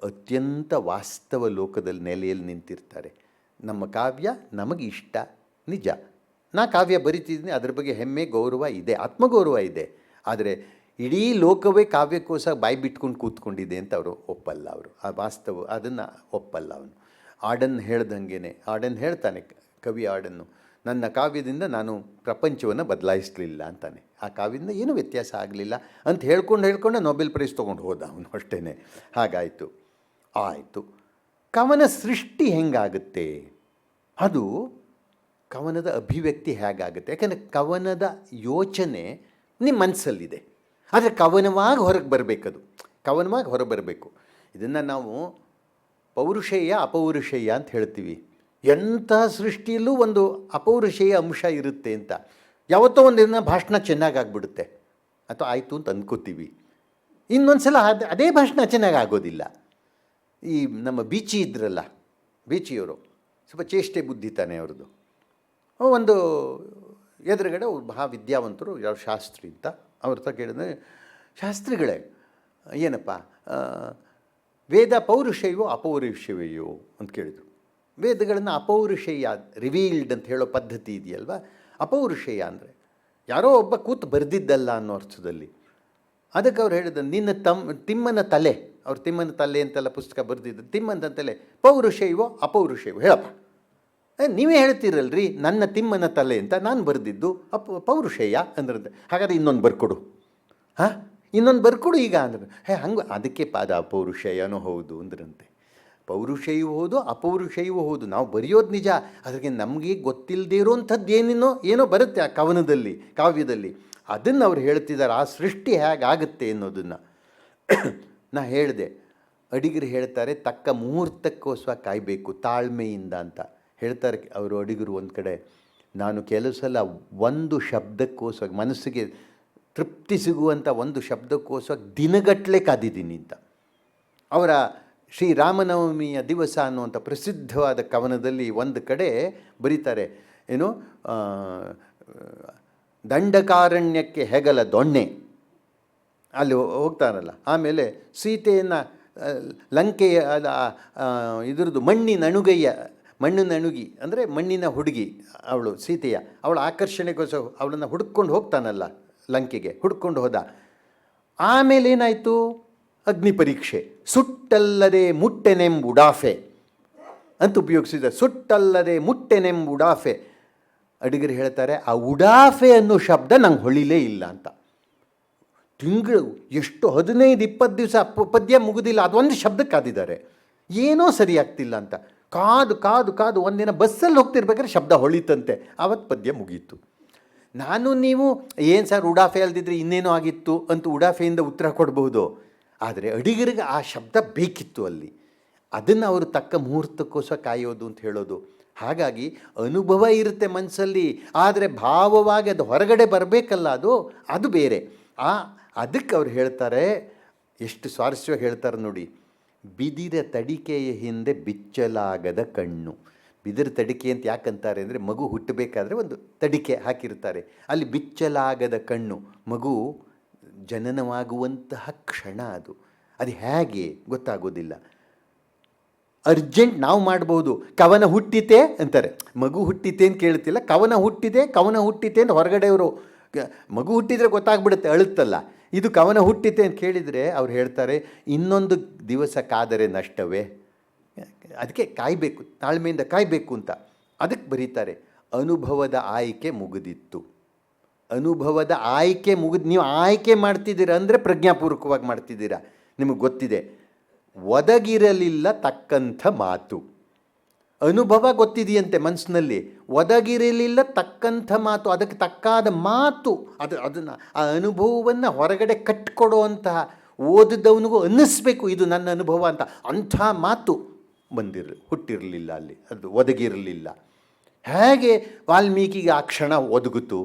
ಅತ್ಯಂತ ವಾಸ್ತವ ಲೋಕದಲ್ಲಿ ನೆಲೆಯಲ್ಲಿ ನಿಂತಿರ್ತಾರೆ. ನಮ್ಮ ಕಾವ್ಯ ನಮಗೆ ಇಷ್ಟ, ನಿಜ. ನಾ ಕಾವ್ಯ ಬರಿತಿದ್ದೀನಿ, ಅದ್ರ ಬಗ್ಗೆ ಹೆಮ್ಮೆ, ಗೌರವ ಇದೆ, ಆತ್ಮಗೌರವ ಇದೆ. ಆದರೆ ಇಡೀ ಲೋಕವೇ ಕಾವ್ಯಕ್ಕೋಸ್ಕರ ಬಾಯಿ ಬಿಟ್ಕೊಂಡು ಕೂತ್ಕೊಂಡಿದೆ ಅಂತ ಅವರು ಒಪ್ಪಲ್ಲ. ಅವರು ಆ ವಾಸ್ತವ ಅದನ್ನು ಒಪ್ಪಲ್ಲ. ಅವನು ಆಡನ್ ಹೇಳ್ದಂಗೆ, ಆಡನ್ ಹೇಳ್ತಾನೆ, ಕವಿ ಆಡನ್ನು, ನನ್ನ ಕಾವ್ಯದಿಂದ ನಾನು ಪ್ರಪಂಚವನ್ನು ಬದಲಾಯಿಸಲಿಲ್ಲ ಅಂತಾನೆ. ಆ ಕಾವ್ಯದಿಂದ ಏನೂ ವ್ಯತ್ಯಾಸ ಆಗಲಿಲ್ಲ ಅಂತ ಹೇಳ್ಕೊಂಡು ನೊಬೆಲ್ ಪ್ರೈಸ್ ತೊಗೊಂಡು ಹೋದ ಅವನು ಅಷ್ಟೇ. ಹಾಗಾಯಿತು. ಆಯಿತು. ಕವನ ಸೃಷ್ಟಿ ಹೆಂಗಾಗುತ್ತೆ? ಅದು ಕವನದ ಅಭಿವ್ಯಕ್ತಿ ಹೇಗಾಗುತ್ತೆ? ಯಾಕಂದರೆ ಕವನದ ಯೋಚನೆ ನಿಮ್ಮ ಮನಸ್ಸಲ್ಲಿದೆ, ಆದರೆ ಕವನವಾಗಿ ಹೊರಗೆ ಬರಬೇಕದು, ಕವನವಾಗಿ ಹೊರಗೆ ಬರಬೇಕು. ಇದನ್ನು ನಾವು ಪೌರುಷೇಯ ಅಪೌರುಷೇಯ ಅಂತ ಹೇಳ್ತೀವಿ. ಎಂಥ ಸೃಷ್ಟಿಯಲ್ಲೂ ಒಂದು ಅಪೌರುಷೇಯ ಅಂಶ ಇರುತ್ತೆ ಅಂತ. ಯಾವತ್ತೋ ಒಂದಿನ ಭಾಷಣ ಚೆನ್ನಾಗಾಗ್ಬಿಡುತ್ತೆ ಅಥವಾ ಆಯಿತು ಅಂತ ಅಂದ್ಕೋತೀವಿ. ಇನ್ನೊಂದು ಸಲ ಅದೇ ಭಾಷಣ ಚೆನ್ನಾಗಿ ಆಗೋದಿಲ್ಲ. ಈ ನಮ್ಮ ಬೀಚಿ ಇದ್ರಲ್ಲ, ಬೀಚಿಯವರು ಸ್ವಲ್ಪ ಚೇಷ್ಟೆ ಬುದ್ಧಿ ತಾನೆ ಅವ್ರದ್ದು. ಒಂದು ಎದುರುಗಡೆ ಅವ್ರು ಮಹಾವಿದ್ಯಾವಂತರು, ಯಾರು ಶಾಸ್ತ್ರಿ ಅಂತ, ಅವ್ರ ಹತ್ರ ಕೇಳಿದ್ರೆ, ಶಾಸ್ತ್ರಿಗಳೇ ಏನಪ್ಪ ವೇದ ಪೌರುಷೇಯವೋ ಅಪೌರುಷೇವೆಯೋ ಅಂತ ಕೇಳಿದರು. ವೇದಗಳನ್ನು ಅಪೌರುಷೇಯ, ರಿವೀಲ್ಡ್ ಅಂತ ಹೇಳೋ ಪದ್ಧತಿ ಇದೆಯಲ್ವ. ಅಪೌರುಷೇಯ ಅಂದರೆ ಯಾರೋ ಒಬ್ಬ ಕೂತು ಬರೆದಿದ್ದಲ್ಲ ಅನ್ನೋ ಅರ್ಥದಲ್ಲಿ. ಅದಕ್ಕೆ ಅವ್ರು ಹೇಳಿದ, ನಿನ್ನ ತಿಮ್ಮನ ತಲೆ, ಅವ್ರು ತಿಮ್ಮನ ತಲೆ ಅಂತೆಲ್ಲ ಪುಸ್ತಕ ಬರೆದಿದ್ದು, ತಿಮ್ಮನ ತಲೆ ಪೌರುಷೇಯವೋ ಅಪೌರುಷೇಯವೋ ಹೇಳಪ್ಪ. ನೀವೇ ಹೇಳ್ತೀರಲ್ರಿ ನನ್ನ ತಿಮ್ಮನ ತಲೆ ಅಂತ, ನಾನು ಬರೆದಿದ್ದು ಪೌರುಷೇಯ ಅಂದ್ರಂತೆ. ಹಾಗಾದರೆ ಇನ್ನೊಂದು ಬರ್ಕೊಡು. ಹಾಂ, ಇನ್ನೊಂದು ಬರ್ಕೊಡು ಈಗ ಅಂದ್ರೆ. ಹಂಗೆ ಅದಕ್ಕೆ ಪಾದ ಅಪೌರುಷೇಯನೂ ಹೌದು ಅಂದ್ರಂತೆ. ಪೌರುಷೇಯವೂ ಹೌದು ಅಪೌರುಷೇಯವೂ ಹೌದು. ನಾವು ಬರೆಯೋದು ನಿಜ, ಅದಕ್ಕೆ ನಮಗೆ ಗೊತ್ತಿಲ್ಲದೇ ಇರೋವಂಥದ್ದು ಏನೋ ಬರುತ್ತೆ ಆ ಕವನದಲ್ಲಿ, ಕಾವ್ಯದಲ್ಲಿ. ಅದನ್ನು ಅವ್ರು ಹೇಳ್ತಿದ್ದಾರೆ. ಆ ಸೃಷ್ಟಿ ಹೇಗಾಗುತ್ತೆ ಅನ್ನೋದನ್ನು ನಾ ಹೇಳಿದೆ. ಅಡಿಗರು ಹೇಳ್ತಾರೆ, ತಕ್ಕ ಮುಹೂರ್ತಕ್ಕೋಸ್ಕರ ಕಾಯಬೇಕು ತಾಳ್ಮೆಯಿಂದ ಅಂತ ಹೇಳ್ತಾರೆ ಅವರು ಅಡಿಗರು. ಒಂದು ಕಡೆ ನಾನು ಕೆಲವು ಸಲ ಒಂದು ಶಬ್ದಕ್ಕೋಸ್ಕರ, ಮನಸ್ಸಿಗೆ ತೃಪ್ತಿ ಸಿಗುವಂಥ ಒಂದು ಶಬ್ದಕ್ಕೋಸ್ಕರ ದಿನಗಟ್ಟಲೆ ಕಾದಿದ್ದೀನಿ ಅಂತ. ಅವರ ಶ್ರೀರಾಮನವಮಿಯ ದಿವಸ ಅನ್ನುವಂಥ ಪ್ರಸಿದ್ಧವಾದ ಕವನದಲ್ಲಿ ಒಂದು ಕಡೆ ಬರೀತಾರೆ, ಏನು, ದಂಡಕಾರಣ್ಯಕ್ಕೆ ಹೆಗಲ ದೊಣ್ಣೆ, ಅಲ್ಲಿ ಹೋಗ್ತಾರಲ್ಲ. ಆಮೇಲೆ ಸೀತೆಯನ್ನು ಲಂಕೆಯ ಇದ್ರದ್ದು ಮಣ್ಣಿನ ಅಣುಗಿ ಅಂದರೆ ಮಣ್ಣಿನ ಹುಡುಗಿ ಅವಳು ಸೀತೆಯ, ಅವಳ ಆಕರ್ಷಣೆಗೋಸ್ಕರ ಅವಳನ್ನು ಹುಡುಕೊಂಡು ಹೋಗ್ತಾನಲ್ಲ ಲಂಕೆಗೆ, ಹುಡ್ಕೊಂಡು ಹೋದ. ಆಮೇಲೆ ಏನಾಯಿತು? ಅಗ್ನಿ ಪರೀಕ್ಷೆ. ಸುಟ್ಟಲ್ಲದೆ ಮುಟ್ಟೆನೆಂಬುಡಾಫೆ ಅಂತ ಉಪಯೋಗಿಸಿದ. ಸುಟ್ಟಲ್ಲದೆ ಮುಟ್ಟೆನೆಂಬುಡಾಫೆ. ಅಡಿಗರು ಹೇಳ್ತಾರೆ, ಆ ಉಡಾಫೆ ಅನ್ನೋ ಶಬ್ದ ನಂಗೆ ಹೊಳಿಲೇ ಇಲ್ಲ ಅಂತ. ತಿಂಗಳು ಎಷ್ಟು 15-20 ದಿವಸ ಪದ್ಯ ಮುಗುದಿಲ್ಲ, ಅದೊಂದು ಶಬ್ದಕ್ಕೆ ಕಾದಿದ್ದಾರೆ. ಏನೋ ಸರಿ ಆಗ್ತಿಲ್ಲ ಅಂತ ಕಾದು ಒಂದಿನ ಬಸ್ಸಲ್ಲಿ ಹೋಗ್ತಿರ್ಬೇಕಾದ್ರೆ ಶಬ್ದ ಹೊಳಿತಂತೆ. ಆವತ್ತು ಪದ್ಯ ಮುಗೀತು. ನಾನು ನೀವು ಏನು ಸರ್ ಉಡಾಫೆ ಅಲ್ದಿದ್ರೆ ಇನ್ನೇನೋ ಆಗಿತ್ತು ಅಂತ ಉಡಾಫೆಯಿಂದ ಉತ್ತರ ಕೊಡ್ಬೋದು. ಆದರೆ ಅಡಿಗರಿಗೆ ಆ ಶಬ್ದ ಬೇಕಿತ್ತು ಅಲ್ಲಿ. ಅದನ್ನು ಅವರು ತಕ್ಕ ಮುಹೂರ್ತಕ್ಕೋಸ್ಕರ ಕಾಯೋದು ಅಂತ ಹೇಳೋದು. ಹಾಗಾಗಿ ಅನುಭವ ಇರುತ್ತೆ ಮನಸ್ಸಲ್ಲಿ, ಆದರೆ ಭಾವವಾಗಿ ಅದು ಹೊರಗಡೆ ಬರಬೇಕಲ್ಲ, ಅದು ಬೇರೆ. ಅದಕ್ಕೆ ಅವ್ರು ಹೇಳ್ತಾರೆ, ಎಷ್ಟು ಸ್ವಾರಸ್ಯವಾಗಿ ಹೇಳ್ತಾರೆ ನೋಡಿ. ಬಿದಿರ ತಡಿಕೆಯ ಹಿಂದೆ ಬಿಚ್ಚಲಾಗದ ಕಣ್ಣು. ಬಿದಿರು ತಡಿಕೆ ಅಂತ ಯಾಕಂತಾರೆ ಅಂದರೆ, ಮಗು ಹುಟ್ಟಬೇಕಾದ್ರೆ ಒಂದು ತಡಿಕೆ ಹಾಕಿರ್ತಾರೆ, ಅಲ್ಲಿ ಬಿಚ್ಚಲಾಗದ ಕಣ್ಣು. ಮಗು ಜನನವಾಗುವಂತಹ ಕ್ಷಣ ಅದು ಹೇಗೆ ಗೊತ್ತಾಗೋದಿಲ್ಲ. ಅರ್ಜೆಂಟ್ ನಾವು ಮಾಡ್ಬೋದು. ಕವನ ಹುಟ್ಟಿತೆ ಅಂತಾರೆ, ಮಗು ಹುಟ್ಟಿತೆ ಅಂತ ಕೇಳ್ತಿಲ್ಲ. ಕವನ ಹುಟ್ಟಿತೆ ಅಂತ ಹೊರಗಡೆಯವರು, ಮಗು ಹುಟ್ಟಿದರೆ ಗೊತ್ತಾಗ್ಬಿಡುತ್ತೆ, ಅಳುತ್ತಲ್ಲ. ಇದು ಕವನ ಹುಟ್ಟಿತೆ ಅಂತ ಕೇಳಿದರೆ ಅವ್ರು ಹೇಳ್ತಾರೆ, ಇನ್ನೊಂದು ದಿವಸ ಕಾದರೆ ನಷ್ಟವೇ, ಅದಕ್ಕೆ ಕಾಯಬೇಕು, ತಾಳ್ಮೆಯಿಂದ ಕಾಯಬೇಕು ಅಂತ. ಅದಕ್ಕೆ ಬರೀತಾರೆ, ಅನುಭವದ ಆಯ್ಕೆ ಮುಗಿದಿತ್ತು. ಅನುಭವದ ಆಯ್ಕೆ ನೀವು ಆಯ್ಕೆ ಮಾಡ್ತಿದ್ದೀರಾ ಅಂದರೆ ಪ್ರಜ್ಞಾಪೂರ್ವಕವಾಗಿ ಮಾಡ್ತಿದ್ದೀರಾ, ನಿಮಗೆ ಗೊತ್ತಿದೆ. ಒದಗಿರಲಿಲ್ಲ ತಕ್ಕಂಥ ಮಾತು. ಅನುಭವ ಗೊತ್ತಿದೆಯಂತೆ ಮನಸ್ಸಿನಲ್ಲಿ, ಒದಗಿರಲಿಲ್ಲ ತಕ್ಕಂಥ ಮಾತು, ಅದಕ್ಕೆ ತಕ್ಕಾದ ಮಾತು, ಅದನ್ನು ಆ ಅನುಭವವನ್ನು ಹೊರಗಡೆ ಕಟ್ಟಿಕೊಡುವಂತಹ ಓದಿದವನಿಗೂ ಅನ್ನಿಸ್ಬೇಕು ಇದು ನನ್ನ ಅನುಭವ ಅಂತ. ಅಂಥ ಮಾತು ಹುಟ್ಟಿರಲಿಲ್ಲ ಅಲ್ಲಿ, ಅದು ಒದಗಿರಲಿಲ್ಲ. ಹೇಗೆ ವಾಲ್ಮೀಕಿಗೆ ಆ ಕ್ಷಣ ಒದಗಿತು?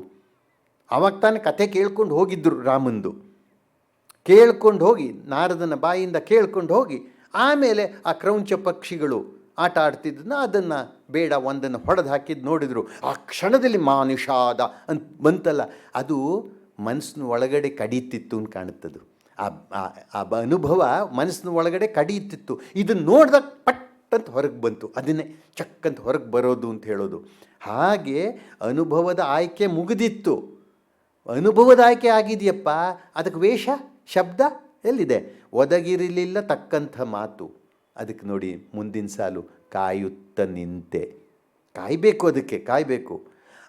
ಆವಾಗ ತಾನೇ ಕಥೆ ಕೇಳ್ಕೊಂಡು ಹೋಗಿದ್ದರು ರಾಮಂದು. ಕೇಳ್ಕೊಂಡು ಹೋಗಿ ನಾರದನ ಬಾಯಿಂದ ಕೇಳ್ಕೊಂಡು ಹೋಗಿ ಆಮೇಲೆ ಆ ಕ್ರೌಂಚ ಪಕ್ಷಿಗಳು ಆಟ ಆಡ್ತಿದ್ದನ್ನ ಅದನ್ನು ಬೇಡ ಒಂದನ್ನು ಹೊಡೆದು ಹಾಕಿದ್ದು ನೋಡಿದರು. ಆ ಕ್ಷಣದಲ್ಲಿ ಮಾನುಷಾದ ಅಂತ ಬಂತಲ್ಲ, ಅದು ಮನಸ್ಸಿನ ಒಳಗಡೆ ಕಡಿಯುತ್ತಿತ್ತು ಅಂತ ಕಾಣುತ್ತದು. ಆ ಅನುಭವ ಮನಸ್ಸಿನ ಒಳಗಡೆ ಕಡಿಯುತ್ತಿತ್ತು. ಇದನ್ನು ನೋಡಿದಾಗ ಪಟ್ ಅಂತ ಹೊರಗೆ ಬಂತು. ಅದನ್ನೇ ಚಕ್ಕಂತ ಹೊರಗೆ ಬರೋದು ಅಂತ ಹೇಳೋದು. ಹಾಗೆ ಅನುಭವದ ಆಯ್ಕೆ ಮುಗಿದಿತ್ತು. ಅನುಭವದ ಆಯ್ಕೆ ಆಗಿದೆಯಪ್ಪ, ಅದಕ್ಕೆ ವೇಷ ಶಬ್ದ ಎಲ್ಲಿದೆ? ಒದಗಿರಲಿಲ್ಲ ತಕ್ಕಂಥ ಮಾತು. ಅದಕ್ಕೆ ನೋಡಿ ಮುಂದಿನ ಸಾಲು, ಕಾಯುತ್ತ ನಿಂತೆ. ಕಾಯಬೇಕು, ಅದಕ್ಕೆ ಕಾಯಬೇಕು.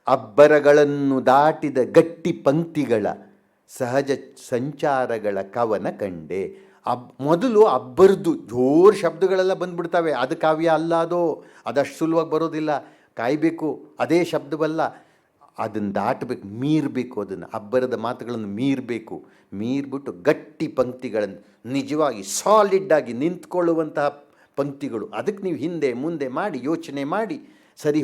ಅಬ್ಬರಗಳನ್ನು ದಾಟಿದ ಗಟ್ಟಿ ಪಂಕ್ತಿಗಳ ಸಹಜ ಸಂಚಾರಗಳ ಕವನ ಕಂಡೆ. ಮೊದಲು ಅಬ್ಬರದ್ದು ಜೋರು ಶಬ್ದಗಳೆಲ್ಲ ಬಂದುಬಿಡ್ತವೆ, ಅದು ಕಾವ್ಯ ಅಲ್ಲ, ಅದಷ್ಟು ಸುಲಭವಾಗಿ ಬರೋದಿಲ್ಲ. ಕಾಯಬೇಕು, ಅದೇ ಶಬ್ದವಲ್ಲ, ಅದನ್ನು ದಾಟಬೇಕು, ಮೀರಬೇಕು. ಅದನ್ನು ಅಬ್ಬರದ ಮಾತುಗಳನ್ನು ಮೀರ್ಬಿಟ್ಟು ಗಟ್ಟಿ ಪಂಕ್ತಿಗಳನ್ನು, ನಿಜವಾಗಿ ಸಾಲಿಡ್ಡಾಗಿ ನಿಂತ್ಕೊಳ್ಳುವಂತಹ ಪಂಕ್ತಿಗಳು, ಅದಕ್ಕೆ ನೀವು ಹಿಂದೆ ಮುಂದೆ ಮಾಡಿ ಯೋಚನೆ ಮಾಡಿ ಸರಿ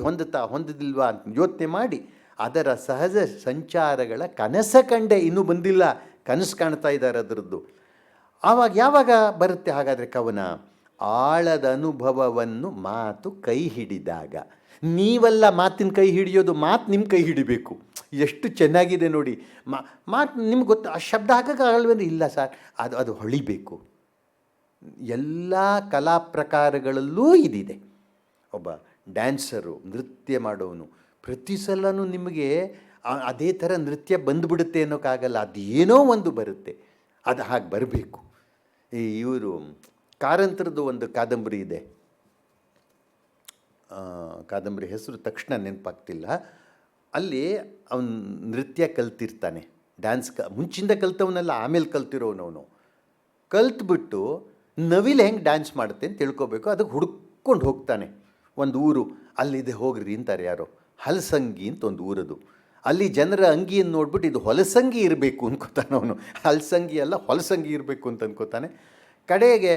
ಹೊಂದದಿಲ್ವಾ ಅಂತ ಯೋಚನೆ ಮಾಡಿ ಅದರ ಸಹಜ ಸಂಚಾರಗಳ ಕನಸ ಕಂಡೆ. ಇನ್ನೂ ಬಂದಿಲ್ಲ, ಕನಸು ಕಾಣ್ತಾ ಇದ್ದಾರೆ ಅದರದ್ದು. ಆವಾಗ ಯಾವಾಗ ಬರುತ್ತೆ ಹಾಗಾದರೆ ಕವನ? ಆಳದ ಅನುಭವವನ್ನು ಮಾತು ಕೈ ಹಿಡಿದಾಗ. ನೀವಲ್ಲ ಮಾತಿನ ಕೈ ಹಿಡಿಯೋದು, ಮಾತು ನಿಮ್ಮ ಕೈ ಹಿಡಿಬೇಕು. ಎಷ್ಟು ಚೆನ್ನಾಗಿದೆ ನೋಡಿ. ಮಾತು ನಿಮ್ಗೆ ಗೊತ್ತು, ಆ ಶಬ್ದ ಹಾಕೋಕ್ಕಾಗಲ್ವೇಂದ್ರೆ ಇಲ್ಲ ಸರ್, ಅದು ಹೊಳಿಬೇಕು. ಎಲ್ಲ ಕಲಾ ಪ್ರಕಾರಗಳಲ್ಲೂ ಇದಿದೆ. ಒಬ್ಬ ಡ್ಯಾನ್ಸರು, ನೃತ್ಯ ಮಾಡೋನು, ಪ್ರತಿ ಸಲನೂ ನಿಮಗೆ ಅದೇ ಥರ ನೃತ್ಯ ಬಂದುಬಿಡುತ್ತೆ ಅನ್ನೋಕ್ಕಾಗಲ್ಲ, ಅದೇನೋ ಒಂದು ಬರುತ್ತೆ, ಅದು ಹಾಗೆ ಬರಬೇಕು. ಇವರು ಕಾರಂತರದ್ದು ಒಂದು ಕಾದಂಬರಿ ಇದೆ, ಕಾದಂಬರಿ ಹೆಸರು ತಕ್ಷಣ ನೆನಪಾಗ್ತಿಲ್ಲ. ಅಲ್ಲಿ ಅವನು ನೃತ್ಯ ಕಲ್ತಿರ್ತಾನೆ, ಡ್ಯಾನ್ಸ್ ಮುಂಚಿಂದ ಕಲ್ತವನೆಲ್ಲ, ಆಮೇಲೆ ಕಲ್ತಿರೋನವನು. ಕಲ್ತ್ಬಿಟ್ಟು ನವಿಲು ಹೆಂಗೆ ಡ್ಯಾನ್ಸ್ ಮಾಡುತ್ತೆ ಅಂತ ತಿಳ್ಕೊಬೇಕು, ಅದಕ್ಕೆ ಹುಡ್ಕೊಂಡು ಹೋಗ್ತಾನೆ. ಒಂದು ಊರು ಅಲ್ಲಿದೆ, ಹೋಗ್ರಿ ಅಂತಾರೆ ಯಾರೋ. ಹಲಸಂಗಿ ಅಂತ ಒಂದು ಊರದು. ಅಲ್ಲಿ ಜನರ ಅಂಗಿಯನ್ನು ನೋಡ್ಬಿಟ್ಟು ಇದು ಹೊಲಸಂಗಿ ಇರಬೇಕು ಅನ್ಕೋತಾನೆ ಅವನು. ಹಲಸಂಗಿ ಅಲ್ಲ, ಹೊಲಸಂಗಿ ಇರಬೇಕು ಅಂತ ಅನ್ಕೋತಾನೆ. ಕಡೆಗೆ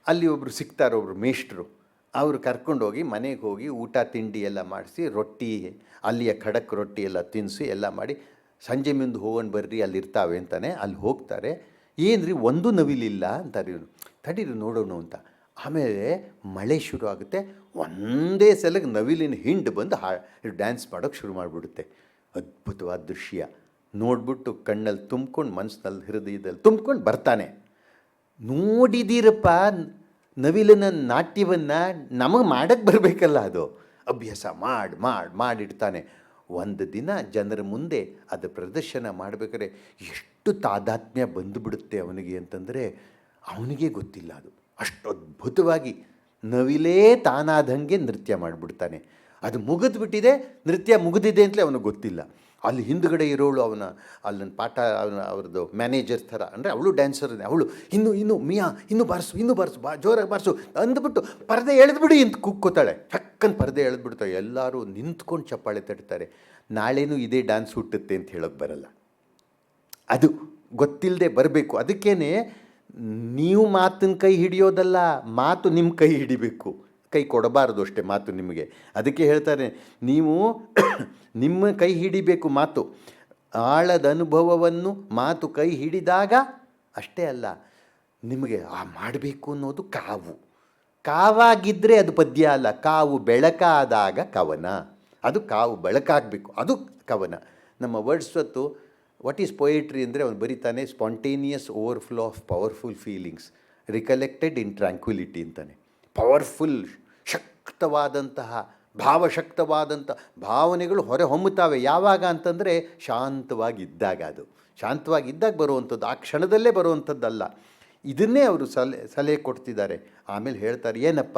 ಅಲ್ಲಿ ಒಬ್ಬರು ಸಿಗ್ತಾರೆ, ಒಬ್ಬರು ಮೇಷ್ಟ್ರು. ಅವರು ಕರ್ಕೊಂಡೋಗಿ ಮನೆಗೆ ಹೋಗಿ ಊಟ ತಿಂಡಿ ಎಲ್ಲ ಮಾಡಿಸಿ, ರೊಟ್ಟಿ, ಅಲ್ಲಿಯ ಖಡಕ್ ರೊಟ್ಟಿ ಎಲ್ಲ ತಿನ್ನಿಸಿ ಎಲ್ಲ ಮಾಡಿ, ಸಂಜೆ ಮುಂದೆ ಹೋಗೋಣ ಬರ್ರಿ ಅಲ್ಲಿ ಇರ್ತಾವೆ ಅಂತಾನೆ. ಅಲ್ಲಿ ಹೋಗ್ತಾರೆ. ಏನ್ರಿ ಒಂದು ನವಿಲಿಲ್ಲ ಅಂತಾರೆ ಇವರು. ತಡೀರಿ ನೋಡೋಣ ಅಂತ. ಆಮೇಲೆ ಮಳೆ ಶುರು ಆಗುತ್ತೆ. ಒಂದೇ ಸಲಕ್ಕೆ ನವಿಲಿನ ಹಿಂಡು ಬಂದು ಡ್ಯಾನ್ಸ್ ಮಾಡೋಕ್ಕೆ ಶುರು ಮಾಡಿಬಿಡುತ್ತೆ. ಅದ್ಭುತವಾದ ದೃಶ್ಯ ನೋಡ್ಬಿಟ್ಟು ಕಣ್ಣಲ್ಲಿ ತುಂಬ್ಕೊಂಡು, ಮನಸ್ಸಿನಲ್ಲಿ, ಹೃದಯದಲ್ಲಿ ತುಂಬ್ಕೊಂಡು ಬರ್ತಾನೆ. ನೋಡಿದ್ದೀರಪ್ಪ ನವಿಲಿನ ನಾಟ್ಯವನ್ನು, ನಮಗೆ ಮಾಡೋಕ್ಕೆ ಬರಬೇಕಲ್ಲ, ಅದು ಅಭ್ಯಾಸ ಮಾಡಿಡ್ತಾನೆ. ಒಂದು ದಿನ ಜನರ ಮುಂದೆ ಅದು ಪ್ರದರ್ಶನ ಮಾಡಬೇಕಾದ್ರೆ ಎಷ್ಟು ತಾದಾತ್ಮ್ಯ ಬಂದುಬಿಡುತ್ತೆ ಅವನಿಗೆ ಅಂತಂದರೆ ಅವನಿಗೆ ಗೊತ್ತಿಲ್ಲ. ಅದು ಅಷ್ಟು ಅದ್ಭುತವಾಗಿ ನವಿಲೇ ತಾನಾದಂಗೆ ನೃತ್ಯ ಮಾಡಿಬಿಡ್ತಾನೆ. ಅದು ಮುಗಿದ್ಬಿಟ್ಟಿದೆ, ನೃತ್ಯ ಮುಗಿದಿದೆ ಅಂತಲೇ ಅವನಿಗೆ ಗೊತ್ತಿಲ್ಲ. ಅಲ್ಲಿ ಹಿಂದುಗಡೆ ಇರೋಳು ಅಲ್ಲಿನ ಪಾಠ ಅವ್ರದ್ದು ಮ್ಯಾನೇಜರ್ ಥರ, ಅಂದರೆ ಅವಳು ಡ್ಯಾನ್ಸರ್, ಅವಳು ಇನ್ನು ಮಿಯಾ ಇನ್ನೂ ಬಾರಿಸು ಜೋರಾಗಿ ಬಾರಿಸು ಅಂದ್ಬಿಟ್ಟು ಪರದೆ ಎಳೆದ್ಬಿಡಿ ಅಂತ ಕುಕ್ಕೋತಾಳೆ. ಟಕ್ಕಂತ ಪರದೆ ಎಳೆದ್ಬಿಡ್ತಾಳೆ. ಎಲ್ಲರೂ ನಿಂತ್ಕೊಂಡು ಚಪ್ಪಾಳೆ ತಟ್ತಾರೆ. ನಾಳೆನೂ ಇದೇ ಡ್ಯಾನ್ಸ್ ಹುಟ್ಟುತ್ತೆ ಅಂತ ಹೇಳೋಕ್ಕೆ ಬರಲ್ಲ, ಅದು ಗೊತ್ತಿಲ್ಲದೆ ಬರಬೇಕು. ಅದಕ್ಕೇ ನೀವು ಮಾತಿನ ಕೈ ಹಿಡಿಯೋದಲ್ಲ, ಮಾತು ನಿಮ್ಮ ಕೈ ಹಿಡಿಬೇಕು. ಕೈ ಕೊಡಬಾರದು ಅಷ್ಟೇ ಮಾತು ನಿಮಗೆ. ಅದಕ್ಕೆ ಹೇಳ್ತಾರೆ, ನೀವು ನಿಮ್ಮ ಕೈ ಹಿಡಿಬೇಕು ಮಾತು. ಆಳದ ಅನುಭವವನ್ನು ಮಾತು ಕೈ ಹಿಡಿದಾಗ ಅಷ್ಟೇ ಅಲ್ಲ, ನಿಮಗೆ ಮಾಡಬೇಕು ಅನ್ನೋದು ಕಾವಾಗಿದ್ದರೆ ಅದು ಪದ್ಯ ಅಲ್ಲ. ಕಾವು ಬೆಳಕಾದಾಗ ಕವನ. ಅದು ಕಾವು ಬೆಳಕಾಗಬೇಕು, ಅದು ಕವನ. ನಮ್ಮ ವರ್ಡ್ಸ್ವತ್ತು ವಾಟ್ ಈಸ್ ಪೊಯಿಟ್ರಿ ಅಂದರೆ ಅವನು ಬರೀತಾನೆ, spontaneous overflow of powerful feelings recollected in tranquillity ಅಂತಾನೆ. ಪವರ್ಫುಲ್, ಶಕ್ತವಾದಂತಹ, ಭಾವಶಕ್ತವಾದಂಥ ಭಾವನೆಗಳು ಹೊರ ಹೊಮ್ಮುತ್ತವೆ. ಯಾವಾಗ ಅಂತಂದರೆ ಶಾಂತವಾಗಿದ್ದಾಗ. ಅದು ಶಾಂತವಾಗಿದ್ದಾಗ ಬರುವಂಥದ್ದು, ಆ ಕ್ಷಣದಲ್ಲೇ ಬರುವಂಥದ್ದಲ್ಲ. ಇದನ್ನೇ ಅವರು ಸಲಹೆ ಕೊಡ್ತಿದ್ದಾರೆ. ಆಮೇಲೆ ಹೇಳ್ತಾರೆ, ಏನಪ್ಪ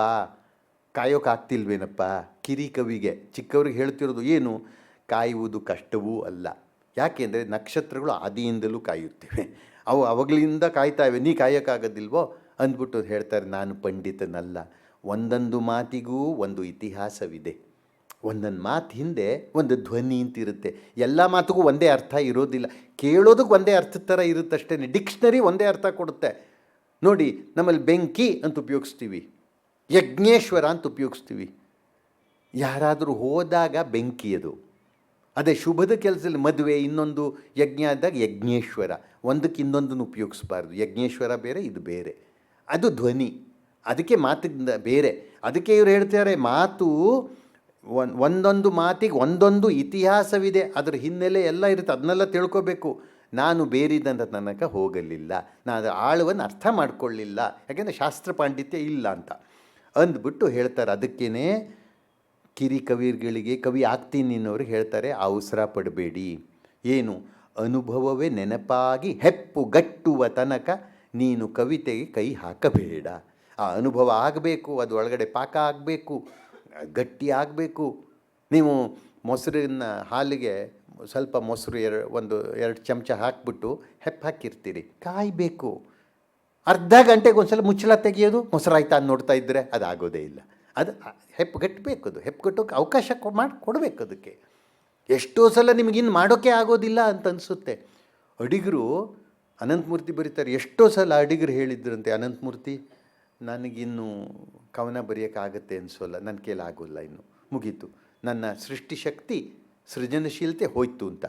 ಕಾಯೋಕ್ಕಾಗ್ತಿಲ್ವೇನಪ್ಪ ಕಿರಿ ಕವಿಗೆ. ಚಿಕ್ಕವ್ರಿಗೆ ಹೇಳ್ತಿರೋದು ಏನು, ಕಾಯುವುದು ಕಷ್ಟವೂ ಅಲ್ಲ. ಯಾಕೆಂದರೆ ನಕ್ಷತ್ರಗಳು ಆದಿಯಿಂದಲೂ ಕಾಯುತ್ತಿವೆ, ಅವು ಅವಾಗಲಿಂದ ಕಾಯ್ತಾಯಿವೆ, ನೀ ಕಾಯೋಕ್ಕಾಗೋದಿಲ್ವೋ ಅಂದ್ಬಿಟ್ಟು ಹೇಳ್ತಾರೆ, ನಾನು ಪಂಡಿತನಲ್ಲ. ಒಂದೊಂದು ಮಾತಿಗೂ ಒಂದು ಇತಿಹಾಸವಿದೆ. ಒಂದೊಂದು ಮಾತು ಹಿಂದೆ ಒಂದು ಧ್ವನಿ ಅಂತಿರುತ್ತೆ. ಎಲ್ಲ ಮಾತಿಗೂ ಒಂದೇ ಅರ್ಥ ಇರೋದಿಲ್ಲ, ಕೇಳೋದಕ್ಕೆ ಒಂದೇ ಅರ್ಥದ ಥರ ಇರುತ್ತಷ್ಟೇ. ಡಿಕ್ಷನರಿ ಒಂದೇ ಅರ್ಥ ಕೊಡುತ್ತೆ. ನೋಡಿ, ನಮ್ಮಲ್ಲಿ ಬೆಂಕಿ ಅಂತ ಉಪಯೋಗಿಸ್ತೀವಿ, ಯಜ್ಞೇಶ್ವರ ಅಂತ ಉಪಯೋಗಿಸ್ತೀವಿ. ಯಾರಾದರೂ ಹೋದಾಗ ಬೆಂಕಿ ಅದು. ಅದೇ ಶುಭದ ಕೆಲಸದಲ್ಲಿ ಮದುವೆ ಇನ್ನೊಂದು ಯಜ್ಞ ಆದಾಗ ಯಜ್ಞೇಶ್ವರ. ಒಂದಕ್ಕೆ ಇನ್ನೊಂದನ್ನು ಉಪಯೋಗಿಸ್ಬಾರ್ದು. ಯಜ್ಞೇಶ್ವರ ಬೇರೆ, ಇದು ಬೇರೆ. ಅದು ಧ್ವನಿ, ಅದಕ್ಕೆ ಮಾತಿಂದ ಬೇರೆ. ಅದಕ್ಕೆ ಇವರು ಹೇಳ್ತಾರೆ, ಮಾತು ಒಂದೊಂದು ಮಾತಿಗೆ ಒಂದೊಂದು ಇತಿಹಾಸವಿದೆ, ಅದರ ಹಿನ್ನೆಲೆ ಎಲ್ಲ ಇರುತ್ತೆ, ಅದನ್ನೆಲ್ಲ ತಿಳ್ಕೊಬೇಕು. ನಾನು ಬೇರಿದಂಥ ತನಕ ಹೋಗಲಿಲ್ಲ, ನಾನು ಅದರ ಆಳವನ್ನು ಅರ್ಥ ಮಾಡಿಕೊಳ್ಳಿಲ್ಲ, ಯಾಕೆಂದರೆ ಶಾಸ್ತ್ರ ಪಾಂಡಿತ್ಯ ಇಲ್ಲ ಅಂತ ಅಂದ್ಬಿಟ್ಟು ಹೇಳ್ತಾರೆ. ಅದಕ್ಕೇ ಕಿರಿ ಕವಿಗಳಿಗೆ, ಕವಿ ಆಗ್ತೀನಿ ಅನ್ನೋರಿಗೆ ಹೇಳ್ತಾರೆ, ಅವಸರ ಪಡಬೇಡಿ. ಏನು, ಅನುಭವವೇ ನೆನಪಾಗಿ ಹೆಪ್ಪುಗಟ್ಟುವ ತನಕ ನೀನು ಕವಿತೆಗೆ ಕೈ ಹಾಕಬೇಡ. ಆ ಅನುಭವ ಆಗಬೇಕು, ಅದು ಒಳಗಡೆ ಪಾಕ ಆಗಬೇಕು, ಗಟ್ಟಿ ಆಗಬೇಕು. ನೀವು ಮೊಸರಿನ ಹಾಲಿಗೆ ಸ್ವಲ್ಪ ಮೊಸರು ಎರಡು ಚಮಚ ಹಾಕಿಬಿಟ್ಟು ಹಾಕಿರ್ತೀರಿ, ಕಾಯಬೇಕು. ಅರ್ಧ ಗಂಟೆಗೆ ಒಂದು ಸಲ ಮುಚ್ಚಳ ತೆಗೆಯೋದು, ಮೊಸರಾಯ್ತಾ ಅಂತ ನೋಡ್ತಾ ಇದ್ದರೆ ಅದಾಗೋದೇ ಇಲ್ಲ. ಅದು ಹೆಪ್ಪುಗಟ್ಟಬೇಕು, ಅದು ಹೆಪ್ಪುಗಟ್ಟೋಕೆ ಅವಕಾಶ ಕೊಡಬೇಕು. ಅದಕ್ಕೆ ಎಷ್ಟೋ ಸಲ ನಿಮಗಿನ್ನು ಮಾಡೋಕ್ಕೆ ಆಗೋದಿಲ್ಲ ಅಂತ ಅನಿಸುತ್ತೆ. ಅಡಿಗರು ಅನಂತಮೂರ್ತಿ ಬರೀತಾರೆ, ಎಷ್ಟೋ ಸಲ ಅಡಿಗರು ಹೇಳಿದ್ರಂತೆ, ಅನಂತಮೂರ್ತಿ ನನಗಿನ್ನೂ ಕವನ ಬರೆಯೋಕ್ಕಾಗತ್ತೆ ಅನಿಸೋಲ್ಲ, ನನ್ನ ಕೈಲಾಗೋಲ್ಲ, ಇನ್ನು ಮುಗೀತು, ನನ್ನ ಸೃಷ್ಟಿಶಕ್ತಿ ಸೃಜನಶೀಲತೆ ಹೋಯ್ತು ಅಂತ.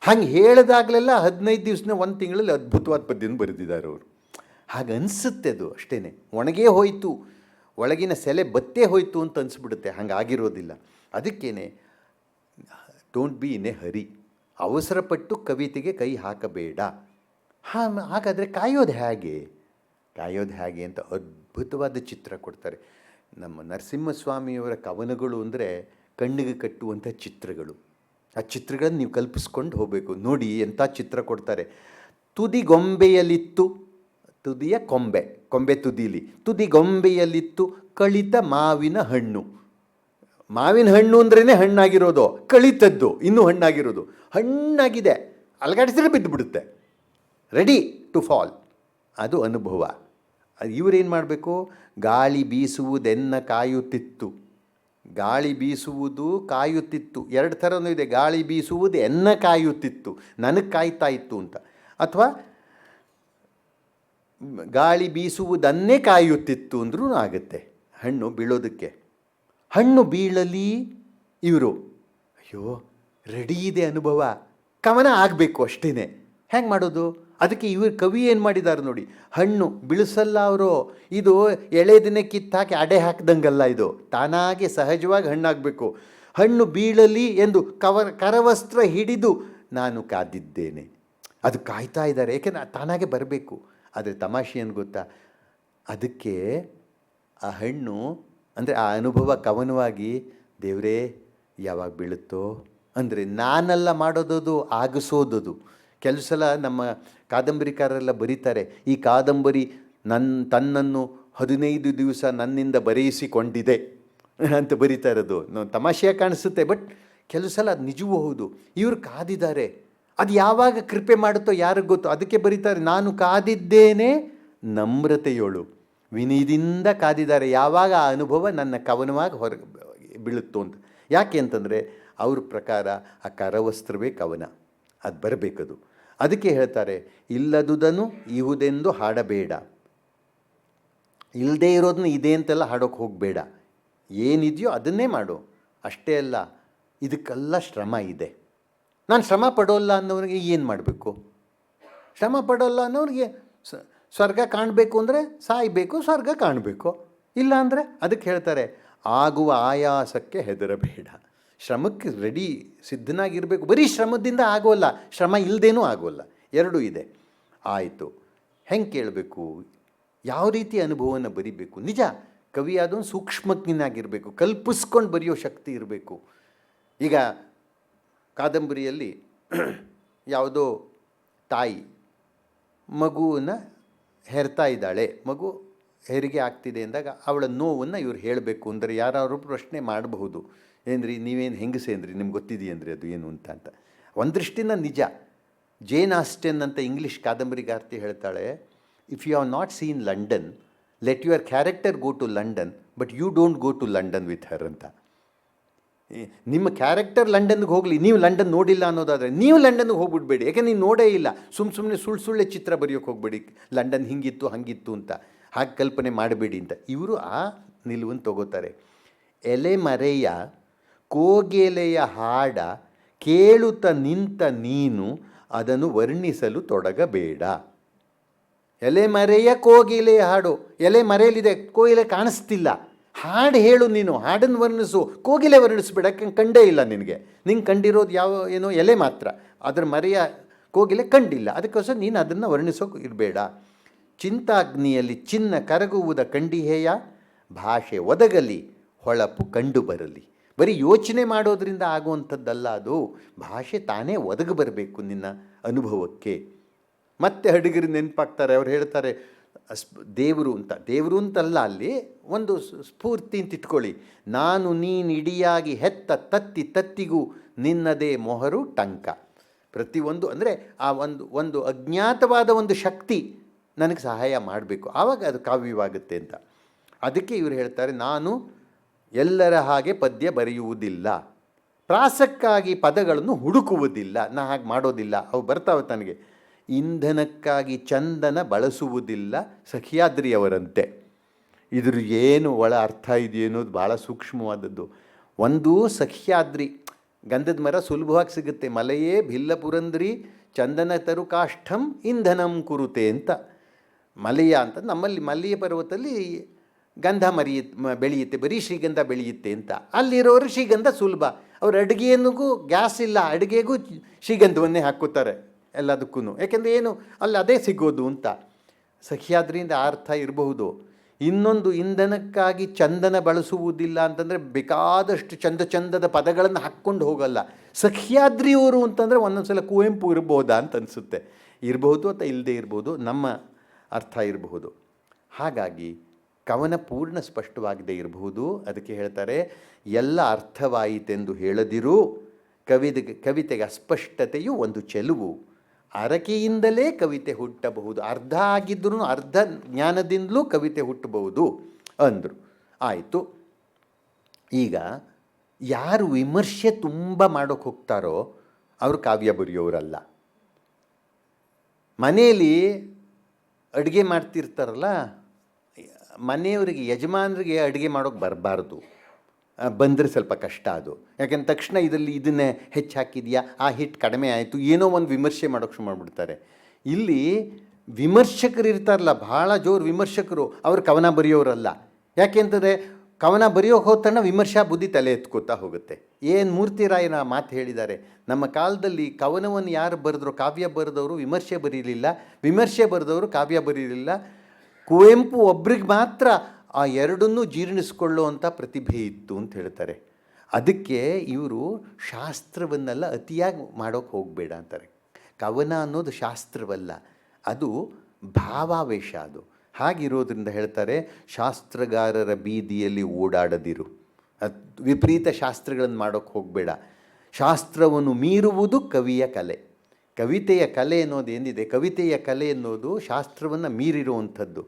ಹಂಗೆ ಹೇಳಿದಾಗಲೆಲ್ಲ 15 ದಿವಸನೇ 1 ತಿಂಗಳಲ್ಲಿ ಅದ್ಭುತವಾದ ಪದ್ಯನ ಬರೆದಿದ್ದಾರೆ ಅವರು. ಹಾಗೆ ಅನಿಸುತ್ತೆ, ಅದು ಅಷ್ಟೇ. ಒಣಗೇ ಹೋಯಿತು, ಒಳಗಿನ ಸೆಲೆ ಬತ್ತೇ ಹೋಯಿತು ಅಂತ ಅನಿಸ್ಬಿಡುತ್ತೆ. ಹಂಗಾಗಿರೋದಿಲ್ಲ. ಅದಕ್ಕೇ ಡೋಂಟ್ ಬಿ ಇನ್ ಎ ಹರಿ, ಅವಸರಪಟ್ಟು ಕವಿತೆಗೆ ಕೈ ಹಾಕಬೇಡ. ಹಾಗಾದರೆ ಕಾಯೋದು ಹೇಗೆ ಅಂತ ಅದ್ಭುತವಾದ ಚಿತ್ರ ಕೊಡ್ತಾರೆ. ನಮ್ಮ ನರಸಿಂಹಸ್ವಾಮಿಯವರ ಕವನಗಳು ಅಂದರೆ ಕಣ್ಣಿಗೆ ಕಟ್ಟುವಂಥ ಚಿತ್ರಗಳು. ಆ ಚಿತ್ರಗಳನ್ನು ನೀವು ಕಲ್ಪಿಸ್ಕೊಂಡು ಹೋಗಬೇಕು. ನೋಡಿ ಎಂಥ ಚಿತ್ರ ಕೊಡ್ತಾರೆ. ತುದಿಗೊಂಬೆಯಲ್ಲಿತ್ತು, ತುದಿಯ ಕೊಂಬೆ ತುದಿಲಿ, ತುದಿಗೊಂಬೆಯಲ್ಲಿತ್ತು ಕಳಿತ ಮಾವಿನ ಹಣ್ಣು. ಮಾವಿನ ಹಣ್ಣು ಅಂದ್ರೇ ಹಣ್ಣಾಗಿರೋದು, ಕಳಿತದ್ದು ಇನ್ನೂ ಹಣ್ಣಾಗಿರೋದು. ಹಣ್ಣಾಗಿದೆ, ಅಲಗಾಡಿಸಿದ್ರೆ ಬಿದ್ದುಬಿಡುತ್ತೆ, ರೆಡಿ ಟು ಫಾಲ್. ಅದು ಅನುಭವ. ಇವರೇನು ಮಾಡಬೇಕು, ಗಾಳಿ ಬೀಸುವುದೆನ್ನ ಕಾಯುತ್ತಿತ್ತು. ಗಾಳಿ ಬೀಸುವುದು ಕಾಯುತ್ತಿತ್ತು, 2 ಥರನೂ ಇದೆ. ಗಾಳಿ ಬೀಸುವುದು ಎನ್ನ ಕಾಯುತ್ತಿತ್ತು, ನನಗೆ ಕಾಯ್ತಾ ಇತ್ತು ಅಂತ. ಅಥವಾ ಗಾಳಿ ಬೀಸುವುದನ್ನೇ ಕಾಯುತ್ತಿತ್ತು ಅಂದ್ರೂ ಆಗುತ್ತೆ. ಹಣ್ಣು ಬೀಳೋದಕ್ಕೆ, ಹಣ್ಣು ಬೀಳಲಿ ಇವರು, ಅಯ್ಯೋ ರೆಡಿ ಇದೆ ಅನುಭವ, ಕವನ ಆಗಬೇಕು ಅಷ್ಟೇ. ಹೆಂಗೆ ಮಾಡೋದು? ಅದಕ್ಕೆ ಇವರು ಕವಿ ಏನು ಮಾಡಿದ್ದಾರೆ ನೋಡಿ, ಹಣ್ಣು ಬಿಳಿಸಲ್ಲ ಅವರು. ಇದು ಎಳೆ ದಿನ ಕಿತ್ತಾಕಿ ಅಡೆ ಹಾಕ್ದಂಗಲ್ಲ, ಇದು ತಾನಾಗೆ ಸಹಜವಾಗಿ ಹಣ್ಣಾಗಬೇಕು. ಹಣ್ಣು ಬೀಳಲಿ ಎಂದು ಕರವಸ್ತ್ರ ಹಿಡಿದು ನಾನು ಕಾದಿದ್ದೇನೆ. ಅದು ಕಾಯ್ತಾ ಇದ್ದಾರೆ, ಏಕೆಂದರೆ ತಾನಾಗೆ ಬರಬೇಕು. ಆದರೆ ತಮಾಷೆ ಏನು ಗೊತ್ತಾ, ಅದಕ್ಕೆ ಆ ಹಣ್ಣು ಅಂದರೆ ಆ ಅನುಭವ ಕವನವಾಗಿ ದೇವರೇ ಯಾವಾಗ ಬೀಳುತ್ತೋ ಅಂದರೆ ನಾನೆಲ್ಲ ಮಾಡೋದದು, ಆಗಿಸೋದದು. ಕೆಲವು ಸಲ ನಮ್ಮ ಕಾದಂಬರಿಕಾರರೆಲ್ಲ ಬರೀತಾರೆ, ಈ ಕಾದಂಬರಿ ತನ್ನನ್ನು 15 ದಿವಸ ನನ್ನಿಂದ ಬರೆಯಿಸಿಕೊಂಡಿದೆ ಅಂತ ಬರೀತಾ ಇರೋದು. ತಮಾಷೆಯಾಗಿ ಕಾಣಿಸುತ್ತೆ, ಬಟ್ ಕೆಲವು ಸಲ ಅದು ನಿಜವೂ ಹೌದು. ಇವರು ಕಾದಿದ್ದಾರೆ, ಅದು ಯಾವಾಗ ಕೃಪೆ ಮಾಡುತ್ತೋ ಯಾರಿಗೆ ಗೊತ್ತು. ಅದಕ್ಕೆ ಬರೀತಾರೆ, ನಾನು ಕಾದಿದ್ದೇನೆ ನಮ್ರತೆಯೋಳು, ವಿನಯದಿಂದ ಕಾದಿದ್ದಾರೆ, ಯಾವಾಗ ಆ ಅನುಭವ ನನ್ನ ಕವನವಾಗಿ ಹೊರಗೆ ಬೀಳುತ್ತೋ ಅಂತ. ಯಾಕೆ ಅಂತಂದರೆ ಅವ್ರ ಪ್ರಕಾರ ಆ ಕರವಸ್ತ್ರವೇ ಕವನ, ಅದು ಬರಬೇಕದು. ಅದಕ್ಕೆ ಹೇಳ್ತಾರೆ, ಇಲ್ಲದುದನ್ನು ಇಹುದೆಂದು ಹಾಡಬೇಡ, ಇಲ್ಲದೇ ಇರೋದನ್ನ ಇದೆ ಅಂತೆಲ್ಲ ಹಾಡೋಕ್ಕೆ ಹೋಗಬೇಡ. ಏನಿದೆಯೋ ಅದನ್ನೇ ಮಾಡು. ಅಷ್ಟೇ ಅಲ್ಲ, ಇದಕ್ಕೆಲ್ಲ ಶ್ರಮ ಇದೆ. ನಾನು ಶ್ರಮ ಪಡೋಲ್ಲ ಅನ್ನೋರಿಗೆ ಏನು ಮಾಡಬೇಕು? ಶ್ರಮ ಪಡೋಲ್ಲ ಅನ್ನೋರಿಗೆ ಸ್ವರ್ಗ ಕಾಣಬೇಕು ಅಂದರೆ ಸಾಯಬೇಕು, ಸ್ವರ್ಗ ಕಾಣಬೇಕು. ಇಲ್ಲ ಅಂದರೆ ಅದಕ್ಕೆ ಹೇಳ್ತಾರೆ, ಆಗುವ ಆಯಾಸಕ್ಕೆ ಹೆದರಬೇಡ. ಶ್ರಮಕ್ಕೆ ರೆಡಿ ಸಿದ್ಧನಾಗಿರಬೇಕು. ಬರೀ ಶ್ರಮದಿಂದ ಆಗೋಲ್ಲ, ಶ್ರಮ ಇಲ್ಲದೇನೂ ಆಗೋಲ್ಲ, ಎರಡೂ ಇದೆ. ಆಯಿತು, ಹೆಂಗೆ ಕೇಳಬೇಕು, ಯಾವ ರೀತಿ ಅನುಭವವನ್ನು ಬರಿಬೇಕು? ನಿಜ, ಕವಿ ಅದೊಂದು ಸೂಕ್ಷ್ಮಜ್ಞನಾಗಿರಬೇಕು, ಕಲ್ಪಿಸ್ಕೊಂಡು ಬರೆಯೋ ಶಕ್ತಿ ಇರಬೇಕು. ಈಗ ಕಾದಂಬರಿಯಲ್ಲಿ ಯಾವುದೋ ತಾಯಿ ಮಗುವನ್ನ ಹೆರ್ತಾ ಇದ್ದಾಳೆ, ಮಗು ಹೆರಿಗೆ ಆಗ್ತಿದೆ ಅಂದಾಗ ಅವಳ ನೋವನ್ನು ಇವ್ರು ಹೇಳಬೇಕು ಅಂದರೆ ಯಾರು ಪ್ರಶ್ನೆ ಮಾಡಬಹುದು, ಏನ್ರಿ ನೀವೇನು ಹೆಂಗಸೇನ್ರಿ ನಿಮ್ಗೆ ಗೊತ್ತಿದೆಯೇನ್ರಿ ಅದು ಏನು ಅಂತ. ಒಂದು ದೃಷ್ಟಿನ ನಿಜ. ಜೇನ್ ಆಸ್ಟೆನ್ ಅಂತ ಇಂಗ್ಲೀಷ್ ಕಾದಂಬರಿಗಾರ್ತಿ ಹೇಳ್ತಾಳೆ, if you have not seen London let your character go to London but you don't go to London with her ಅಂತ. ನಿಮ್ಮ ಕ್ಯಾರೆಕ್ಟರ್ ಲಂಡನ್ಗೆ ಹೋಗಲಿ, ನೀವು ಲಂಡನ್ ನೋಡಿಲ್ಲ ಅನ್ನೋದಾದರೆ ನೀವು ಲಂಡನ್ಗೆ ಹೋಗ್ಬಿಡ್ಬೇಡಿ, ಯಾಕೆ ನೀವು ನೋಡೇ ಇಲ್ಲ. ಸುಮ್ಮನೆ ಸುಳ್ಳೆ ಚಿತ್ರ ಬರೆಯೋಕ್ಕೆ ಹೋಗಬೇಡಿ, ಲಂಡನ್ ಹಿಂಗಿತ್ತು ಹಂಗಿತ್ತು ಅಂತ, ಹಾಗೆ ಕಲ್ಪನೆ ಮಾಡಬೇಡಿ ಅಂತ. ಇವರು ಆ ನಿಲುವನ್ನು ತಗೋತಾರೆ. ಎಲೆ ಮರೆಯ ಕೋಗೆಲೆಯ ಹಾಡ ಕೇಳುತ್ತ ನಿಂತ ನೀನು ಅದನ್ನು ವರ್ಣಿಸಲು ತೊಡಗಬೇಡ. ಎಲೆ ಮರೆಯ ಕೋಗಿಲೆಯ ಹಾಡು, ಎಲೆ ಮರೆಯಲಿದೆ, ಕೋಗಿಲೆ ಕಾಣಿಸ್ತಿಲ್ಲ, ಹಾಡು ಹೇಳು ನೀನು, ಹಾಡನ್ನು ವರ್ಣಿಸು, ಕೋಗಿಲೆ ವರ್ಣಿಸ್ಬೇಡ, ಕಂಡೇ ಇಲ್ಲ ನಿನಗೆ. ನಿಂಗೆ ಕಂಡಿರೋದು ಏನೋ ಎಲೆ ಮಾತ್ರ, ಅದರ ಮರೆಯ ಕೋಗಿಲೆ ಕಂಡಿಲ್ಲ, ಅದಕ್ಕೋಸ್ಕರ ನೀನು ಅದನ್ನು ವರ್ಣಿಸೋಕೆ ಇರಬೇಡ. ಚಿಂತಾಗ್ನಿಯಲ್ಲಿ ಚಿನ್ನ ಕರಗುವುದ ಕಂಡಿಹೇಯ, ಭಾಷೆ ಒದಗಲಿ ಹೊಳಪು ಕಂಡು ಬರಲಿ. ಬರೀ ಯೋಚನೆ ಮಾಡೋದ್ರಿಂದ ಆಗುವಂಥದ್ದಲ್ಲ ಅದು, ಭಾಷೆ ತಾನೇ ಒದಗಿ ಬರಬೇಕು ನಿನ್ನ ಅನುಭವಕ್ಕೆ. ಮತ್ತೆ ಹಡಗರು ನೆನಪಾಗ್ತಾರೆ, ಅವ್ರು ಹೇಳ್ತಾರೆ ದೇವರು ಅಂತಲ್ಲ, ಅಲ್ಲಿ ಒಂದು ಸ್ಫೂರ್ತಿ ಅಂತ ಇಟ್ಕೊಳ್ಳಿ. ನಾನು ನೀನು ಇಡಿಯಾಗಿ ಹೆತ್ತ ತತ್ತಿಗೂ ನಿನ್ನದೇ ಮೊಹರು ಟಂಕ. ಪ್ರತಿಯೊಂದು ಅಂದರೆ ಆ ಒಂದು ಅಜ್ಞಾತವಾದ ಒಂದು ಶಕ್ತಿ ನನಗೆ ಸಹಾಯ ಮಾಡಬೇಕು, ಆವಾಗ ಅದು ಕಾವ್ಯವಾಗುತ್ತೆ ಅಂತ. ಅದಕ್ಕೆ ಇವರು ಹೇಳ್ತಾರೆ, ನಾನು ಎಲ್ಲರ ಹಾಗೆ ಪದ್ಯ ಬರೆಯುವುದಿಲ್ಲ, ಪ್ರಾಸಕ್ಕಾಗಿ ಪದಗಳನ್ನು ಹುಡುಕುವುದಿಲ್ಲ, ನಾ ಹಾಗೆ ಮಾಡೋದಿಲ್ಲ, ಅವು ಬರ್ತಾವೆ ತನಗೆ. ಇಂಧನಕ್ಕಾಗಿ ಚಂದನ ಬಳಸುವುದಿಲ್ಲ ಸಹ್ಯಾದ್ರಿಯವರಂತೆ. ಇದ್ರ ಏನು ಒಳ ಅರ್ಥ ಇದೆಯೋ ಅನ್ನೋದು ಭಾಳ ಸೂಕ್ಷ್ಮವಾದದ್ದು. ಒಂದು ಸಹ್ಯಾದ್ರಿ ಗಂಧದ ಮರ ಸುಲಭವಾಗಿ ಸಿಗುತ್ತೆ, ಮಲೆಯೇ ಭಿಲ್ಲ ಪುರಂದ್ರಿ ಚಂದನ ತರು ಕಾಷ್ಠಂ ಇಂಧನಂ ಕುರುತೆ ಅಂತ. ಮಲೆಯ ಅಂತ ನಮ್ಮಲ್ಲಿ ಮಲ್ಲಿಯ ಪರ್ವತದಲ್ಲಿ ಗಂಧ ಬೆಳೆಯುತ್ತೆ, ಬರೀ ಶ್ರೀಗಂಧ ಬೆಳೆಯುತ್ತೆ ಅಂತ. ಅಲ್ಲಿರೋರು ಶ್ರೀಗಂಧ ಸುಲಭ, ಅವ್ರ ಅಡುಗೆಯನ್ನಿಗೂ ಗ್ಯಾಸ್ ಇಲ್ಲ, ಅಡುಗೆಗೂ ಶ್ರೀಗಂಧವನ್ನೇ ಹಾಕೋತಾರೆ ಎಲ್ಲದಕ್ಕೂ, ಯಾಕೆಂದರೆ ಏನು ಅಲ್ಲಿ ಅದೇ ಸಿಗೋದು ಅಂತ. ಸಹ್ಯಾದ್ರಿಯಿಂದ ಆ ಅರ್ಥ ಇರಬಹುದು. ಇನ್ನೊಂದು, ಇಂಧನಕ್ಕಾಗಿ ಚಂದನ ಬಳಸುವುದಿಲ್ಲ ಅಂತಂದರೆ ಬೇಕಾದಷ್ಟು ಚಂದದ ಪದಗಳನ್ನು ಹಾಕ್ಕೊಂಡು ಹೋಗಲ್ಲ. ಸಹ್ಯಾದ್ರಿಯವರು ಅಂತಂದರೆ ಒಂದೊಂದು ಸಲ ಕುವೆಂಪು ಇರ್ಬೋದಾ ಅಂತ ಅನಿಸುತ್ತೆ, ಇರಬಹುದು ಅಥವಾ ಇಲ್ಲದೆ ಇರ್ಬೋದು, ನಮ್ಮ ಅರ್ಥ ಇರಬಹುದು. ಹಾಗಾಗಿ ಕವನ ಪೂರ್ಣ ಸ್ಪಷ್ಟವಾಗದೇ ಇರಬಹುದು. ಅದಕ್ಕೆ ಹೇಳ್ತಾರೆ, ಎಲ್ಲ ಅರ್ಥವಾಯಿತೆಂದು ಹೇಳದಿರು, ಕವಿತೆಗೆ ಅಸ್ಪಷ್ಟತೆಯು ಒಂದು ಚೆಲುವು, ಅರಕೆಯಿಂದಲೇ ಕವಿತೆ ಹುಟ್ಟಬಹುದು, ಅರ್ಧ ಆಗಿದ್ರೂ ಅರ್ಧ ಜ್ಞಾನದಿಂದಲೂ ಕವಿತೆ ಹುಟ್ಟಬಹುದು ಅಂದರು. ಆಯಿತು. ಈಗ ಯಾರು ವಿಮರ್ಶೆ ತುಂಬ ಮಾಡೋಕ್ಕೆ ಹೋಗ್ತಾರೋ ಅವರು ಕಾವ್ಯ ಬರೆಯೋರಲ್ಲ. ಮನೆಯಲ್ಲಿ ಅಡುಗೆ ಮಾಡ್ತಿರ್ತಾರಲ್ಲ, ಮನೆಯವರಿಗೆ ಯಜಮಾನರಿಗೆ ಅಡುಗೆ ಮಾಡೋಕ್ಕೆ ಬರಬಾರ್ದು, ಬಂದರೆ ಸ್ವಲ್ಪ ಕಷ್ಟ ಅದು. ಯಾಕೆಂದ್ರೆ ತಕ್ಷಣ ಇದನ್ನೇ ಹೆಚ್ಚು ಹಾಕಿದೆಯಾ, ಆ ಹಿಟ್ಟು ಕಡಿಮೆ ಆಯಿತು, ಏನೋ ಒಂದು ವಿಮರ್ಶೆ ಮಾಡೋಕ್ಕೆ ಶುರು ಮಾಡಿಬಿಡ್ತಾರೆ. ಇಲ್ಲಿ ವಿಮರ್ಶಕರು ಇರ್ತಾರಲ್ಲ, ಭಾಳ ಜೋರು ವಿಮರ್ಶಕರು, ಅವರು ಕವನ ಬರೆಯೋರಲ್ಲ. ಯಾಕೆಂತಂದರೆ ಕವನ ಬರೆಯೋಕೆ ಹೋಗ್ತಾನೆ ವಿಮರ್ಶಾ ಬುದ್ಧಿ ತಲೆ ಎತ್ಕೋತಾ ಹೋಗುತ್ತೆ. ಏನು ಮೂರ್ತಿರಾಯನ ಮಾತು ಹೇಳಿದ್ದಾರೆ, ನಮ್ಮ ಕಾಲದಲ್ಲಿ ಕವನವನ್ನು ಯಾರು ಬರೆದ್ರು, ಕಾವ್ಯ ಬರೆದವರು ವಿಮರ್ಶೆ ಬರೀಲಿಲ್ಲ, ವಿಮರ್ಶೆ ಬರೆದವರು ಕಾವ್ಯ ಬರೀಲಿಲ್ಲ. ಕುವೆಂಪು ಒಬ್ರಿಗೆ ಮಾತ್ರ ಆ ಎರಡನ್ನೂ ಜೀರ್ಣಿಸ್ಕೊಳ್ಳುವಂಥ ಪ್ರತಿಭೆ ಇತ್ತು ಅಂತ ಹೇಳ್ತಾರೆ. ಅದಕ್ಕೆ ಇವರು ಶಾಸ್ತ್ರವನ್ನೆಲ್ಲ ಅತಿಯಾಗಿ ಮಾಡೋಕ್ಕೆ ಹೋಗಬೇಡ ಅಂತಾರೆ. ಕವನ ಅನ್ನೋದು ಶಾಸ್ತ್ರವಲ್ಲ, ಅದು ಭಾವಾವೇಶ. ಅದು ಹಾಗಿರೋದ್ರಿಂದ ಹೇಳ್ತಾರೆ, ಶಾಸ್ತ್ರಗಾರರ ಬೀದಿಯಲ್ಲಿ ಓಡಾಡದಿರು, ವಿಪರೀತ ಶಾಸ್ತ್ರಗಳನ್ನು ಮಾಡೋಕ್ಕೆ ಹೋಗಬೇಡ. ಶಾಸ್ತ್ರವನ್ನು ಮೀರುವುದು ಕವಿಯ ಕಲೆ. ಕವಿತೆಯ ಕಲೆ ಅನ್ನೋದು ಏನಿದೆ, ಕವಿತೆಯ ಕಲೆ ಅನ್ನೋದು ಶಾಸ್ತ್ರವನ್ನು ಮೀರಿರುವಂಥದ್ದು.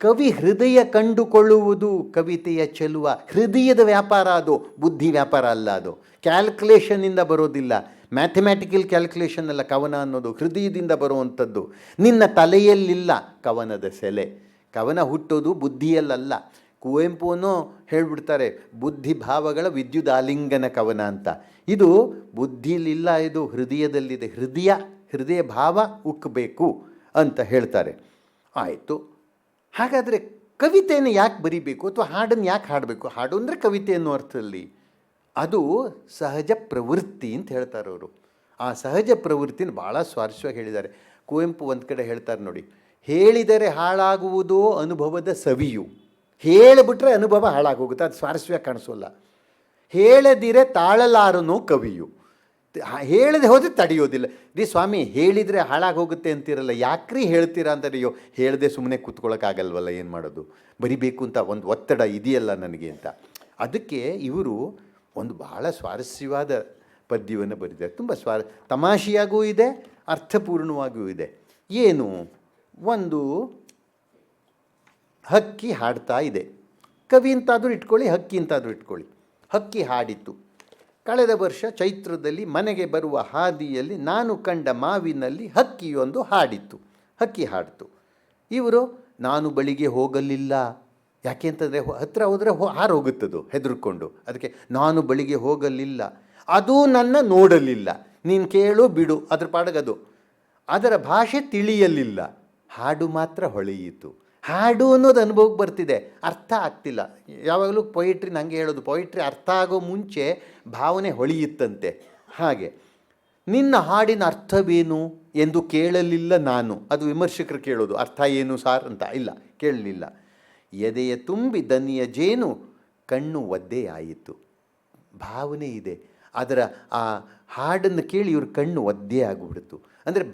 ಕವಿ ಹೃದಯ ಕಂಡುಕೊಳ್ಳುವುದು ಕವಿತೆಯ ಚೆಲುವ. ಹೃದಯದ ವ್ಯಾಪಾರ ಅದು, ಬುದ್ಧಿ ವ್ಯಾಪಾರ ಅಲ್ಲ. ಅದು ಕ್ಯಾಲ್ಕುಲೇಷನ್ನಿಂದ ಬರೋದಿಲ್ಲ, ಮ್ಯಾಥಮೆಟಿಕಲ್ ಕ್ಯಾಲ್ಕುಲೇಷನ್ ಅಲ್ಲ ಕವನ ಅನ್ನೋದು, ಹೃದಯದಿಂದ ಬರುವಂಥದ್ದು. ನಿನ್ನ ತಲೆಯಲ್ಲಿಲ್ಲ ಕವನದ ಸೆಲೆ. ಕವನ ಹುಟ್ಟೋದು ಬುದ್ಧಿಯಲ್ಲ. ಕುವೆಂಪುನೂ ಹೇಳಿಬಿಡ್ತಾರೆ, ಬುದ್ಧಿ ಭಾವಗಳ ವಿದ್ಯುತ್ ಆಲಿಂಗನ ಕವನ ಅಂತ. ಇದು ಬುದ್ಧಿಯಲ್ಲಿಲ್ಲ, ಇದು ಹೃದಯದಲ್ಲಿದೆ. ಹೃದಯ ಭಾವ ಉಕ್ಕಬೇಕು ಅಂತ ಹೇಳ್ತಾರೆ. ಆಯಿತು. ಹಾಗಾದರೆ ಕವಿತೆಯನ್ನು ಯಾಕೆ ಬರಿಬೇಕು ಅಥವಾ ಹಾಡನ್ನು ಯಾಕೆ ಹಾಡಬೇಕು? ಹಾಡು ಅಂದರೆ ಕವಿತೆ ಅನ್ನೋ ಅರ್ಥದಲ್ಲಿ ಅದು ಸಹಜ ಪ್ರವೃತ್ತಿ ಅಂತ ಹೇಳ್ತಾರೆ ಅವರು. ಆ ಸಹಜ ಪ್ರವೃತ್ತಿನ ಭಾಳ ಸ್ವಾರಸ್ಯವಾಗಿ ಹೇಳಿದ್ದಾರೆ. ಕುವೆಂಪು ಒಂದು ಕಡೆ ಹೇಳ್ತಾರೆ ನೋಡಿ, ಹೇಳಿದರೆ ಹಾಳಾಗುವುದೋ ಅನುಭವದ ಸವಿಯು. ಹೇಳಿಬಿಟ್ರೆ ಅನುಭವ ಹಾಳಾಗೋಗುತ್ತೆ, ಅದು ಸ್ವಾರಸ್ಯವಾಗಿ ಕಾಣಿಸೋಲ್ಲ. ಹೇಳದಿರೆ ತಾಳಲಾರನೋ ಕವಿಯು. ಹೇಳದೆ ಹೋದರೆ ತಡೆಯೋದಿಲ್ಲ. ರೀ ಸ್ವಾಮಿ ಹೇಳಿದರೆ ಹಾಳಾಗಿ ಹೋಗುತ್ತೆ ಅಂತಿರಲ್ಲ, ಯಾಕ್ರಿ ಹೇಳ್ತೀರಾ ಅಂತ. ಅಯ್ಯೋ ಹೇಳದೆ ಸುಮ್ಮನೆ ಕೂತ್ಕೊಳ್ಳೋಕ್ಕಾಗಲ್ವಲ್ಲ, ಏನು ಮಾಡೋದು, ಬರಿಬೇಕು ಅಂತ ಒಂದು ಒತ್ತಡ ಇದೆಯಲ್ಲ ನನಗೆ ಅಂತ. ಅದಕ್ಕೆ ಇವರು ಒಂದು ಬಹಳ ಸ್ವಾರಸ್ಯವಾದ ಪದ್ಯವನ್ನು ಬರೆದಿದ್ದಾರೆ. ತುಂಬ ತಮಾಷೆಯಾಗೂ ಇದೆ, ಅರ್ಥಪೂರ್ಣವಾಗಿಯೂ ಇದೆ. ಏನು, ಒಂದು ಹಕ್ಕಿ ಹಾಡ್ತಾ ಇದೆ. ಕವಿ ಅಂತಾದರೂ ಇಟ್ಕೊಳ್ಳಿ, ಹಕ್ಕಿ ಅಂತಾದರೂ ಇಟ್ಕೊಳ್ಳಿ. ಹಕ್ಕಿ ಹಾಡಿತು. ಕಳೆದ ವರ್ಷ ಚೈತ್ರದಲ್ಲಿ ಮನೆಗೆ ಬರುವ ಹಾದಿಯಲ್ಲಿ ನಾನು ಕಂಡ ಮಾವಿನಲ್ಲಿ ಹಕ್ಕಿಯೊಂದು ಹಾಡಿತ್ತು. ಹಕ್ಕಿ ಹಾಡಿತು. ಇವರು ನಾನು ಬಳಿಗೆ ಹೋಗಲಿಲ್ಲ. ಯಾಕೆ ಅಂತಂದರೆ ಹತ್ತಿರ ಹೋದರೆ ಹಾರೋಗುತ್ತದು ಹೆದರ್ಕೊಂಡು. ಅದಕ್ಕೆ ನಾನು ಬಳಿಗೆ ಹೋಗಲಿಲ್ಲ. ಅದು ನನ್ನ ನೋಡಲಿಲ್ಲ. ನೀನು ಕೇಳು ಬಿಡು, ಅದ್ರ ಪಾಡಗದು. ಅದರ ಭಾಷೆ ತಿಳಿಯಲಿಲ್ಲ, ಹಾಡು ಮಾತ್ರ ಹೊಳೆಯಿತು. ಹಾಡು ಅನ್ನೋದು ಅನುಭವಕ್ಕೆ ಬರ್ತಿದೆ, ಅರ್ಥ ಆಗ್ತಿಲ್ಲ. ಯಾವಾಗಲೂ ಪೊಯಿಟ್ರಿ ನನಗೆ ಹೇಳೋದು, ಪೊಯಿಟ್ರಿ ಅರ್ಥ ಆಗೋ ಮುಂಚೆ ಭಾವನೆ ಹೊಳೆಯುತ್ತಂತೆ. ಹಾಗೆ ನಿನ್ನ ಹಾಡಿನ ಅರ್ಥವೇನು ಎಂದು ಕೇಳಲಿಲ್ಲ ನಾನು. ಅದು ವಿಮರ್ಶಕರು ಕೇಳೋದು, ಅರ್ಥ ಏನು ಸಾರ್ ಅಂತ. ಇಲ್ಲ, ಕೇಳಲಿಲ್ಲ. ಎದೆಯ ತುಂಬಿ ದನಿಯ ಜೇನು ಕಣ್ಣು ಒದ್ದೆಯಾಯಿತು. ಭಾವನೆ ಇದೆ, ಅದರ ಆ ಹಾಡನ್ನು ಕೇಳಿ ಇವ್ರ ಕಣ್ಣು ಒದ್ದೆ ಆಗಿಬಿಡ್ತು. ಅಂದರೆ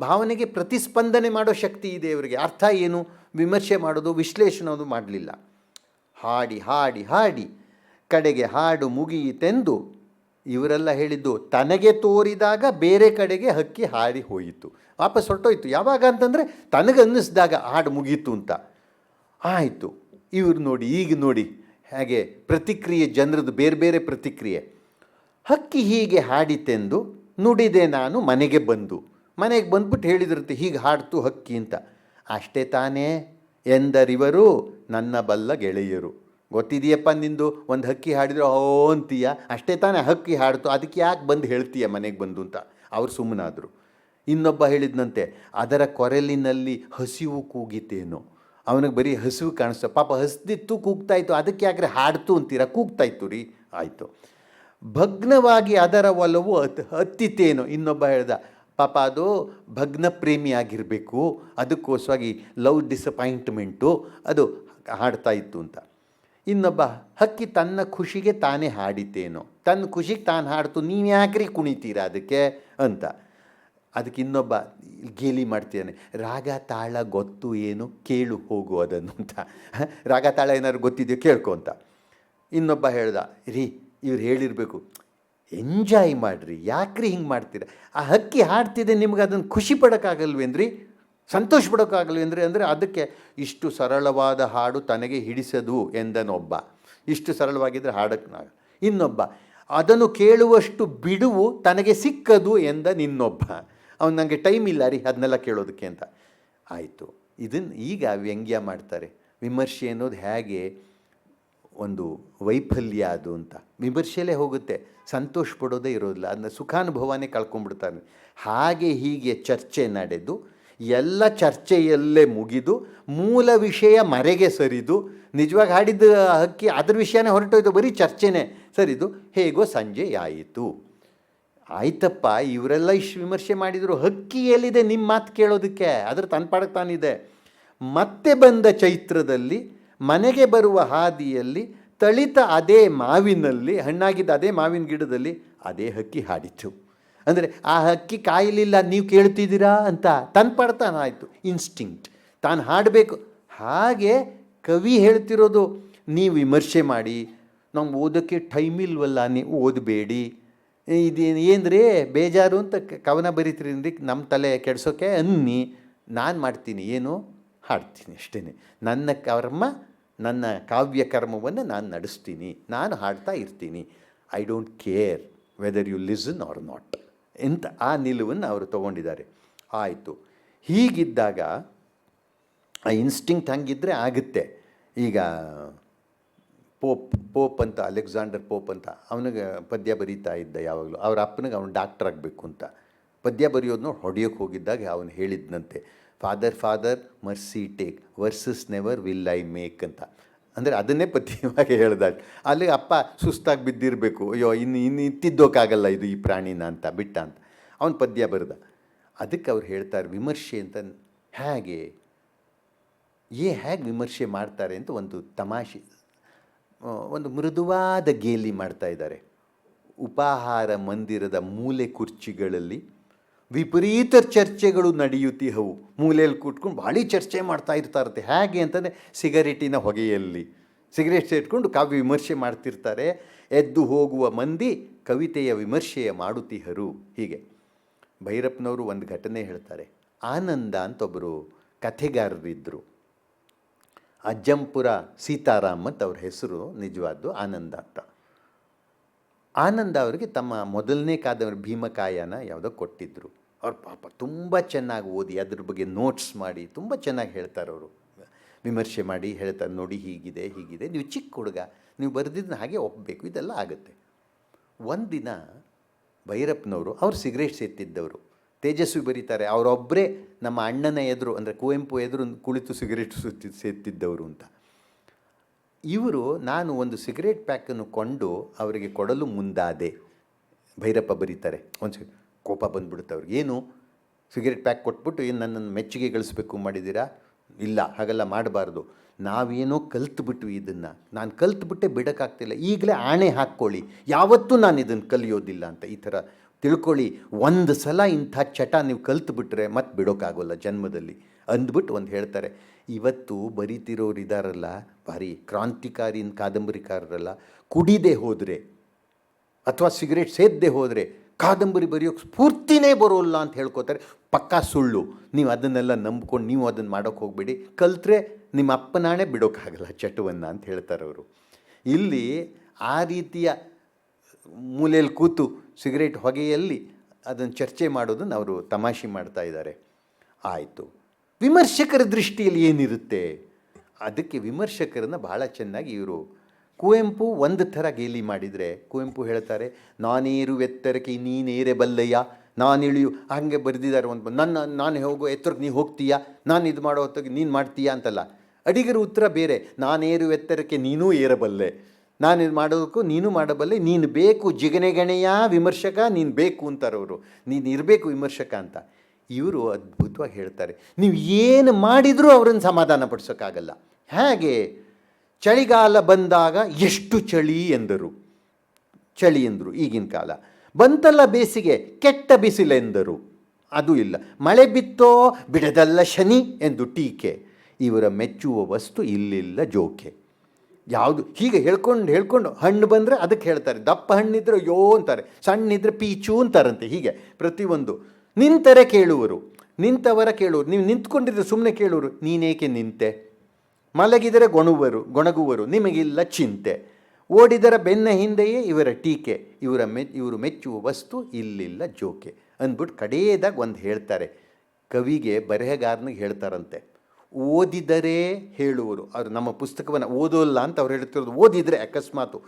ಭಾವನೆಗೆ ಪ್ರತಿಸ್ಪಂದನೆ ಮಾಡೋ ಶಕ್ತಿ ಇದೆ ಇವರಿಗೆ. ಅರ್ಥ ಏನು, ವಿಮರ್ಶೆ ಮಾಡೋದು, ವಿಶ್ಲೇಷಣೆ ಮಾಡಲಿಲ್ಲ. ಹಾಡಿ ಹಾಡಿ ಹಾಡಿ ಕಡೆಗೆ ಹಾಡು ಮುಗಿಯಿತೆಂದು ಇವರೆಲ್ಲ ಹೇಳಿದ್ದು ತನಗೆ ತೋರಿದಾಗ ಬೇರೆ ಕಡೆಗೆ ಹಕ್ಕಿ ಹಾಡಿ ಹೋಯಿತು, ವಾಪಸ್ ಹೊರಟೋಯ್ತು. ಯಾವಾಗ ಅಂತಂದರೆ ತನಗನ್ನಿಸ್ದಾಗ ಹಾಡು ಮುಗೀತು ಅಂತ ಆಯಿತು. ಇವರು ನೋಡಿ, ಈಗ ನೋಡಿ ಹಾಗೆ ಪ್ರತಿಕ್ರಿಯೆ, ಜನರದ್ದು ಬೇರೆ ಬೇರೆ ಪ್ರತಿಕ್ರಿಯೆ. ಹಕ್ಕಿ ಹೀಗೆ ಹಾಡಿತೆಂದು ನುಡಿದೆ ನಾನು ಮನೆಗೆ ಬಂದು. ಮನೆಗೆ ಬಂದ್ಬಿಟ್ಟು ಹೇಳಿದ್ರಂತೆ ಹೀಗೆ ಹಾಡ್ತು ಹಕ್ಕಿ ಅಂತ. ಅಷ್ಟೇ ತಾನೇ ಎಂದರಿವರು ನನ್ನ ಬಲ್ಲ ಗೆಳೆಯರು. ಗೊತ್ತಿದೆಯಪ್ಪ ನಿಂದು, ಒಂದು ಹಕ್ಕಿ ಹಾಡಿದ್ರೆ ಓ ಅಂತೀಯ, ಅಷ್ಟೇ ತಾನೇ ಹಕ್ಕಿ ಹಾಡ್ತು, ಅದಕ್ಕೆ ಯಾಕೆ ಬಂದು ಹೇಳ್ತೀಯ ಮನೆಗೆ ಬಂದು ಅಂತ. ಅವ್ರು ಸುಮ್ಮನಾದರು. ಇನ್ನೊಬ್ಬ ಹೇಳಿದ್ನಂತೆ ಅದರ ಕೊರಲಿನಲ್ಲಿ ಹಸಿವು ಕೂಗಿತೇನೋ. ಅವನಿಗೆ ಬರೀ ಹಸಿವು ಕಾಣಿಸ್ತು, ಪಾಪ ಹಸ್ದಿತ್ತು ಕೂಗ್ತಾಯಿತ್ತು, ಅದಕ್ಕೆ ಯಾಕ್ರೆ ಹಾಡ್ತು ಅಂತೀರ, ಕೂಗ್ತಾಯಿತ್ತು ರೀ. ಆಯಿತು. ಭಗ್ನವಾಗಿ ಅದರ ಒಲವು ಹತ್ತಿತೇನೋ. ಇನ್ನೊಬ್ಬ ಹೇಳ್ದ ಪಾಪ ಅದು ಭಗ್ನ ಪ್ರೇಮಿ ಆಗಿರಬೇಕು, ಅದಕ್ಕೋಸ್ಕರವಾಗಿ ಲವ್ ಡಿಸಪಾಯಿಂಟ್ಮೆಂಟು ಅದು ಹಾಡ್ತಾ ಇತ್ತು ಅಂತ. ಇನ್ನೊಬ್ಬ ಹಕ್ಕಿ ತನ್ನ ಖುಷಿಗೆ ತಾನೇ ಹಾಡಿತೇನೋ, ತನ್ನ ಖುಷಿಗೆ ತಾನು ಹಾಡ್ತು, ನೀವು ಯಾಕ್ರಿ ಕುಣಿತೀರಾ ಅದಕ್ಕೆ ಅಂತ. ಅದಕ್ಕೆ ಇನ್ನೊಬ್ಬ ಗೇಲಿ ಮಾಡ್ತಿದ್ದಾನೆ, ರಾಗ ತಾಳ ಗೊತ್ತು ಏನು ಕೇಳು ಹೋಗು ಅದನ್ನು ಅಂತ. ರಾಗ ತಾಳ ಏನಾದ್ರು ಗೊತ್ತಿದೆಯೋ ಕೇಳ್ಕೊ ಅಂತ. ಇನ್ನೊಬ್ಬ ಹೇಳ್ದ ರೀ ಇವ್ರು ಹೇಳಿರಬೇಕು, ಎಂಜಾಯ್ ಮಾಡಿರಿ, ಯಾಕ್ರಿ ಹಿಂಗೆ ಮಾಡ್ತೀರ, ಆ ಹಕ್ಕಿ ಹಾಡ್ತಿದೆ ನಿಮ್ಗೆ ಅದನ್ನು ಖುಷಿ ಪಡೋಕ್ಕಾಗಲ್ವೇನ್ರಿ, ಸಂತೋಷ ಪಡೋಕ್ಕಾಗಲ್ವೇನ್ರಿ ಅಂದರೆ ಅದಕ್ಕೆ ಇಷ್ಟು ಸರಳವಾದ ಹಾಡು ತನಗೆ ಹಿಡಿಸದು ಎಂದನೊಬ್ಬ. ಇಷ್ಟು ಸರಳವಾಗಿದ್ದರೆ ಹಾಡಕ್ಕೆ. ಇನ್ನೊಬ್ಬ ಅದನ್ನು ಕೇಳುವಷ್ಟು ಬಿಡುವು ತನಗೆ ಸಿಕ್ಕದು ಎಂದ ನಿನ್ನೊಬ್ಬ. ಅವ್ನು ನನಗೆ ಟೈಮ್ ಇಲ್ಲ ರೀ ಅದನ್ನೆಲ್ಲ ಕೇಳೋದಕ್ಕೆ ಅಂತ. ಆಯಿತು. ಇದನ್ನು ಈಗ ವ್ಯಂಗ್ಯ ಮಾಡ್ತಾರೆ. ವಿಮರ್ಶೆ ಅನ್ನೋದು ಹೇಗೆ ಒಂದು ವೈಫಲ್ಯ ಅದು ಅಂತ ವಿಮರ್ಶೆಯಲ್ಲೇ ಹೋಗುತ್ತೆ, ಸಂತೋಷ ಪಡೋದೇ ಇರೋದಿಲ್ಲ, ಅದನ್ನ ಸುಖಾನುಭವನೇ ಕಳ್ಕೊಂಡ್ಬಿಡ್ತಾನೆ. ಹಾಗೆ ಹೀಗೆ ಚರ್ಚೆ ನಡೆದು ಎಲ್ಲ ಚರ್ಚೆಯಲ್ಲೇ ಮುಗಿದು ಮೂಲ ವಿಷಯ ಮರೆಗೆ ಸರಿದು, ನಿಜವಾಗಿ ಹಾಡಿದ ಹಕ್ಕಿ ಅದ್ರ ವಿಷಯನೇ ಹೊರಟೋಯ್ತು, ಬರೀ ಚರ್ಚೆನೇ ಸರಿದು ಹೇಗೋ ಸಂಜೆ ಆಯಿತು. ಆಯ್ತಪ್ಪ, ಇವರೆಲ್ಲ ಇಷ್ಟು ವಿಮರ್ಶೆ ಮಾಡಿದರು, ಹಕ್ಕಿ ಎಲ್ಲಿದೆ ನಿಮ್ಮ ಮಾತು ಕೇಳೋದಕ್ಕೆ, ಅದ್ರ ತನ್ನ ಪಾಡಕ್ಕೆ ತಾನಿದೆ. ಮತ್ತೆ ಬಂದ ಚೈತ್ರದಲ್ಲಿ ಮನೆಗೆ ಬರುವ ಹಾದಿಯಲ್ಲಿ ತಳಿತ ಅದೇ ಮಾವಿನಲ್ಲಿ, ಹಣ್ಣಾಗಿದ್ದ ಅದೇ ಮಾವಿನ ಗಿಡದಲ್ಲಿ ಅದೇ ಹಕ್ಕಿ ಹಾಡಿತು. ಅಂದರೆ ಆ ಹಕ್ಕಿ ಕಾಯಲಿಲ್ಲ, ನೀವು ಕೇಳ್ತಿದ್ದೀರಾ ಅಂತ ತನ್ನ ಪಾಡ್ತಾನಾಯಿತು. ಇನ್ಸ್ಟಿಂಕ್ಟ್ ತಾನು ಹಾಡಬೇಕು. ಹಾಗೆ ಕವಿ ಹೇಳ್ತಿರೋದು, ನೀವು ವಿಮರ್ಶೆ ಮಾಡಿ, ನಮ್ಗೆ ಓದೋಕ್ಕೆ ಟೈಮ್ ಇಲ್ವಲ್ಲ, ನೀವು ಓದಬೇಡಿ, ಇದು ಏನ್ರಿ ಬೇಜಾರು ಅಂತ ಕವನ ಬರೀತೀರಿ, ನಮ್ಮ ತಲೆ ಕೆಡ್ಸೋಕ್ಕೆ ಅನ್ನಿ, ನಾನು ಮಾಡ್ತೀನಿ ಏನು, ಹಾಡ್ತೀನಿ ಅಷ್ಟೇ. ನನ್ನ ಕರ್ಮ, ನನ್ನ ಕಾವ್ಯ ಕರ್ಮವನ್ನು ನಾನು ನಡೆಸ್ತೀನಿ, ನಾನು ಹಾಡ್ತಾ ಇರ್ತೀನಿ. I don't care whether you listen or not ಎಂತ ಆ ನಿಲುವನ್ನು ಅವರು ತೊಗೊಂಡಿದ್ದಾರೆ. ಆಯಿತು. ಹೀಗಿದ್ದಾಗ ಆ ಇನ್ಸ್ಟಿಂಕ್ಟ್ ಹಂಗಿದ್ದರೆ ಆಗುತ್ತೆ. ಈಗ ಪೋಪ್ ಅಂತ, ಅಲೆಕ್ಸಾಂಡರ್ ಪೋಪ್ ಅಂತ, ಅವನಿಗೆ ಪದ್ಯ ಬರೀತಾ ಇದ್ದ ಯಾವಾಗಲೂ. ಅವ್ರ ಅಪ್ಪನಿಗೆ ಅವನು ಡಾಕ್ಟರ್ ಆಗಬೇಕು ಅಂತ ಪದ್ಯ ಬರೆಯೋದನ್ನ ಹೊಡೆಯೋಕ್ಕೆ ಹೋಗಿದ್ದಾಗ ಅವನು ಹೇಳಿದ್ನಂತೆ, father mercy take verses never will I make ಅಂತ. ಅಂದರೆ ಅದನ್ನೇ ಪದ್ಯವಾಗಿ ಹೇಳ್ದ. ಅಲ್ಲಿ ಅಪ್ಪ ಸುಸ್ತಾಗಿ ಬಿದ್ದಿರಬೇಕು, ಅಯ್ಯೋ ಇನ್ನು ಇತ್ತಿದ್ದೋಕ್ಕಾಗಲ್ಲ ಇದು ಈ ಪ್ರಾಣಿನ ಅಂತ ಬಿಟ್ಟ ಅಂತ ಅವನು ಪದ್ಯ ಬರೆದ. ಅದಕ್ಕೆ ಅವ್ರು ಹೇಳ್ತಾರೆ ವಿಮರ್ಶೆ ಅಂತ ಹೇಗೆ ವಿಮರ್ಶೆ ಮಾಡ್ತಾರೆ ಅಂತ ಒಂದು ತಮಾಷೆ, ಒಂದು ಮೃದುವಾದ ಗೇಲಿ ಮಾಡ್ತಾ ಇದ್ದಾರೆ. ಉಪಾಹಾರ ಮಂದಿರದ ಮೂಲೆ ಕುರ್ಚಿಗಳಲ್ಲಿ ವಿಪರೀತ ಚರ್ಚೆಗಳು ನಡೆಯುತ್ತಿಹವು. ಮೂಲೆಯಲ್ಲಿ ಕೂತ್ಕೊಂಡು ಭಾಳ ಚರ್ಚೆ ಮಾಡ್ತಾ ಇರ್ತಾರಂತೆ. ಹೇಗೆ ಅಂತಂದರೆ ಸಿಗರೇಟಿನ ಹೊಗೆಯಲ್ಲಿ ಸಿಗರೇಟ್ ಸೇಟ್ಕೊಂಡು ಕಾವ್ಯ ವಿಮರ್ಶೆ ಮಾಡ್ತಿರ್ತಾರೆ. ಎದ್ದು ಹೋಗುವ ಮಂದಿ ಕವಿತೆಯ ವಿಮರ್ಶೆಯ ಮಾಡುತ್ತಿಹರು. ಹೀಗೆ ಭೈರಪ್ಪನವರು ಒಂದು ಘಟನೆ ಹೇಳ್ತಾರೆ. ಆನಂದ ಅಂತ ಒಬ್ಬರು ಕಥೆಗಾರರಿದ್ದರು. ಅಜ್ಜಂಪುರ ಸೀತಾರಾಮ್ ಅಂತ ಅವ್ರ ಹೆಸರು, ನಿಜವಾದ್ದು ಆನಂದ ಅಂತ. ಆನಂದ ಅವರಿಗೆ ತಮ್ಮ ಮೊದಲನೇ ಕಾದಂಬರಿ ಭೀಮಕಾಯನ ಯಾವುದೋ ಕೊಟ್ಟಿದ್ದರು. ಅವ್ರು ಪಾಪ ತುಂಬ ಚೆನ್ನಾಗಿ ಓದಿ ಅದ್ರ ಬಗ್ಗೆ ನೋಟ್ಸ್ ಮಾಡಿ ತುಂಬ ಚೆನ್ನಾಗಿ ಹೇಳ್ತಾರೆ. ಅವರು ವಿಮರ್ಶೆ ಮಾಡಿ ಹೇಳ್ತಾರೆ, ನೋಡಿ ಹೀಗಿದೆ ಹೀಗಿದೆ, ನೀವು ಚಿಕ್ಕ ಹುಡುಗ, ನೀವು ಬರೆದಿದ್ದನ್ನ ಹಾಗೆ ಒಪ್ಪಬೇಕು, ಇದೆಲ್ಲ ಆಗುತ್ತೆ. ಒಂದಿನ ಭೈರಪ್ಪನವರು, ಅವ್ರು ಸಿಗರೇಟ್ ಸೇತ್ತಿದ್ದವರು, ತೇಜಸ್ವಿ ಬರೀತಾರೆ, ಅವರೊಬ್ಬರೇ ನಮ್ಮ ಅಣ್ಣನ ಎದುರು ಅಂದರೆ ಕುವೆಂಪು ಎದುರು ಕುಳಿತು ಸಿಗರೇಟ್ ಸೇತ್ತಿದ್ದವರು ಅಂತ. ಇವರು ನಾನು ಒಂದು ಸಿಗರೇಟ್ ಪ್ಯಾಕನ್ನು ಕೊಂಡು ಅವರಿಗೆ ಕೊಡಲು ಮುಂದಾದೆ. ಭೈರಪ್ಪ ಬರೀತಾರೆ, ಒಂದು ಕೋಪ ಬಂದುಬಿಡುತ್ತೆ ಅವ್ರಿಗೆ. ಏನು ಸಿಗರೇಟ್ ಪ್ಯಾಕ್ ಕೊಟ್ಬಿಟ್ಟು ಏನು ನನ್ನನ್ನು ಮೆಚ್ಚುಗೆ ಗಳಿಸ್ಬೇಕು ಮಾಡಿದ್ದೀರಾ? ಇಲ್ಲ, ಹಾಗೆಲ್ಲ ಮಾಡಬಾರ್ದು. ನಾವೇನೋ ಕಲ್ತ್ಬಿಟ್ವಿ ಇದನ್ನು, ನಾನು ಕಲ್ತ್ಬಿಟ್ಟೆ ಬಿಡೋಕ್ಕಾಗ್ತಿಲ್ಲ, ಈಗಲೇ ಆಣೆ ಹಾಕ್ಕೊಳ್ಳಿ ಯಾವತ್ತೂ ನಾನು ಇದನ್ನು ಕಲಿಯೋದಿಲ್ಲ ಅಂತ. ಈ ಥರ ತಿಳ್ಕೊಳ್ಳಿ, ಒಂದು ಸಲ ಇಂಥ ಚಟ ನೀವು ಕಲ್ತ್ಬಿಟ್ರೆ ಮತ್ತೆ ಬಿಡೋಕ್ಕಾಗೋಲ್ಲ ಜನ್ಮದಲ್ಲಿ ಅಂದ್ಬಿಟ್ಟು ಒಂದು ಹೇಳ್ತಾರೆ. ಇವತ್ತು ಬರೀತಿರೋರು ಇದ್ದಾರಲ್ಲ, ಭಾರಿ ಕ್ರಾಂತಿಕಾರಿ ಕಾದಂಬರಿಕಾರರಲ್ಲ, ಕುಡಿದೇ ಹೋದರೆ ಅಥವಾ ಸಿಗರೇಟ್ ಸೇದದೆ ಹೋದರೆ ಕಾದಂಬರಿ ಬರೆಯೋಕ್ಕೆ ಸ್ಫೂರ್ತಿನೇ ಬರೋಲ್ಲ ಅಂತ ಹೇಳ್ಕೊತಾರೆ. ಪಕ್ಕಾ ಸುಳ್ಳು. ನೀವು ಅದನ್ನೆಲ್ಲ ನಂಬ್ಕೊಂಡು ನೀವು ಅದನ್ನು ಮಾಡೋಕ್ಕೆ ಹೋಗಬೇಡಿ. ಕಲ್ತ್ರೆ ನಿಮ್ಮ ಅಪ್ಪನಾಣೆ ಬಿಡೋಕ್ಕಾಗಲ್ಲ ಚಟವನ್ನು ಅಂತ ಹೇಳ್ತಾರೆ ಅವರು. ಇಲ್ಲಿ ಆ ರೀತಿಯ ಮೂಲೆಯಲ್ಲಿ ಕೂತು ಸಿಗರೇಟ್ ಹೊಗೆಯಲ್ಲಿ ಅದನ್ನು ಚರ್ಚೆ ಮಾಡೋದನ್ನು ಅವರು ತಮಾಷೆ ಮಾಡ್ತಾ ಇದ್ದಾರೆ. ಆಯಿತು, ವಿಮರ್ಶಕರ ದೃಷ್ಟಿಯಲ್ಲಿ ಏನಿರುತ್ತೆ? ಅದಕ್ಕೆ ವಿಮರ್ಶಕರನ್ನು ಭಾಳ ಚೆನ್ನಾಗಿ ಇವರು ಕುವೆಂಪು ಒಂದು ಥರ ಗೇಲಿ ಮಾಡಿದರೆ, ಕುವೆಂಪು ಹೇಳ್ತಾರೆ, ನಾನೇರು ಎತ್ತರಕ್ಕೆ ನೀನೇರೆ ಬಲ್ಲಯ್ಯ, ನಾನಿಳಿಯು, ಹಾಗೆ ಬರೆದಿದ್ದಾರೆ. ಒಂದು ನಾನು ಹೋಗೋ ಎತ್ತರಕ್ಕೆ ನೀನು ಹೋಗ್ತೀಯಾ, ನಾನು ಇದು ಮಾಡೋ ಹೊತ್ತಿಗೆ ನೀನು ಮಾಡ್ತೀಯಾ ಅಂತಲ್ಲ. ಅಡಿಗರ ಉತ್ತರ ಬೇರೆ, ನಾನೇರು ಎತ್ತರಕ್ಕೆ ನೀನೂ ಏರಬಲ್ಲೆ, ನಾನು ಇದು ಮಾಡೋದಕ್ಕೂ ನೀನು ಮಾಡಬಲ್ಲೆ, ನೀನು ಬೇಕು ಜಿಗಣೆಗಣೆಯ ವಿಮರ್ಶಕ, ನೀನು ಬೇಕು ಅಂತಾರವರು, ನೀನು ಇರಬೇಕು ವಿಮರ್ಶಕ ಅಂತ. ಇವರು ಅದ್ಭುತವಾಗಿ ಹೇಳ್ತಾರೆ, ನೀವು ಏನು ಮಾಡಿದರೂ ಅವರನ್ನು ಸಮಾಧಾನ ಪಡಿಸೋಕ್ಕಾಗಲ್ಲ. ಹೇಗೆ? ಚಳಿಗಾಲ ಬಂದಾಗ ಎಷ್ಟು ಚಳಿ ಎಂದರು, ಚಳಿ ಎಂದರು ಈಗಿನ ಕಾಲ. ಬಂತಲ್ಲ ಬೇಸಿಗೆ, ಕೆಟ್ಟ ಬಿಸಿಲೆಂದರು, ಅದು ಇಲ್ಲ. ಮಳೆ ಬಿತ್ತೋ ಬಿಡದಲ್ಲ ಶನಿ ಎಂದು ಟೀಕೆ. ಇವರ ಮೆಚ್ಚುವ ವಸ್ತು ಇಲ್ಲಿಲ್ಲ ಜೋಕೆ. ಯಾವುದು ಹೀಗೆ ಹೇಳ್ಕೊಂಡು ಹಣ್ಣು ಬಂದರೆ ಅದಕ್ಕೆ ಹೇಳ್ತಾರೆ, ದಪ್ಪ ಹಣ್ಣಿದ್ರೆ ಯೋ ಅಂತಾರೆ, ಸಣ್ಣಿದ್ರೆ ಪೀಚು ಅಂತಾರಂತೆ. ಹೀಗೆ ಪ್ರತಿಯೊಂದು. ನಿಂತರೆ ಕೇಳುವರು, ನಿಂತವರ ಕೇಳುವರು, ನೀವು ನಿಂತ್ಕೊಂಡಿದ್ರೆ ಸುಮ್ಮನೆ ಕೇಳುವರು, ನೀನೇಕೆ ನಿಂತೆ? ಮಲಗಿದರೆ ಗೊಣಗುವರು, ನಿಮಗಿಲ್ಲ ಚಿಂತೆ. ಓಡಿದರ ಬೆನ್ನ ಹಿಂದೆಯೇ ಇವರ ಟೀಕೆ, ಇವರು ಮೆಚ್ಚುವ ವಸ್ತು ಇಲ್ಲಿಲ್ಲ ಜೋಕೆ ಅಂದ್ಬಿಟ್ಟು ಕಡೆಯದಾಗ ಒಂದು ಹೇಳ್ತಾರೆ. ಕವಿಗೆ ಬರೆಹಗಾರನಿಗೆ ಹೇಳ್ತಾರಂತೆ, ಓದಿದರೆ ಹೇಳುವರು. ಅವರು ನಮ್ಮ ಪುಸ್ತಕವನ್ನು ಓದೋಲ್ಲ ಅಂತ ಅವ್ರು ಹೇಳ್ತಿರೋದು, ಓದಿದರೆ ಅಕಸ್ಮಾತು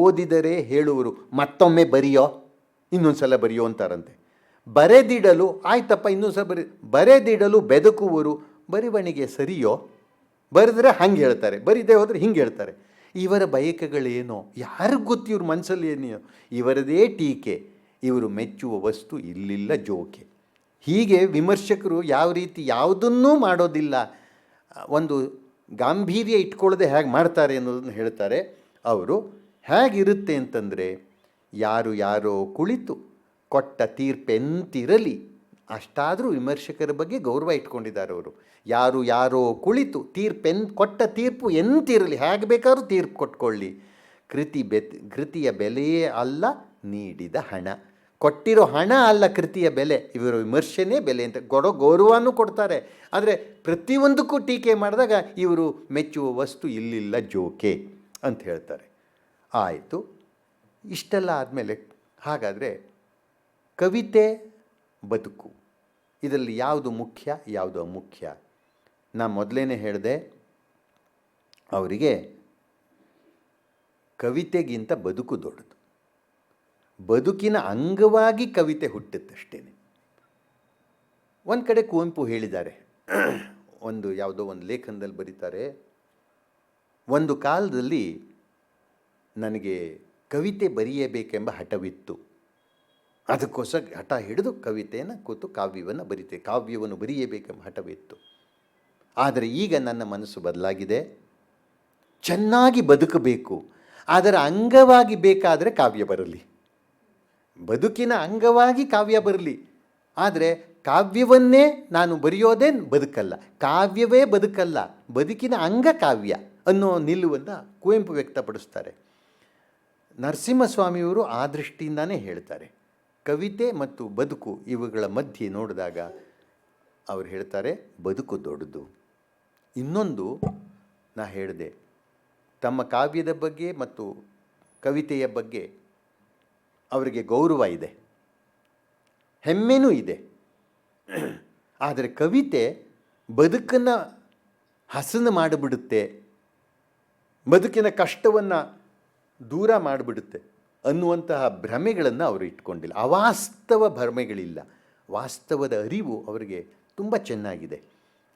ಓದಿದರೆ ಹೇಳುವರು, ಮತ್ತೊಮ್ಮೆ ಬರೆಯೋ, ಇನ್ನೊಂದು ಸಲ ಬರೆಯೋ ಅಂತಾರಂತೆ. ಬರೆದಿಡಲು ಆಯ್ತಪ್ಪ ಇನ್ನೊಂದು ಸಲ ಬರೆದಿಡಲು ಬೆದಕುವರು, ಬರಿವಣಿಗೆ ಸರಿಯೋ, ಬರೆದ್ರೆ ಹಂಗೆ ಹೇಳ್ತಾರೆ, ಬರೀದೇ ಹೋದರೆ ಹಿಂಗೆ ಹೇಳ್ತಾರೆ. ಇವರ ಬಯಕೆಗಳೇನೋ ಯಾರಿಗೂ ಗೊತ್ತು, ಇವ್ರ ಮನಸ್ಸಲ್ಲಿ ಏನೋ. ಇವರದೇ ಟೀಕೆ, ಇವರು ಮೆಚ್ಚುವ ವಸ್ತು ಇಲ್ಲಿಲ್ಲ ಜೋಕೆ. ಹೀಗೆ ವಿಮರ್ಶಕರು ಯಾವ ರೀತಿ ಯಾವುದನ್ನೂ ಮಾಡೋದಿಲ್ಲ, ಒಂದು ಗಾಂಭೀರ್ಯ ಇಟ್ಕೊಳ್ಳದೆ ಹೇಗೆ ಮಾಡ್ತಾರೆ ಅನ್ನೋದನ್ನು ಹೇಳ್ತಾರೆ. ಅವರು ಹೇಗಿರುತ್ತೆ ಅಂತಂದರೆ, ಯಾರೋ ಕುಳಿತು ಕೊಟ್ಟ ತೀರ್ಪೆಂತಿರಲಿ, ಅಷ್ಟಾದರೂ ವಿಮರ್ಶಕರ ಬಗ್ಗೆ ಗೌರವ ಇಟ್ಕೊಂಡಿದ್ದಾರೆ ಅವರು. ಯಾರೋ ಕುಳಿತು ಕೊಟ್ಟ ತೀರ್ಪು ಎಂತಿರಲಿ, ಹೇಗೆ ಬೇಕಾದ್ರೂ ತೀರ್ಪು ಕೊಟ್ಕೊಳ್ಳಿ, ಕೃತಿಯ ಬೆಲೆಯೇ ಅಲ್ಲ ನೀಡಿದ ಹಣ. ಕೊಟ್ಟಿರೋ ಹಣ ಅಲ್ಲ ಕೃತಿಯ ಬೆಲೆ, ಇವರ ವಿಮರ್ಶೆನೇ ಬೆಲೆ ಅಂತ ಗೌರವನೂ ಕೊಡ್ತಾರೆ. ಆದರೆ ಪ್ರತಿಯೊಂದಕ್ಕೂ ಟೀಕೆ ಮಾಡಿದಾಗ ಇವರು ಮೆಚ್ಚುವ ವಸ್ತು ಇಲ್ಲಿಲ್ಲ ಜೋಕೆ ಅಂತ ಹೇಳ್ತಾರೆ. ಆಯಿತು, ಇಷ್ಟೆಲ್ಲ ಆದಮೇಲೆ ಹಾಗಾದರೆ ಕವಿತೆ ಬದುಕು, ಇದರಲ್ಲಿ ಯಾವುದು ಮುಖ್ಯ ಯಾವುದು ಅಮುಖ್ಯ? ನಾನು ಮೊದಲೇ ಹೇಳಿದೆ, ಅವರಿಗೆ ಕವಿತೆಗಿಂತ ಬದುಕು ದೊಡ್ಡದು. ಬದುಕಿನ ಅಂಗವಾಗಿ ಕವಿತೆ ಹುಟ್ಟುತ್ತಷ್ಟೇ. ಒಂದು ಕಡೆ ಕುವೆಂಪು ಹೇಳಿದ್ದಾರೆ, ಯಾವುದೋ ಒಂದು ಲೇಖನದಲ್ಲಿ ಬರೀತಾರೆ, ಒಂದು ಕಾಲದಲ್ಲಿ ನನಗೆ ಕವಿತೆ ಬರೆಯಬೇಕೆಂಬ ಹಠವಿತ್ತು, ಅದಕ್ಕೋಸ್ಕರ ಹಠ ಹಿಡಿದು ಕವಿತೆಯನ್ನು ಕೂತು ಕಾವ್ಯವನ್ನು ಬರೆಯಬೇಕೆಂಬ ಹಠವಿತ್ತು. ಆದರೆ ಈಗ ನನ್ನ ಮನಸ್ಸು ಬದಲಾಗಿದೆ, ಚೆನ್ನಾಗಿ ಬದುಕಬೇಕು, ಅದರ ಅಂಗವಾಗಿ ಬೇಕಾದರೆ ಕಾವ್ಯ ಬರಲಿ ಬದುಕಿನ ಅಂಗವಾಗಿ ಕಾವ್ಯ ಬರಲಿ, ಆದರೆ ಕಾವ್ಯವನ್ನೇ ನಾನು ಬರೆಯೋದೇ ಬದುಕಲ್ಲ, ಕಾವ್ಯವೇ ಬದುಕಲ್ಲ, ಬದುಕಿನ ಅಂಗ ಕಾವ್ಯ ಅನ್ನೋ ನಿಲುವನ್ನು ಕುವೆಂಪು ವ್ಯಕ್ತಪಡಿಸ್ತಾರೆ. ನರಸಿಂಹಸ್ವಾಮಿಯವರು ಆ ದೃಷ್ಟಿಯಿಂದನೇ ಹೇಳ್ತಾರೆ. ಕವಿತೆ ಮತ್ತು ಬದುಕು ಇವುಗಳ ಮಧ್ಯೆ ನೋಡಿದಾಗ ಅವರು ಹೇಳ್ತಾರೆ ಬದುಕು ದೊಡ್ಡದು. ಇನ್ನೊಂದು ನಾ ಹೇಳಿದೆ, ತಮ್ಮ ಕಾವ್ಯದ ಬಗ್ಗೆ ಮತ್ತು ಕವಿತೆಯ ಬಗ್ಗೆ ಅವರಿಗೆ ಗೌರವ ಇದೆ, ಹೆಮ್ಮೆನೂ ಇದೆ. ಆದರೆ ಕವಿತೆ ಬದುಕನ್ನು ಹಸನು ಮಾಡಿಬಿಡುತ್ತೆ, ಬದುಕಿನ ಕಷ್ಟವನ್ನು ದೂರ ಮಾಡಿಬಿಡುತ್ತೆ ಅನ್ನುವಂತಹ ಭ್ರಮೆಗಳನ್ನು ಅವರು ಇಟ್ಕೊಂಡಿಲ್ಲ. ಅವಾಸ್ತವ ಭ್ರಮೆಗಳಿಲ್ಲ, ವಾಸ್ತವದ ಅರಿವು ಅವರಿಗೆ ತುಂಬ ಚೆನ್ನಾಗಿದೆ.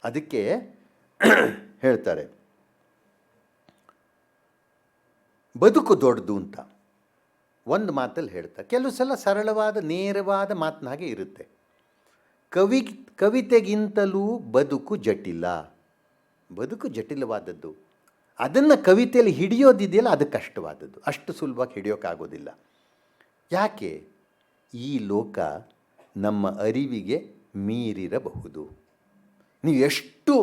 ಅದಕ್ಕೆ ಹೇಳ್ತಾರೆ ಬದುಕು ದೊಡ್ಡದು ಅಂತ ಒಂದು ಮಾತಲ್ಲಿ ಹೇಳ್ತಾರೆ. ಕೆಲವು ಸಲ ಸರಳವಾದ ನೇರವಾದ ಮಾತನಾಗೆ ಇರುತ್ತೆ. ಕವಿತೆಗಿಂತಲೂ ಬದುಕು ಜಟಿಲ, ಬದುಕು ಜಟಿಲವಾದದ್ದು. ಅದನ್ನು ಕವಿತೆಯಲ್ಲಿ ಹಿಡಿಯೋದಿದೆಯಲ್ಲ ಅದು ಕಷ್ಟವಾದದ್ದು, ಅಷ್ಟು ಸುಲಭವಾಗಿ ಹಿಡಿಯೋಕ್ಕಾಗೋದಿಲ್ಲ. ಯಾಕೆ? ಈ ಲೋಕ ನಮ್ಮ ಅರಿವಿಗೆ ಮೀರಿರಬಹುದು. ನೀವು ಎಷ್ಟು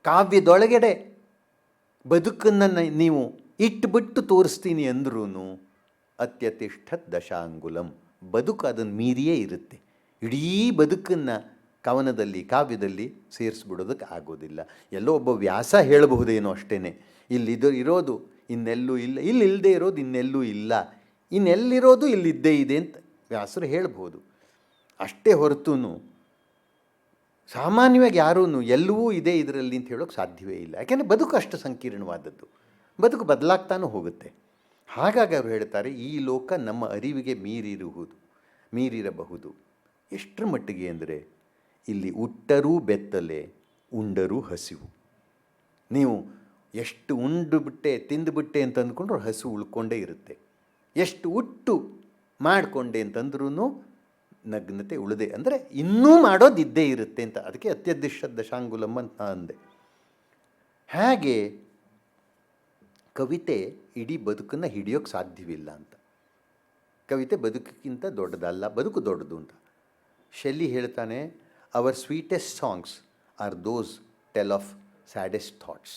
ಕಾವ್ಯದೊಳಗಡೆ ಬದುಕನ್ನು ನೀವು ಇಟ್ಟುಬಿಟ್ಟು ತೋರಿಸ್ತೀನಿ ಅಂದ್ರೂ ಅತ್ಯತಿಷ್ಠತ್ ದಶಾಂಗುಲಂ, ಬದುಕು ಅದನ್ನು ಮೀರಿಯೇ ಇರುತ್ತೆ. ಇಡೀ ಬದುಕನ್ನು ಕವನದಲ್ಲಿ ಕಾವ್ಯದಲ್ಲಿ ಸೇರಿಸ್ಬಿಡೋದಕ್ಕೆ ಆಗೋದಿಲ್ಲ. ಎಲ್ಲೋ ಒಬ್ಬ ವ್ಯಾಸ ಹೇಳಬಹುದೇನೋ ಅಷ್ಟೇ, ಇರೋದು ಇನ್ನೆಲ್ಲೂ ಇಲ್ಲ, ಇಲ್ಲದೇ ಇರೋದು ಇನ್ನೆಲ್ಲೂ ಇಲ್ಲ, ಇನ್ನೆಲ್ಲಿರೋದು ಇಲ್ಲಿದ್ದೇ ಇದೆ ಅಂತ ವ್ಯಾಸರು ಹೇಳ್ಬೋದು. ಅಷ್ಟೇ ಹೊರತು ಸಾಮಾನ್ಯವಾಗಿ ಯಾರೂ ಎಲ್ಲವೂ ಇದೆ ಇದರಲ್ಲಿ ಅಂತ ಹೇಳೋಕ್ಕೆ ಸಾಧ್ಯವೇ ಇಲ್ಲ. ಯಾಕೆಂದರೆ ಬದುಕು ಅಷ್ಟು ಸಂಕೀರ್ಣವಾದದ್ದು, ಬದುಕು ಬದಲಾಗ್ತಾನೂ ಹೋಗುತ್ತೆ. ಹಾಗಾಗಿ ಅವರು ಹೇಳ್ತಾರೆ ಈ ಲೋಕ ನಮ್ಮ ಅರಿವಿಗೆ ಮೀರಿರಬಹುದು. ಎಷ್ಟರ ಮಟ್ಟಿಗೆ ಅಂದರೆ ಇಲ್ಲಿ ಉಟ್ಟರೂ ಬೆತ್ತಲೆ, ಉಂಡರೂ ಹಸಿವು. ನೀವು ಎಷ್ಟು ಉಂಡು ಬಿಟ್ಟೆ ತಿಂದುಬಿಟ್ಟೆ ಅಂತ ಅಂದ್ಕೊಂಡ್ರು ಹಸು ಉಳ್ಕೊಂಡೇ ಇರುತ್ತೆ, ಎಷ್ಟು ಉಟ್ಟು ಮಾಡಿಕೊಂಡೆ ಅಂತಂದ್ರೂ ನಗ್ನತೆ ಉಳಿದೆ, ಅಂದರೆ ಇನ್ನೂ ಮಾಡೋದು ಇದ್ದೇ ಇರುತ್ತೆ ಅಂತ. ಅದಕ್ಕೆ ಅತ್ಯದಿಷ್ಟ ದಶಾಂಗುಲಂ ಅಂತ ಅಂದೆ. ಹಾಗೆ ಕವಿತೆ ಇಡೀ ಬದುಕನ್ನು ಹಿಡಿಯೋಕ್ಕೆ ಸಾಧ್ಯವಿಲ್ಲ ಅಂತ. ಕವಿತೆ ಬದುಕಿಗಿಂತ ದೊಡ್ಡದಲ್ಲ, ಬದುಕು ದೊಡ್ಡದು ಅಂತ. ಶೆಲ್ಲಿ ಹೇಳ್ತಾನೆ, our sweetest songs are those tell of saddest thoughts.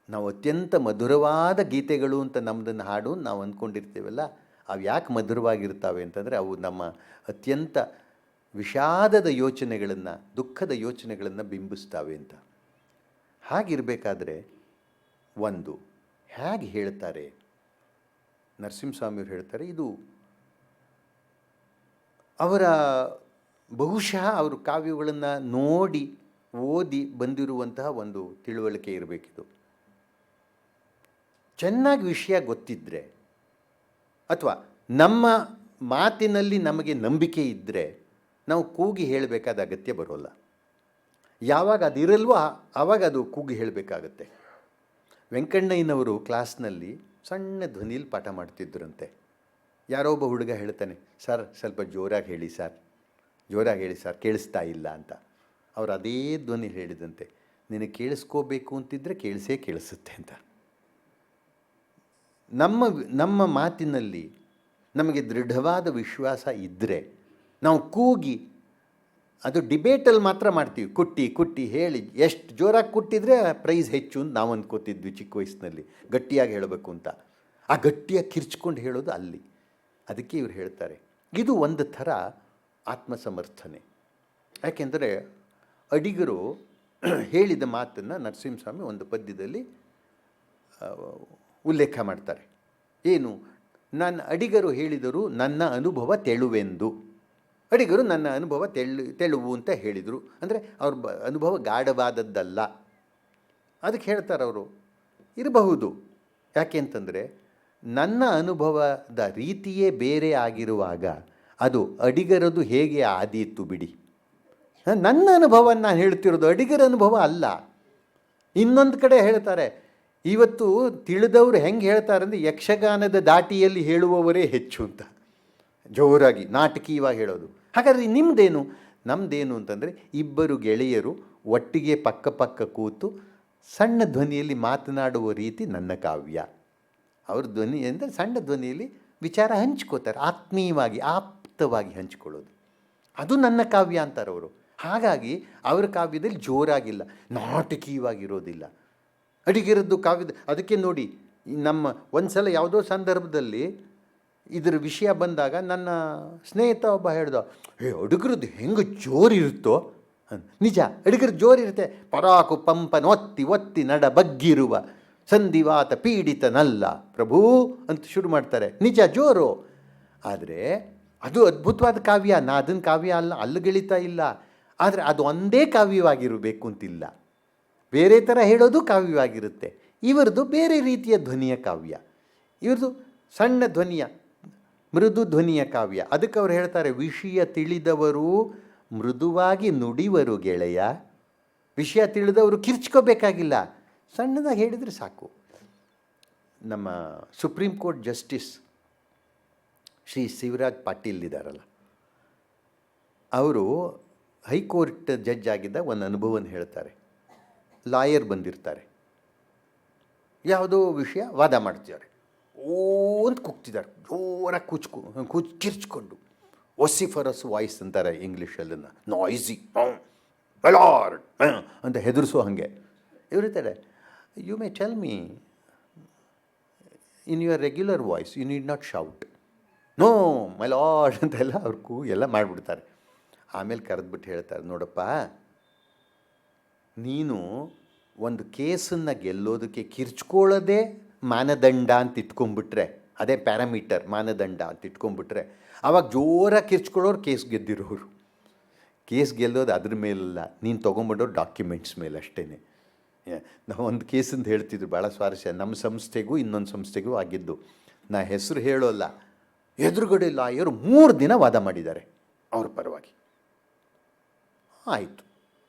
ನಾವು ಅತ್ಯಂತ ಮಧುರವಾದ ಗೀತೆಗಳು ಅಂತ ನಮ್ಮದನ್ನು ಹಾಡು ನಾವು ಅಂದ್ಕೊಂಡಿರ್ತೀವಲ್ಲ, ಅವು ಯಾಕೆ ಮಧುರವಾಗಿರ್ತಾವೆ ಅಂತಂದರೆ ಅವು ನಮ್ಮ ಅತ್ಯಂತ ವಿಷಾದದ ಯೋಚನೆಗಳನ್ನು, ದುಃಖದ ಯೋಚನೆಗಳನ್ನು ಬಿಂಬಿಸ್ತಾವೆ ಅಂತ. ಹಾಗಿರಬೇಕಾದ್ರೆ ಒಂದು ಹೇಗೆ ಹೇಳ್ತಾರೆ ನರಸಿಂಹಸ್ವಾಮಿಯವರು ಹೇಳ್ತಾರೆ, ಇದು ಅವರ ಬಹುಶಃ ಅವರು ಕಾವ್ಯಗಳನ್ನು ನೋಡಿ ಓದಿ ಬಂದಿರುವಂತಹ ಒಂದು ತಿಳುವಳಿಕೆ ಇರಬೇಕಿದು. ಚೆನ್ನಾಗಿ ವಿಷಯ ಗೊತ್ತಿದ್ದರೆ ಅಥವಾ ನಮ್ಮ ಮಾತಿನಲ್ಲಿ ನಮಗೆ ನಂಬಿಕೆ ಇದ್ದರೆ ನಾವು ಕೂಗಿ ಹೇಳಬೇಕಾದ ಅಗತ್ಯ ಬರೋಲ್ಲ. ಯಾವಾಗ ಅದಿರಲ್ವೋ ಆವಾಗ ಅದು ಕೂಗಿ ಹೇಳಬೇಕಾಗತ್ತೆ. ವೆಂಕಣ್ಣಯ್ಯನವರು ಕ್ಲಾಸ್ನಲ್ಲಿ ಸಣ್ಣ ಧ್ವನಿಯಲ್ಲಿ ಪಾಠ ಮಾಡ್ತಿದ್ದರಂತೆ. ಯಾರೋ ಒಬ್ಬ ಹುಡುಗ ಹೇಳ್ತಾನೆ, ಸರ್ ಸ್ವಲ್ಪ ಜೋರಾಗಿ ಹೇಳಿ ಸರ್, ಜೋರಾಗಿ ಹೇಳಿ ಸರ್, ಕೇಳಿಸ್ತಾ ಇಲ್ಲ ಅಂತ. ಅವರು ಅದೇ ಧ್ವನಿ ಹೇಳಿದಂತೆ, ನಿನಗೆ ಕೇಳಿಸ್ಕೋಬೇಕು ಅಂತಿದ್ದರೆ ಕೇಳಿಸುತ್ತೆ ಅಂತ. ನಮ್ಮ ಮಾತಿನಲ್ಲಿ ನಮಗೆ ದೃಢವಾದ ವಿಶ್ವಾಸ ಇದ್ದರೆ ನಾವು ಕೂಗಿ, ಅದು ಡಿಬೇಟಲ್ಲಿ ಮಾತ್ರ ಮಾಡ್ತೀವಿ, ಕುಟ್ಟಿ ಹೇಳಿ ಎಷ್ಟು ಜೋರಾಗಿ ಕುಟ್ಟಿದರೆ ಪ್ರೈಸ್ ಹೆಚ್ಚು ಅಂತ ನಾವು ಅಂದ್ಕೋತಿದ್ವಿ ಚಿಕ್ಕ ವಯಸ್ಸಿನಲ್ಲಿ, ಗಟ್ಟಿಯಾಗಿ ಹೇಳಬೇಕು ಅಂತ. ಆ ಗಟ್ಟಿಯಾಗಿ ಕಿರ್ಚ್ಕೊಂಡು ಹೇಳೋದು ಅಲ್ಲಿ. ಅದಕ್ಕೆ ಇವರು ಹೇಳ್ತಾರೆ ಇದು ಒಂದು ಥರ ಆತ್ಮಸಮರ್ಥನೆ. ಯಾಕೆಂದರೆ ಅಡಿಗರು ಹೇಳಿದ ಮಾತನ್ನು ನರಸಿಂಹಸ್ವಾಮಿ ಒಂದು ಪದ್ಯದಲ್ಲಿ ಉಲ್ಲೇಖ ಮಾಡ್ತಾರೆ. ಏನು? ಅಡಿಗರು ಹೇಳಿದರು ನನ್ನ ಅನುಭವ ತೆಳುವೆಂದು. ಅಡಿಗರು ನನ್ನ ಅನುಭವ ತೆಳುವು ಅಂತ ಹೇಳಿದರು. ಅಂದರೆ ಅವ್ರ ಅನುಭವ ಗಾಢವಾದದ್ದಲ್ಲ. ಅದಕ್ಕೆ ಹೇಳ್ತಾರೆ ಅವರು, ಇರಬಹುದು. ಯಾಕೆ ಅಂತಂದರೆ ನನ್ನ ಅನುಭವದ ರೀತಿಯೇ ಬೇರೆ ಆಗಿರುವಾಗ ಅದು ಅಡಿಗರದು ಹೇಗೆ ಆದೀತು ಬಿಡಿ. ನನ್ನ ಅನುಭವವನ್ನು ನಾನು ಹೇಳ್ತಿರೋದು ಅಡಿಗರ ಅನುಭವ ಅಲ್ಲ. ಇನ್ನೊಂದು ಕಡೆ ಹೇಳ್ತಾರೆ, ಇವತ್ತು ತಿಳಿದವರು ಹೆಂಗೆ ಹೇಳ್ತಾರೆ ಅಂದರೆ ಯಕ್ಷಗಾನದ ದಾಟಿಯಲ್ಲಿ ಹೇಳುವವರೇ ಹೆಚ್ಚು ಅಂತ, ಜೋರಾಗಿ ನಾಟಕೀಯವಾಗಿ ಹೇಳೋದು. ಹಾಗಾದರೆ ನಿಮ್ಮದೇನು? ನಮ್ಮದೇನು ಅಂತಂದರೆ ಇಬ್ಬರು ಗೆಳೆಯರು ಒಟ್ಟಿಗೆ ಪಕ್ಕ ಕೂತು ಸಣ್ಣ ಧ್ವನಿಯಲ್ಲಿ ಮಾತನಾಡುವ ರೀತಿ ನನ್ನ ಕಾವ್ಯ. ಅವ್ರ ಧ್ವನಿ ಅಂದರೆ ಸಣ್ಣ ಧ್ವನಿಯಲ್ಲಿ ವಿಚಾರ ಹಂಚ್ಕೋತಾರೆ, ಆತ್ಮೀಯವಾಗಿ ಆಪ್ತವಾಗಿ ಹಂಚ್ಕೊಳ್ಳೋದು. ಅದು ನನ್ನ ಕಾವ್ಯ ಅಂತಾರೆ ಅವರು. ಹಾಗಾಗಿ ಅವರ ಕಾವ್ಯದಲ್ಲಿ ಜೋರಾಗಿಲ್ಲ, ನಾಟಕೀಯವಾಗಿರೋದಿಲ್ಲ. ಅಡಿಗೆರದ್ದು ಕಾವ್ಯದ ಅದಕ್ಕೆ ನೋಡಿ, ನಮ್ಮ ಒಂದು ಸಲ ಯಾವುದೋ ಸಂದರ್ಭದಲ್ಲಿ ಇದರ ವಿಷಯ ಬಂದಾಗ ನನ್ನ ಸ್ನೇಹಿತ ಒಬ್ಬ ಹೇಳ್ದ, ಅಡುಗರದ್ದು ಹೆಂಗೆ ಜೋರಿರುತ್ತೋ. ನಿಜ, ಅಡುಗರ ಜೋರಿರುತ್ತೆ. ಪರಾಕು ಪಂಪನ ಒತ್ತಿ ಒತ್ತಿ ನಡ ಬಗ್ಗಿರುವ ಸಂಧಿವಾತ ಪೀಡಿತನಲ್ಲ ಪ್ರಭು ಅಂತ ಶುರು ಮಾಡ್ತಾರೆ. ನಿಜ, ಜೋರು. ಆದರೆ ಅದು ಅದ್ಭುತವಾದ ಕಾವ್ಯ. ನಾ ಅದನ್ನ ಕಾವ್ಯ ಅಲ್ಲಗಳಿತಾ ಇಲ್ಲ. ಆದರೆ ಅದು ಒಂದೇ ಕಾವ್ಯವಾಗಿರಬೇಕು ಅಂತಿಲ್ಲ. ಬೇರೆ ಥರ ಹೇಳೋದು ಕಾವ್ಯವಾಗಿರುತ್ತೆ. ಇವರದು ಬೇರೆ ರೀತಿಯ ಧ್ವನಿಯ ಕಾವ್ಯ. ಇವ್ರದ್ದು ಸಣ್ಣ ಧ್ವನಿಯ, ಮೃದು ಧ್ವನಿಯ ಕಾವ್ಯ. ಅದಕ್ಕೆ ಅವ್ರು ಹೇಳ್ತಾರೆ, ವಿಷಯ ತಿಳಿದವರು ಮೃದುವಾಗಿ ನುಡಿವರು ಗೆಳೆಯ. ವಿಷಯ ತಿಳಿದವರು ಕಿರ್ಚ್ಕೋಬೇಕಾಗಿಲ್ಲ, ಸಣ್ಣದಾಗಿ ಹೇಳಿದರೆ ಸಾಕು. ನಮ್ಮ supreme court justice Shri Shivraj Patil ಇದ್ದಾರಲ್ಲ, ಅವರು ಹೈಕೋರ್ಟ್ ಜಡ್ಜ್ ಆಗಿದ್ದ ಒಂದು ಅನುಭವವನ್ನು ಹೇಳ್ತಾರೆ. ಲಾಯರ್ ಬಂದಿರ್ತಾರೆ, ಯಾವುದೋ ವಿಷಯ ವಾದ ಮಾಡ್ತಿದ್ದಾರೆ, ಓ ಅಂತ ಕೂಗ್ತಿದ್ದಾರೆ, ಜೋರಾಗಿ ಕಿರ್ಚ್ಕೊಂಡು. ಒಸಿಫರಸ್ ವಾಯ್ಸ್ ಅಂತಾರೆ ಇಂಗ್ಲೀಷಲ್ಲನ್ನು, ನಾಯ್ಸಿ, ಮೆಲಾರ್ಡ್ ಅಂತ ಹೆದರಿಸೋ ಹಾಗೆ. ಇವ್ರಿರ್ತಾರೆ, you may tell me in your regular voice, you need not shout. No milord ಅಂತೆಲ್ಲ ಅವ್ರು ಎಲ್ಲ ಮಾಡಿಬಿಡ್ತಾರೆ. ಆಮೇಲೆ ಕರೆದ್ಬಿಟ್ಟು ಹೇಳ್ತಾರೆ, ನೋಡಪ್ಪ, ನೀನು ಒಂದು ಕೇಸನ್ನು ಗೆಲ್ಲೋದಕ್ಕೆ ಕಿರ್ಚ್ಕೊಳ್ಳೋದೇ ಮಾನದಂಡ ಅಂತ ಇಟ್ಕೊಂಡ್ಬಿಟ್ರೆ, ಅದೇ ಪ್ಯಾರಾಮೀಟರ್ ಮಾನದಂಡ ಅಂತ ಇಟ್ಕೊಂಡ್ಬಿಟ್ರೆ, ಆವಾಗ ಜೋರಾಗಿ ಕಿರ್ಚ್ಕೊಳ್ಳೋರು ಕೇಸ್ ಗೆದ್ದಿರೋರು. ಕೇಸ್ ಗೆಲ್ಲೋದು ಅದ್ರ ಮೇಲಲ್ಲ, ನೀನು ತೊಗೊಂಬಿಡೋರು ಡಾಕ್ಯುಮೆಂಟ್ಸ್ ಮೇಲೆ ಅಷ್ಟೇ. ನಾವು ಒಂದು ಕೇಸಂತ ಹೇಳ್ತಿದ್ರು, ಭಾಳ ಸ್ವಾರಸ್ಯ. ನಮ್ಮ ಸಂಸ್ಥೆಗೂ ಇನ್ನೊಂದು ಸಂಸ್ಥೆಗೂ ಆಗಿದ್ದು, ನಾ ಹೆಸರು ಹೇಳೋಲ್ಲ. ಎದುರುಗಡೆ ಲಾಯರು 3 ದಿನ ವಾದ ಮಾಡಿದ್ದಾರೆ ಅವ್ರ ಪರವಾಗಿ. ಆಯಿತು.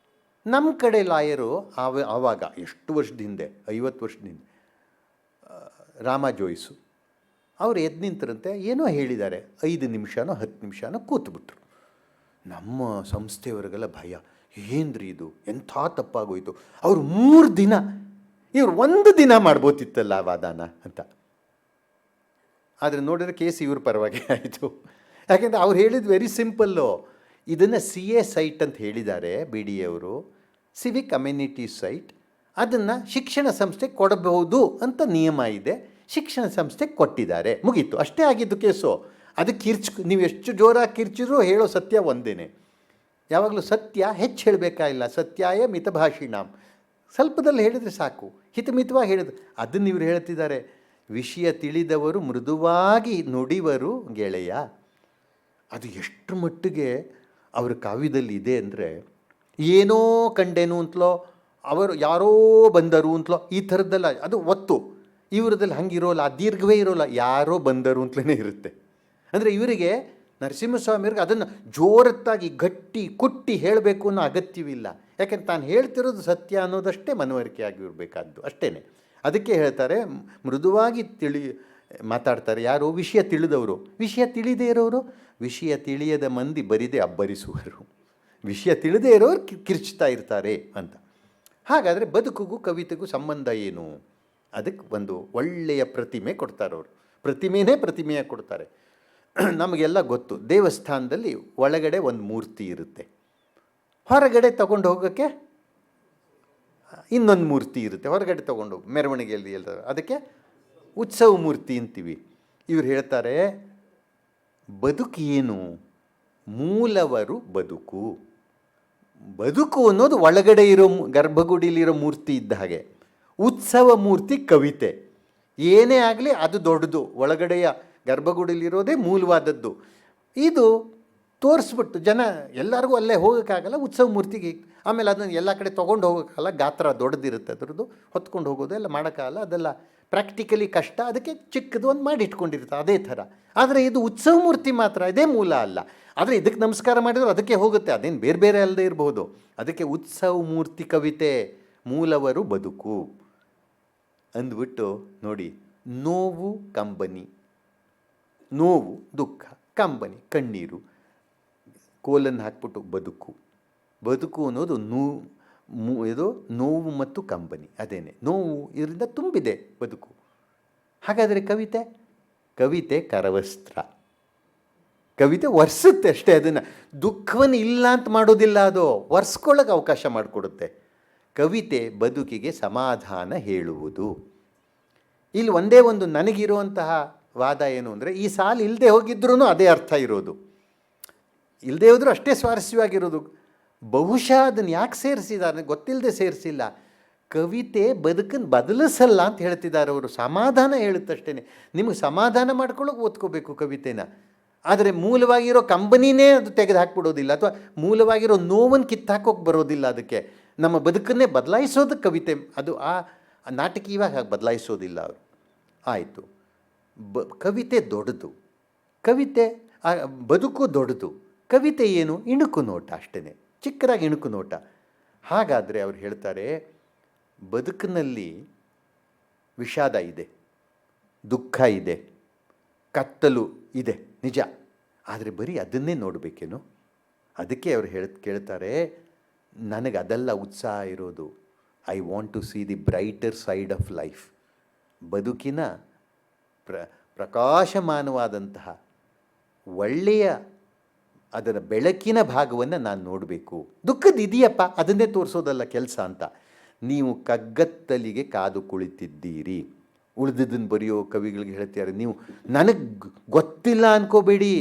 ನಮ್ಮ ಕಡೆ ಲಾಯರು ಆವಾಗ ಎಷ್ಟು ವರ್ಷದ ಹಿಂದೆ, 50 ವರ್ಷದ ಹಿಂದೆ, ರಾಮ ಜೋಯಿಸು ಅವ್ರು ಎದ್ದು ನಿಂತರಂತೆ, ಏನೋ ಹೇಳಿದ್ದಾರೆ, 5 ನಿಮಿಷನೋ 10 ನಿಮಿಷನೋ ಕೂತ್ಬಿಟ್ರು. ನಮ್ಮ ಸಂಸ್ಥೆಯವರಿಗೆಲ್ಲ ಭಯ, ಏನ್ರಿ ಇದು, ಎಂಥ ತಪ್ಪಾಗೋಯ್ತು. ಅವರು 3 ದಿನ, ಇವ್ರು 1 ದಿನ ಮಾಡ್ಬೋತಿತ್ತಲ್ಲ ವಾದಾನ ಅಂತ. ಆದರೆ ನೋಡಿದ್ರೆ ಕೇಸ್ ಇವ್ರ ಪರವಾಗಿ ಆಯಿತು. ಯಾಕೆಂದರೆ ಅವ್ರು ಹೇಳಿದ್ದು ವೆರಿ ಸಿಂಪಲ್ಲು. ಇದನ್ನು CA ಸೈಟ್ ಅಂತ ಹೇಳಿದ್ದಾರೆ BDA ಅವರು, ಸಿವಿಕ್ ಅಮ್ಯುನಿಟಿ ಸೈಟ್. ಅದನ್ನು ಶಿಕ್ಷಣ ಸಂಸ್ಥೆಗೆ ಕೊಡಬಹುದು ಅಂತ ನಿಯಮ ಇದೆ, ಶಿಕ್ಷಣ ಸಂಸ್ಥೆಗೆ ಕೊಟ್ಟಿದ್ದಾರೆ, ಮುಗೀತು. ಅಷ್ಟೇ ಆಗಿದ್ದು ಕೇಸು. ಅದಕ್ಕೆ ನೀವು ಎಷ್ಟು ಜೋರಾಗಿ ಕಿರ್ಚಿದ್ರೂ ಹೇಳೋ ಸತ್ಯ ಒಂದೇ. ಯಾವಾಗಲೂ ಸತ್ಯ ಹೆಚ್ಚು ಹೇಳಬೇಕಾಗಿಲ್ಲ, ಸತ್ಯಾಯ ಮಿತಭಾಷಿಣಾಂ, ಸ್ವಲ್ಪದಲ್ಲಿ ಹೇಳಿದರೆ ಸಾಕು, ಹಿತಮಿತವಾಗಿ ಹೇಳಿದ್ರು. ಅದನ್ನು ಇವರು ಹೇಳ್ತಿದ್ದಾರೆ, ವಿಷಯ ತಿಳಿದವರು ಮೃದುವಾಗಿ ನುಡಿವರು ಗೆಳೆಯ. ಅದು ಎಷ್ಟು ಮಟ್ಟಿಗೆ ಅವ್ರ ಕಾವ್ಯದಲ್ಲಿ ಇದೆ ಅಂದರೆ, ಏನೋ ಕಂಡೇನು ಅಂತಲೋ, ಅವರು ಯಾರೋ ಬಂದರು ಅಂತಲೋ, ಈ ಥರದ್ದೆಲ್ಲ ಅದು ಒತ್ತು. ಇವರದಲ್ಲಿ ಹಂಗಿರೋಲ್ಲ, ಆ ದೀರ್ಘವೇ ಇರೋಲ್ಲ, ಯಾರೋ ಬಂದರು ಅಂತಲೇ ಇರುತ್ತೆ. ಅಂದರೆ ಇವರಿಗೆ ನರಸಿಂಹಸ್ವಾಮಿಯವ್ರಿಗೆ ಅದನ್ನು ಜೋರತ್ತಾಗಿ ಗಟ್ಟಿ ಕುಟ್ಟಿ ಹೇಳಬೇಕು ಅನ್ನೋ ಅಗತ್ಯವಿಲ್ಲ. ಯಾಕೆಂದ್ರೆ ತಾನು ಹೇಳ್ತಿರೋದು ಸತ್ಯ ಅನ್ನೋದಷ್ಟೇ ಮನವರಿಕೆ ಆಗಿರಬೇಕಾದ್ದು, ಅಷ್ಟೇ. ಅದಕ್ಕೆ ಹೇಳ್ತಾರೆ, ಮೃದುವಾಗಿ ಮಾತಾಡ್ತಾರೆ ಯಾರು, ವಿಷಯ ತಿಳಿದವರು. ವಿಷಯ ತಿಳಿದೇ ಇರೋರು, ವಿಷಯ ತಿಳಿಯದ ಮಂದಿ ಬರಿದೇ ಅಬ್ಬರಿಸುವರು. ವಿಷಯ ತಿಳಿದೇ ಇರೋರು ಕಿರ್ಚ್ತಾ ಇರ್ತಾರೆ ಅಂತ. ಹಾಗಾದರೆ ಬದುಕಿಗೂ ಕವಿತೆಗೂ ಸಂಬಂಧ ಏನು? ಅದಕ್ಕೆ ಒಂದು ಒಳ್ಳೆಯ ಪ್ರತಿಮೆ ಕೊಡ್ತಾರೆ ಅವರು. ಪ್ರತಿಮೆಯಾಗಿ ಕೊಡ್ತಾರೆ. ನಮಗೆಲ್ಲ ಗೊತ್ತು, ದೇವಸ್ಥಾನದಲ್ಲಿ ಒಳಗಡೆ ಒಂದು ಮೂರ್ತಿ ಇರುತ್ತೆ, ಹೊರಗಡೆ ತಗೊಂಡು ಹೋಗೋಕ್ಕೆ ಇನ್ನೊಂದು ಮೂರ್ತಿ ಇರುತ್ತೆ. ಹೊರಗಡೆ ತೊಗೊಂಡು ಹೋಗಿ ಮೆರವಣಿಗೆಯಲ್ಲಿ ಹೇಳ್ತಾರೆ, ಅದಕ್ಕೆ ಉತ್ಸವ ಮೂರ್ತಿ ಅಂತೀವಿ. ಇವ್ರು ಹೇಳ್ತಾರೆ, ಬದುಕು ಏನು? ಮೂಲವರು ಬದುಕು. ಬದುಕು ಅನ್ನೋದು ಒಳಗಡೆ ಇರೋ ಗರ್ಭಗುಡಿಲಿರೋ ಮೂರ್ತಿ ಇದ್ದ ಹಾಗೆ. ಉತ್ಸವ ಮೂರ್ತಿ ಕವಿತೆ. ಏನೇ ಆಗಲಿ ಅದು ದೊಡ್ಡದು, ಒಳಗಡೆಯ ಗರ್ಭಗುಡಿಲಿರೋದೇ ಮೂಲವಾದದ್ದು. ಇದು ತೋರಿಸ್ಬಿಟ್ಟು ಜನ ಎಲ್ಲರಿಗೂ ಅಲ್ಲೇ ಹೋಗೋಕ್ಕಾಗಲ್ಲ, ಉತ್ಸವ ಮೂರ್ತಿಗೆ. ಆಮೇಲೆ ಅದನ್ನು ಎಲ್ಲ ಕಡೆ ತೊಗೊಂಡು ಹೋಗೋಕ್ಕಾಗಲ್ಲ, ಗಾತ್ರ ದೊಡ್ಡದಿರುತ್ತೆ ಅದರದ್ದು, ಹೊತ್ಕೊಂಡು ಹೋಗೋದು ಎಲ್ಲ ಮಾಡೋಕ್ಕಾಗಲ್ಲ, ಅದೆಲ್ಲ ಪ್ರಾಕ್ಟಿಕಲಿ ಕಷ್ಟ. ಅದಕ್ಕೆ ಚಿಕ್ಕದು ಒಂದು ಮಾಡಿ ಇಟ್ಕೊಂಡಿರುತ್ತೆ, ಅದೇ ಥರ. ಆದರೆ ಇದು ಉತ್ಸವ ಮೂರ್ತಿ ಮಾತ್ರ, ಇದೇ ಮೂಲ ಅಲ್ಲ. ಆದರೆ ಇದಕ್ಕೆ ನಮಸ್ಕಾರ ಮಾಡಿದ್ರು ಅದಕ್ಕೆ ಹೋಗುತ್ತೆ, ಅದೇನು ಬೇರೆ ಬೇರೆ ಅಲ್ಲದೆ ಇರ್ಬೋದು. ಅದಕ್ಕೆ ಉತ್ಸವ ಮೂರ್ತಿ ಕವಿತೆ, ಮೂಲವರು ಬದುಕು ಅಂದ್ಬಿಟ್ಟು ನೋಡಿ. ನೋವು ಕಂಬನಿ, ನೋವು ದುಃಖ, ಕಂಬನಿ ಕಣ್ಣೀರು, ಕೋಲನ್ನು ಹಾಕ್ಬಿಟ್ಟು ಬದುಕು. ಬದುಕು ಅನ್ನೋದು ಇದು ನೋವು ಮತ್ತು ಕಂಬನಿ, ಅದೇನೆ. ನೋವು ಇದರಿಂದ ತುಂಬಿದೆ ಬದುಕು. ಹಾಗಾದರೆ ಕವಿತೆ ಕವಿತೆ ಕರವಸ್ತ್ರ. ಕವಿತೆ ಒರೆಸುತ್ತೆ ಅಷ್ಟೇ, ಅದನ್ನು ದುಃಖವನ್ನು ಇಲ್ಲ ಅಂತ ಮಾಡೋದಿಲ್ಲ, ಅದು ಒರೆಸ್ಕೊಳ್ಳೋಕೆ ಅವಕಾಶ ಮಾಡಿಕೊಡುತ್ತೆ. ಕವಿತೆ ಬದುಕಿಗೆ ಸಮಾಧಾನ ಹೇಳುವುದು. ಇಲ್ಲಿ ಒಂದೇ ಒಂದು ನನಗಿರುವಂತಹ ವಾದ ಏನು ಅಂದರೆ, ಈ ಸಾಲು ಇಲ್ಲದೆ ಹೋಗಿದ್ರೂ ಅದೇ ಅರ್ಥ ಇರೋದು, ಇಲ್ಲದೆ ಹೋದರೂ ಅಷ್ಟೇ ಸ್ವಾರಸ್ಯವಾಗಿರೋದು. ಬಹುಶಃ ಅದನ್ನು ಯಾಕೆ ಸೇರಿಸಿದ್ದಾರೆ ಗೊತ್ತಿಲ್ಲದೆ ಸೇರಿಸಿಲ್ಲ. ಕವಿತೆ ಬದುಕನ್ನು ಬದಲಿಸಲ್ಲ ಅಂತ ಹೇಳ್ತಿದ್ದಾರೆ ಅವರು, ಸಮಾಧಾನ ಹೇಳುತ್ತಷ್ಟೇ. ನಿಮಗೆ ಸಮಾಧಾನ ಮಾಡ್ಕೊಳ್ಳೋಕೆ ಓದ್ಕೋಬೇಕು ಕವಿತೆನ, ಆದರೆ ಮೂಲವಾಗಿರೋ ಕಂಬನಿನೇ ಅದು ತೆಗೆದು ಹಾಕ್ಬಿಡೋದಿಲ್ಲ, ಅಥವಾ ಮೂಲವಾಗಿರೋ ನೋವನ್ನು ಕಿತ್ತಾಕೋಕೆ ಬರೋದಿಲ್ಲ. ಅದಕ್ಕೆ ನಮ್ಮ ಬದುಕನ್ನೇ ಬದಲಾಯಿಸೋದು ಕವಿತೆ. ಅದು ಆ ನಾಟಕೀಯವಾಗಿ ಹಾಗೆ ಬದಲಾಯಿಸೋದಿಲ್ಲ ಅವರು. ಆಯಿತು, ಕವಿತೆ ದೊಡ್ಡದು, ಕವಿತೆ ಬದುಕು ದೊಡ್ಡದು. ಕವಿತೆ ಏನು? ಇಣುಕು ನೋಟ ಅಷ್ಟೇ, ಚಿಕ್ಕದಾಗಿ ಇಣುಕು ನೋಟ. ಹಾಗಾದರೆ ಅವ್ರು ಹೇಳ್ತಾರೆ, ಬದುಕಿನಲ್ಲಿ ವಿಷಾದ ಇದೆ, ದುಃಖ ಇದೆ, ಕತ್ತಲು ಇದೆ, ನಿಜ. ಆದರೆ ಬರೀ ಅದನ್ನೇ ನೋಡಬೇಕೇನು? ಅದಕ್ಕೆ ಅವ್ರು ಕೇಳ್ತಾರೆ, ನನಗೆ ಅದೆಲ್ಲ ಉತ್ಸಾಹ ಇರೋದು. I want to see the brighter side of life. ಬದುಕಿನ ಪ್ರಕಾಶಮಾನವಾದಂತಹ ಒಳ್ಳೆಯ ಅದರ ಬೆಳಕಿನ ಭಾಗವನ್ನು ನಾನು ನೋಡಬೇಕು. ದುಃಖದ ಇದೆಯಪ್ಪ, ಅದನ್ನೇ ತೋರಿಸೋದಲ್ಲ ಕೆಲಸ ಅಂತ. ನೀವು ಕಗ್ಗತ್ತಲಿಗೆ ಕಾದು ಕುಳಿತಿದ್ದೀರಿ. ಉಳಿದಿದ್ದನ್ನು ಬರೆಯೋ ಕವಿಗಳಿಗೆ ಹೇಳ್ತಾರೆ, ನೀವು ನನಗೆ ಗೊತ್ತಿಲ್ಲ ಅನ್ಕೋಬೇಡಿ,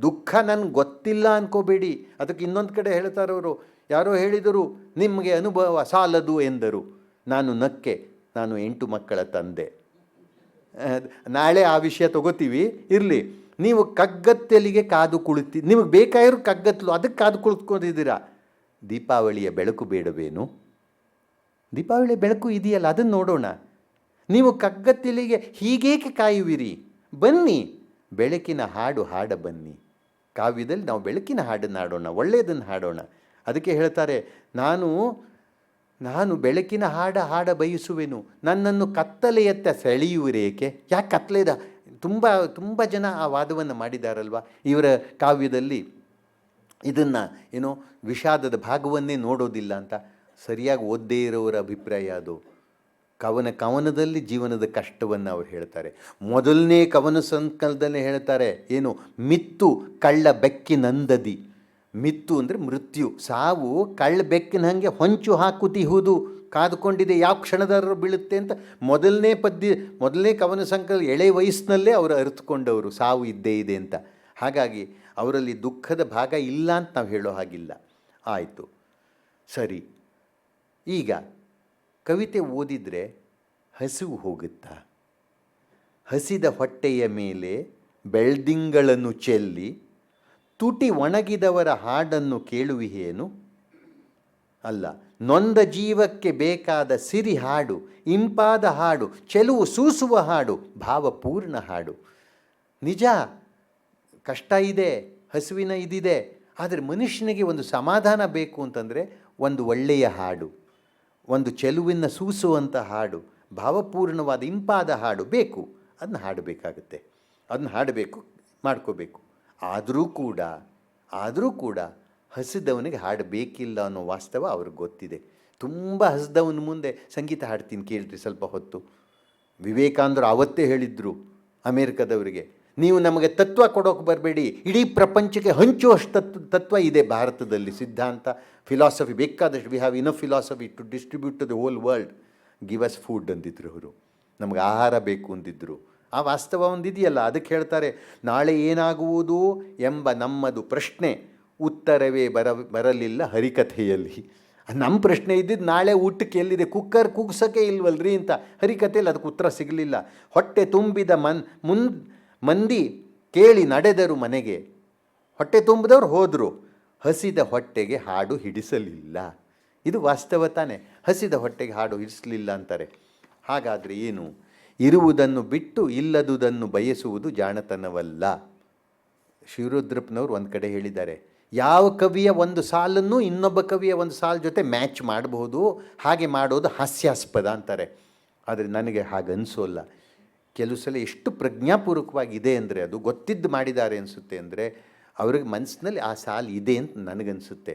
ದುಃಖ ನನಗೆ ಗೊತ್ತಿಲ್ಲ ಅನ್ಕೋಬೇಡಿ. ಅದಕ್ಕೆ ಇನ್ನೊಂದು ಕಡೆ ಹೇಳ್ತಾರೆ ಅವರು, ಯಾರೋ ಹೇಳಿದರು ನಿಮಗೆ ಅನುಭವ ಸಾಲದು ಎಂದರು. ನಾನು ನಕ್ಕೆ, ನಾನು 8 ಮಕ್ಕಳ ತಂದೆ. ನಾಳೆ ಆ ವಿಷಯ ತಗೋತೀವಿ, ಇರಲಿ. ನೀವು ಕಗ್ಗತ್ತಲಿಗೆ ಕಾದು ನಿಮಗೆ ಬೇಕಾಗಿರೋ ಕಗ್ಗತ್ತಲು, ಅದಕ್ಕೆ ಕಾದು ಕುಳಿತುಕೊಂಡಿದ್ದೀರಾ. ದೀಪಾವಳಿಯ ಬೆಳಕು ಬೇಡವೇನು? ದೀಪಾವಳಿಯ ಬೆಳಕು ಇದೆಯಲ್ಲ, ಅದನ್ನು ನೋಡೋಣ. ನೀವು ಕಗ್ಗತ್ತಲಿಗೆ ಹೀಗೇಕೆ ಕಾಯುವಿರಿ? ಬನ್ನಿ, ಬೆಳಕಿನ ಹಾಡು ಹಾಡ ಬನ್ನಿ. ಕಾವ್ಯದಲ್ಲಿ ನಾವು ಬೆಳಕಿನ ಹಾಡನ್ನು ಹಾಡೋಣ, ಒಳ್ಳೆಯದನ್ನು ಹಾಡೋಣ. ಅದಕ್ಕೆ ಹೇಳ್ತಾರೆ, ನಾನು ಬೆಳಕಿನ ಹಾಡ ಬಯಸುವೆನು, ನನ್ನನ್ನು ಕತ್ತಲೆಯತ್ತ ಸೆಳೆಯುವಿರೇಕೆ? ಯಾಕೆ ಕತ್ತಲೆದ? ತುಂಬ ಜನ ಆ ವಾದವನ್ನು ಮಾಡಿದಾರಲ್ವ ಇವರ ಕಾವ್ಯದಲ್ಲಿ. ಇದನ್ನು ಏನೋ ವಿಷಾದದ ಭಾಗವನ್ನೇ ನೋಡೋದಿಲ್ಲ ಅಂತ. ಸರಿಯಾಗಿ ಓದ್ದೇ ಇರೋರ ಅಭಿಪ್ರಾಯ ಅದು. ಕವನದಲ್ಲಿ ಜೀವನದ ಕಷ್ಟವನ್ನು ಅವ್ರು ಹೇಳ್ತಾರೆ. ಮೊದಲನೇ ಕವನ ಸಂಕಲನದಲ್ಲಿ ಹೇಳ್ತಾರೆ ಏನು? ಮಿತ್ತು ಕಳ್ಳ ಬೆಕ್ಕಿನಂದದಿ. ಮಿತ್ತು ಅಂದರೆ ಮೃತ್ಯು, ಸಾವು ಕಳ್ಳ ಬೆಕ್ಕಿನ ಹಾಗೆ ಹೊಂಚು ಹಾಕುತ್ತಿಹುದು, ಕಾದುಕೊಂಡಿದೆ, ಯಾವ ಕ್ಷಣದಾರರು ಬೀಳುತ್ತೆ ಅಂತ. ಮೊದಲನೇ ಕವನ ಸಂಕಲನ ಎಳೆ ವಯಸ್ಸಿನಲ್ಲೇ ಅವರು ಅರಿತುಕೊಂಡವರು ಸಾವು ಇದ್ದೇ ಇದೆ ಅಂತ. ಹಾಗಾಗಿ ಅವರಲ್ಲಿ ದುಃಖದ ಭಾಗ ಇಲ್ಲ ಅಂತ ನಾವು ಹೇಳೋ ಹಾಗಿಲ್ಲ. ಆಯಿತು, ಸರಿ. ಈಗ ಕವಿತೆ ಓದಿದರೆ ಹಸಿವು ಹೋಗುತ್ತಾ? ಹಸಿದ ಹೊಟ್ಟೆಯ ಮೇಲೆ ಬೆಳ್ದಿಂಗಳನ್ನು ಚೆಲ್ಲಿ ತುಟಿ ಒಣಗಿದವರ ಹಾಡನ್ನು ಕೇಳುವಿಹೇನು? ಅಲ್ಲ, ನೊಂದ ಜೀವಕ್ಕೆ ಬೇಕಾದ ಸಿರಿ ಹಾಡು, ಇಂಪಾದ ಹಾಡು, ಚೆಲುವು ಸೂಸುವ ಹಾಡು, ಭಾವಪೂರ್ಣ ಹಾಡು. ನಿಜ, ಕಷ್ಟ ಇದೆ, ಹಸುವಿನ ಇದಿದೆ. ಆದರೆ ಮನುಷ್ಯನಿಗೆ ಒಂದು ಸಮಾಧಾನ ಬೇಕು ಅಂತಂದರೆ ಒಂದು ಒಳ್ಳೆಯ ಹಾಡು, ಒಂದು ಚೆಲುವಿನ ಸೂಸುವಂಥ ಹಾಡು, ಭಾವಪೂರ್ಣವಾದ ಇಂಪಾದ ಹಾಡು ಬೇಕು. ಅದನ್ನ ಹಾಡಬೇಕಾಗತ್ತೆ, ಅದನ್ನ ಹಾಡಬೇಕು, ಮಾಡ್ಕೋಬೇಕು. ಆದರೂ ಕೂಡ ಹಸಿದವನಿಗೆ ಹಾಡಬೇಕಿಲ್ಲ ಅನ್ನೋ ವಾಸ್ತವ ಅವ್ರಿಗೆ ಗೊತ್ತಿದೆ. ತುಂಬ ಹಸಿದವನ ಮುಂದೆ ಸಂಗೀತ ಹಾಡ್ತೀನಿ ಕೇಳ್ರಿ ಸ್ವಲ್ಪ ಹೊತ್ತು. ವಿವೇಕಾನಂದರು ಅವತ್ತೇ ಹೇಳಿದರು ಅಮೇರಿಕದವರಿಗೆ, ನೀವು ನಮಗೆ ತತ್ವ ಕೊಡೋಕೆ ಬರಬೇಡಿ, ಇಡೀ ಪ್ರಪಂಚಕ್ಕೆ ಹಂಚುವಷ್ಟು ತತ್ವ ಇದೆ ಭಾರತದಲ್ಲಿ, ಸಿದ್ಧಾಂತ, ಫಿಲಾಸಫಿ ಬೇಕಾದಷ್ಟು. We have enough philosophy to distribute to the whole world. Give us food ಅಂದಿದ್ರು ಅವರು, ನಮಗೆ ಆಹಾರ ಬೇಕು ಅಂದಿದ್ರು. ಆ ವಾಸ್ತವ ಒಂದಿದೆಯಲ್ಲ, ಅದಕ್ಕೆ ಹೇಳ್ತಾರೆ, ನಾಳೆ ಏನಾಗುವುದು ಎಂಬ ನಮ್ಮದು ಪ್ರಶ್ನೆ ಉತ್ತರವೇ ಬರಲಿಲ್ಲ ಹರಿಕಥೆಯಲ್ಲಿ. ನಮ್ಮ ಪ್ರಶ್ನೆ ಇದ್ದಿದ್ದು ನಾಳೆ ಊಟಕ್ಕೆ ಎಲ್ಲಿದೆ, ಕುಕ್ಕರ್ ಕೂಗ್ಸೋಕ್ಕೆ ಇಲ್ವಲ್ರಿ ಅಂತ. ಹರಿಕಥೆಯಲ್ಲಿ ಅದಕ್ಕೆ ಉತ್ತರ ಸಿಗಲಿಲ್ಲ. ಹೊಟ್ಟೆ ತುಂಬಿದ ಮಂದಿ ಕೇಳಿ ನಡೆದರು ಮನೆಗೆ. ಹೊಟ್ಟೆ ತುಂಬಿದವ್ರು ಹೋದರು, ಹಸಿದ ಹೊಟ್ಟೆಗೆ ಹಾಡು ಹಿಡಿಸಲಿಲ್ಲ. ಇದು ವಾಸ್ತವ ತಾನೆ. ಹಸಿದ ಹೊಟ್ಟೆಗೆ ಹಾಡು ಹಿಡಿಸಲಿಲ್ಲ ಅಂತಾರೆ. ಹಾಗಾದರೆ ಏನು? ಇರುವುದನ್ನು ಬಿಟ್ಟು ಇಲ್ಲದುದನ್ನು ಬಯಸುವುದು ಜಾಣತನವಲ್ಲ. ಶಿವರುದ್ರಪ್ಪನವರು ಒಂದು ಕಡೆ ಹೇಳಿದ್ದಾರೆ, ಯಾವ ಕವಿಯ ಒಂದು ಸಾಲನ್ನು ಇನ್ನೊಬ್ಬ ಕವಿಯ ಒಂದು ಸಾಲು ಜೊತೆ ಮ್ಯಾಚ್ ಮಾಡಬಹುದು, ಹಾಗೆ ಮಾಡೋದು ಹಾಸ್ಯಾಸ್ಪದ ಅಂತಾರೆ. ಆದರೆ ನನಗೆ ಹಾಗೆ ಅನಿಸೋಲ್ಲ. ಕೆಲವು ಸಲ ಎಷ್ಟು ಪ್ರಜ್ಞಾಪೂರ್ವಕವಾಗಿದೆ ಅಂದರೆ, ಅದು ಗೊತ್ತಿದ್ದು ಮಾಡಿದ್ದಾರೆ ಅನಿಸುತ್ತೆ. ಅಂದರೆ ಅವ್ರಿಗೆ ಮನಸ್ಸಿನಲ್ಲಿ ಆ ಸಾಲು ಇದೆ ಅಂತ ನನಗನ್ನಿಸುತ್ತೆ.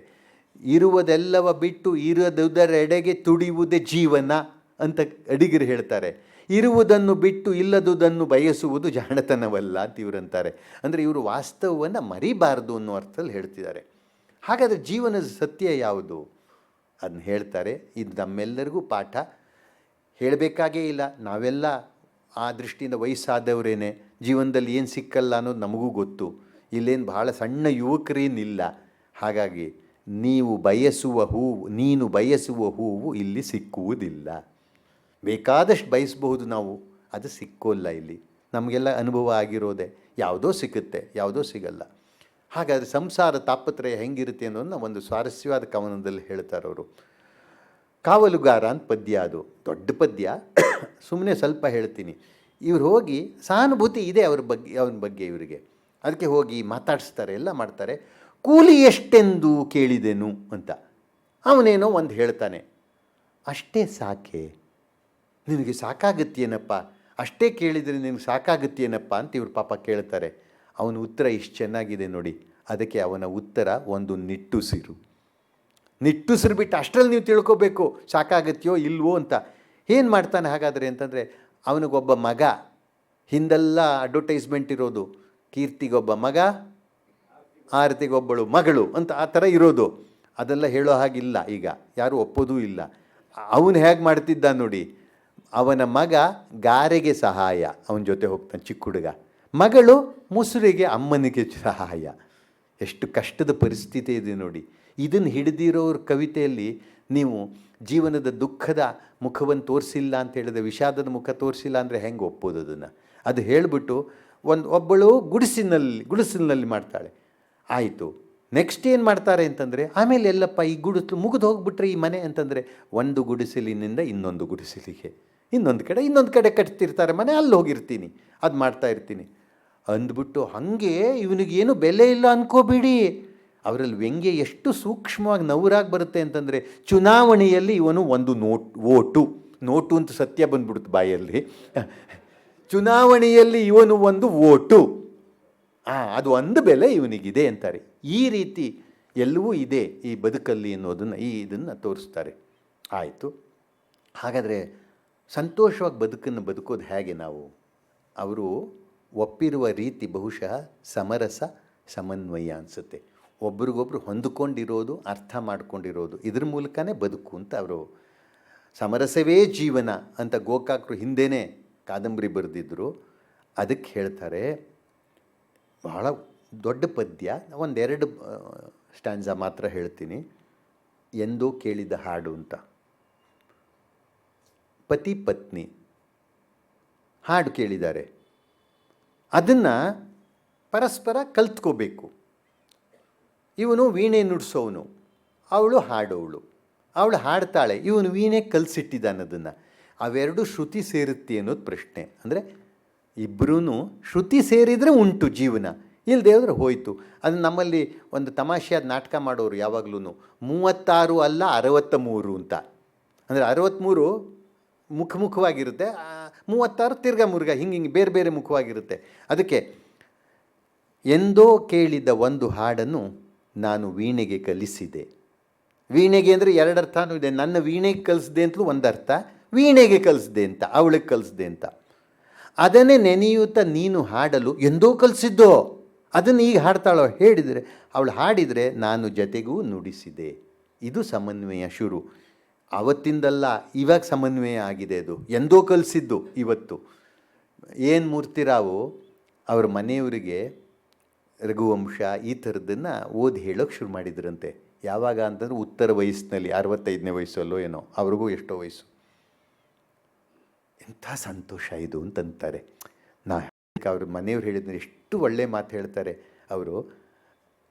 ಇರುವುದೆಲ್ಲವ ಬಿಟ್ಟು ಇರದುದರೆಡೆಗೆ ತುಡಿಯುವುದೇ ಜೀವನ ಅಂತ ಅಡಿಗರು ಹೇಳ್ತಾರೆ. ಇರುವುದನ್ನು ಬಿಟ್ಟು ಇಲ್ಲದುದನ್ನು ಬಯಸುವುದು ಜಾಣತನವಲ್ಲ ಅಂತ ಇವರಂತಾರೆ. ಅಂದರೆ ಇವರು ವಾಸ್ತವವನ್ನು ಮರಿಬಾರ್ದು ಅನ್ನೋ ಅರ್ಥದಲ್ಲಿ ಹೇಳ್ತಿದ್ದಾರೆ. ಹಾಗಾದರೆ ಜೀವನದ ಸತ್ಯ ಯಾವುದು ಅದನ್ನ ಹೇಳ್ತಾರೆ. ಇದು ನಮ್ಮೆಲ್ಲರಿಗೂ ಪಾಠ, ಹೇಳಬೇಕಾಗೇ ಇಲ್ಲ. ನಾವೆಲ್ಲ ಆ ದೃಷ್ಟಿಯಿಂದ ವಯಸ್ಸಾದವರೇನೆ, ಜೀವನದಲ್ಲಿ ಏನು ಸಿಕ್ಕಲ್ಲ ಅನ್ನೋದು ನಮಗೂ ಗೊತ್ತು. ಇಲ್ಲೇನು ಬಹಳ ಸಣ್ಣ ಯುವಕರೇನಿಲ್ಲ. ಹಾಗಾಗಿ ನೀನು ಬಯಸುವ ಹೂವು ಇಲ್ಲಿ ಸಿಕ್ಕುವುದಿಲ್ಲ. ಬೇಕಾದಷ್ಟು ಬಯಸಬಹುದು ನಾವು, ಅದು ಸಿಕ್ಕೋಲ್ಲ ಇಲ್ಲಿ. ನಮಗೆಲ್ಲ ಅನುಭವ ಆಗಿರೋದೆ, ಯಾವುದೋ ಸಿಗುತ್ತೆ, ಯಾವುದೋ ಸಿಗಲ್ಲ. ಹಾಗಾದರೆ ಸಂಸಾರ ತಾಪತ್ರಯ ಹೆಂಗಿರುತ್ತೆ ಅನ್ನೋದನ್ನ ಒಂದು ಸ್ವಾರಸ್ಯವಾದ ಕವನದಲ್ಲಿ ಹೇಳ್ತಾರೆ ಅವರು. ಕಾವಲುಗಾರ ಅಂತ ಪದ್ಯ, ಅದು ದೊಡ್ಡ ಪದ್ಯ, ಸುಮ್ಮನೆ ಸ್ವಲ್ಪ ಹೇಳ್ತೀನಿ. ಇವ್ರು ಹೋಗಿ ಸಹಾನುಭೂತಿ ಇದೆ ಅವನ ಬಗ್ಗೆ ಇವರಿಗೆ. ಅದಕ್ಕೆ ಹೋಗಿ ಮಾತಾಡಿಸ್ತಾರೆ, ಎಲ್ಲ ಮಾಡ್ತಾರೆ. ಕೂಲಿ ಎಷ್ಟೆಂದು ಕೇಳಿದೆನು ಅಂತ. ಅವನೇನೋ ಒಂದು ಹೇಳ್ತಾನೆ, ಅಷ್ಟೇ ಸಾಕೆ, ನಿನಗೆ ಸಾಕಾಗತ್ತೇನಪ್ಪ, ಅಷ್ಟೇ ಕೇಳಿದರೆ ನಿನಗೆ ಸಾಕಾಗತ್ತೇನಪ್ಪ ಅಂತ ಇವ್ರು ಪಾಪ ಕೇಳ್ತಾರೆ. ಅವನ ಉತ್ತರ ಇಷ್ಟು ಚೆನ್ನಾಗಿದೆ ನೋಡಿ. ಅದಕ್ಕೆ ಅವನ ಉತ್ತರ ಒಂದು ನಿಟ್ಟುಸಿರು ಬಿಟ್ಟು ಅಷ್ಟರಲ್ಲಿ ನೀವು ತಿಳ್ಕೊಬೇಕು ಸಾಕಾಗತ್ತೆಯೋ ಇಲ್ವೋ ಅಂತ. ಏನು ಮಾಡ್ತಾನೆ ಹಾಗಾದರೆ ಅಂತಂದರೆ, ಅವನಿಗೊಬ್ಬ ಮಗ, ಹಿಂದೆಲ್ಲ ಅಡ್ವರ್ಟೈಸ್ಮೆಂಟ್ ಇರೋದು, ಕೀರ್ತಿಗೊಬ್ಬ ಮಗ, ಆರತಿಗೊಬ್ಬಳು ಮಗಳು ಅಂತ ಆ ಥರ ಇರೋದು. ಅದೆಲ್ಲ ಹೇಳೋ ಹಾಗಿಲ್ಲ, ಈಗ ಯಾರೂ ಒಪ್ಪೋದೂ ಇಲ್ಲ. ಅವನು ಹೇಗೆ ಮಾಡ್ತಿದ್ದ ನೋಡಿ, ಅವನ ಮಗ ಗಾರೆಗೆ ಸಹಾಯ, ಅವನ ಜೊತೆ ಹೋಗ್ತಾನೆ ಚಿಕ್ಕ ಹುಡುಗ. ಮಗಳು ಮುಸುರಿಗೆ ಅಮ್ಮನಿಗೆ ಸಹಾಯ. ಎಷ್ಟು ಕಷ್ಟದ ಪರಿಸ್ಥಿತಿ ಇದೆ ನೋಡಿ. ಇದನ್ನು ಹಿಡಿದಿರೋರ ಕವಿತೆಯಲ್ಲಿ ನೀವು ಜೀವನದ ದುಃಖದ ಮುಖವನ್ನು ತೋರಿಸಿಲ್ಲ ಅಂತ ಹೇಳಿದ್ರೆ, ವಿಷಾದದ ಮುಖ ತೋರಿಸಿಲ್ಲ ಅಂದರೆ ಹೆಂಗೆ ಒಪ್ಪೋದು ಅದನ್ನು? ಅದು ಹೇಳಿಬಿಟ್ಟು ಒಬ್ಬಳು ಗುಡಿಸಿನಲ್ಲಿ ಮಾಡ್ತಾಳೆ. ಆಯಿತು, ನೆಕ್ಸ್ಟ್ ಏನು ಮಾಡ್ತಾರೆ ಅಂತಂದರೆ, ಆಮೇಲೆ ಎಲ್ಲಪ್ಪ ಈ ಗುಡಿಸಲು ಮುಗಿದು ಹೋಗ್ಬಿಟ್ರೆ ಈ ಮನೆ ಅಂತಂದರೆ, ಒಂದು ಗುಡಿಸಲಿನಿಂದ ಇನ್ನೊಂದು ಗುಡಿಸಲಿಗೆ, ಇನ್ನೊಂದು ಕಡೆ ಕಟ್ತಿರ್ತಾರೆ ಮನೆ, ಅಲ್ಲಿ ಹೋಗಿರ್ತೀನಿ, ಅದು ಮಾಡ್ತಾ ಇರ್ತೀನಿ ಅಂದ್ಬಿಟ್ಟು. ಹಾಗೆ ಇವನಿಗೇನು ಬೆಲೆ ಇಲ್ಲ ಅಂದ್ಕೋಬೇಡಿ. ಅವರಲ್ಲಿ ವ್ಯಂಗ್ಯ ಎಷ್ಟು ಸೂಕ್ಷ್ಮವಾಗಿ ನವರಾಗಿ ಬರುತ್ತೆ ಅಂತಂದರೆ, ಚುನಾವಣೆಯಲ್ಲಿ ಇವನು ಒಂದು ನೋಟು ಅಂತ ಸತ್ಯ ಬಂದ್ಬಿಡುತ್ತೆ ಬಾಯಲ್ಲಿ. ಚುನಾವಣೆಯಲ್ಲಿ ಇವನು ಒಂದು ಓಟು, ಅದು ಒಂದು ಬೆಲೆ ಇವನಿಗಿದೆ ಅಂತಾರೆ. ಈ ರೀತಿ ಎಲ್ಲವೂ ಇದೆ ಈ ಬದುಕಲ್ಲಿ ಅನ್ನೋದನ್ನು ಇದನ್ನು ತೋರಿಸ್ತಾರೆ. ಆಯಿತು, ಹಾಗಾದರೆ ಸಂತೋಷವಾಗಿ ಬದುಕೋದು ಹೇಗೆ ನಾವು? ಅವರು ಒಪ್ಪಿರುವ ರೀತಿ ಬಹುಶಃ ಸಮರಸ ಸಮನ್ವಯ ಅನಿಸುತ್ತೆ. ಒಬ್ರಿಗೊಬ್ರು ಹೊಂದಿಕೊಂಡಿರೋದು, ಅರ್ಥ ಮಾಡ್ಕೊಂಡಿರೋದು, ಇದ್ರ ಮೂಲಕನೇ ಬದುಕು ಅಂತ ಅವರು. ಸಮರಸವೇ ಜೀವನ ಅಂತ ಗೋಕಾಕರು ಹಿಂದೆಯೇ ಕಾದಂಬರಿ ಬರೆದಿದ್ದರು. ಅದಕ್ಕೆ ಹೇಳ್ತಾರೆ, ಬಹಳ ದೊಡ್ಡ ಪದ್ಯ, ಒಂದೆರಡು ಸ್ಟ್ಯಾನ್ಸ ಮಾತ್ರ ಹೇಳ್ತೀನಿ. ಎಂದೋ ಕೇಳಿದ ಹಾಡು ಅಂತ. ಪತಿ ಪತ್ನಿ ಹಾಡು ಕೇಳಿದ್ದಾರೆ, ಅದನ್ನು ಪರಸ್ಪರ ಕಲ್ತ್ಕೋಬೇಕು. ಇವನು ವೀಣೆ ನುಡಿಸೋವನು, ಅವಳು ಹಾಡೋವಳು. ಅವಳು ಹಾಡ್ತಾಳೆ, ಇವನು ವೀಣೆ ಕಲಿಸಿಟ್ಟಿದ್ದಾನೆ ಅದನ್ನು. ಅವೆರಡು ಶ್ರುತಿ ಸೇರುತ್ತೆ ಅನ್ನೋದು ಪ್ರಶ್ನೆ. ಅಂದರೆ ಇಬ್ಬರೂ ಶ್ರುತಿ ಸೇರಿದರೆ ಉಂಟು ಜೀವನ, ಇಲ್ಲದೆ ಹೋದರೆ ಹೋಯಿತು. ಅದು ನಮ್ಮಲ್ಲಿ ಒಂದು ತಮಾಷೆಯಾದ ನಾಟಕ ಮಾಡೋರು ಯಾವಾಗಲೂ 36 ಅಲ್ಲ 63 ಅಂತ. ಅಂದರೆ 63 ಮುಖವಾಗಿರುತ್ತೆ, 36 ತಿರ್ಗಾ ಮುರುಗ, ಹಿಂಗೆ ಬೇರೆ ಬೇರೆ ಮುಖವಾಗಿರುತ್ತೆ. ಅದಕ್ಕೆ ಎಂದೋ ಕೇಳಿದ ಒಂದು ಹಾಡನ್ನು ನಾನು ವೀಣೆಗೆ ಕಲಿಸಿದೆ. ವೀಣೆಗೆ ಅಂದರೆ ಎರಡು ಅರ್ಥನೂ ಇದೆ. ನನ್ನ ವೀಣೆಗೆ ಕಲಿಸಿದೆ ಅಂತಲೂ ಒಂದು ಅರ್ಥ, ವೀಣೆಗೆ ಕಲಿಸಿದೆ ಅಂತ, ಅವಳಿಗೆ ಕಲಿಸಿದೆ ಅಂತ. ಅದನ್ನೇ ನೆನೆಯುತ್ತಾ ನೀನು ಹಾಡಲು ಎಂದೋ ಕಲಿಸಿದ್ದೋ, ಅದನ್ನು ಈಗ ಹಾಡ್ತಾಳೋ ಹೇಳಿದರೆ, ಅವಳು ಹಾಡಿದರೆ ನಾನು ಜೊತೆಗೂ ನುಡಿಸಿದೆ. ಇದು ಸಮನ್ವಯ ಶುರು. ಆವತ್ತಿಂದಲ್ಲ, ಇವಾಗ ಸಮನ್ವಯ ಆಗಿದೆ. ಅದು ಎಂದೋ ಕಲಿಸಿದ್ದು ಇವತ್ತು. ಏನು ಮೂರ್ತಿರಾವು ಅವ್ರ ಮನೆಯವರಿಗೆ ರಘುವಂಶ ಈ ಥರದನ್ನು ಓದಿ ಹೇಳೋಕ್ಕೆ ಶುರು ಮಾಡಿದ್ರಂತೆ. ಯಾವಾಗ ಅಂತಂದ್ರೆ ಉತ್ತರ ವಯಸ್ಸಿನಲ್ಲಿ, 65ನೇ ವಯಸ್ಸಲ್ಲೋ ಏನೋ, ಅವ್ರಿಗೂ ಎಷ್ಟೋ ವಯಸ್ಸು. ಎಂಥ ಸಂತೋಷ ಇದು ಅಂತಂತಾರೆ. ಅವ್ರ ಮನೆಯವ್ರು ಹೇಳಿದ್ರೆ ಎಷ್ಟು ಒಳ್ಳೆ ಮಾತು ಹೇಳ್ತಾರೆ ಅವರು.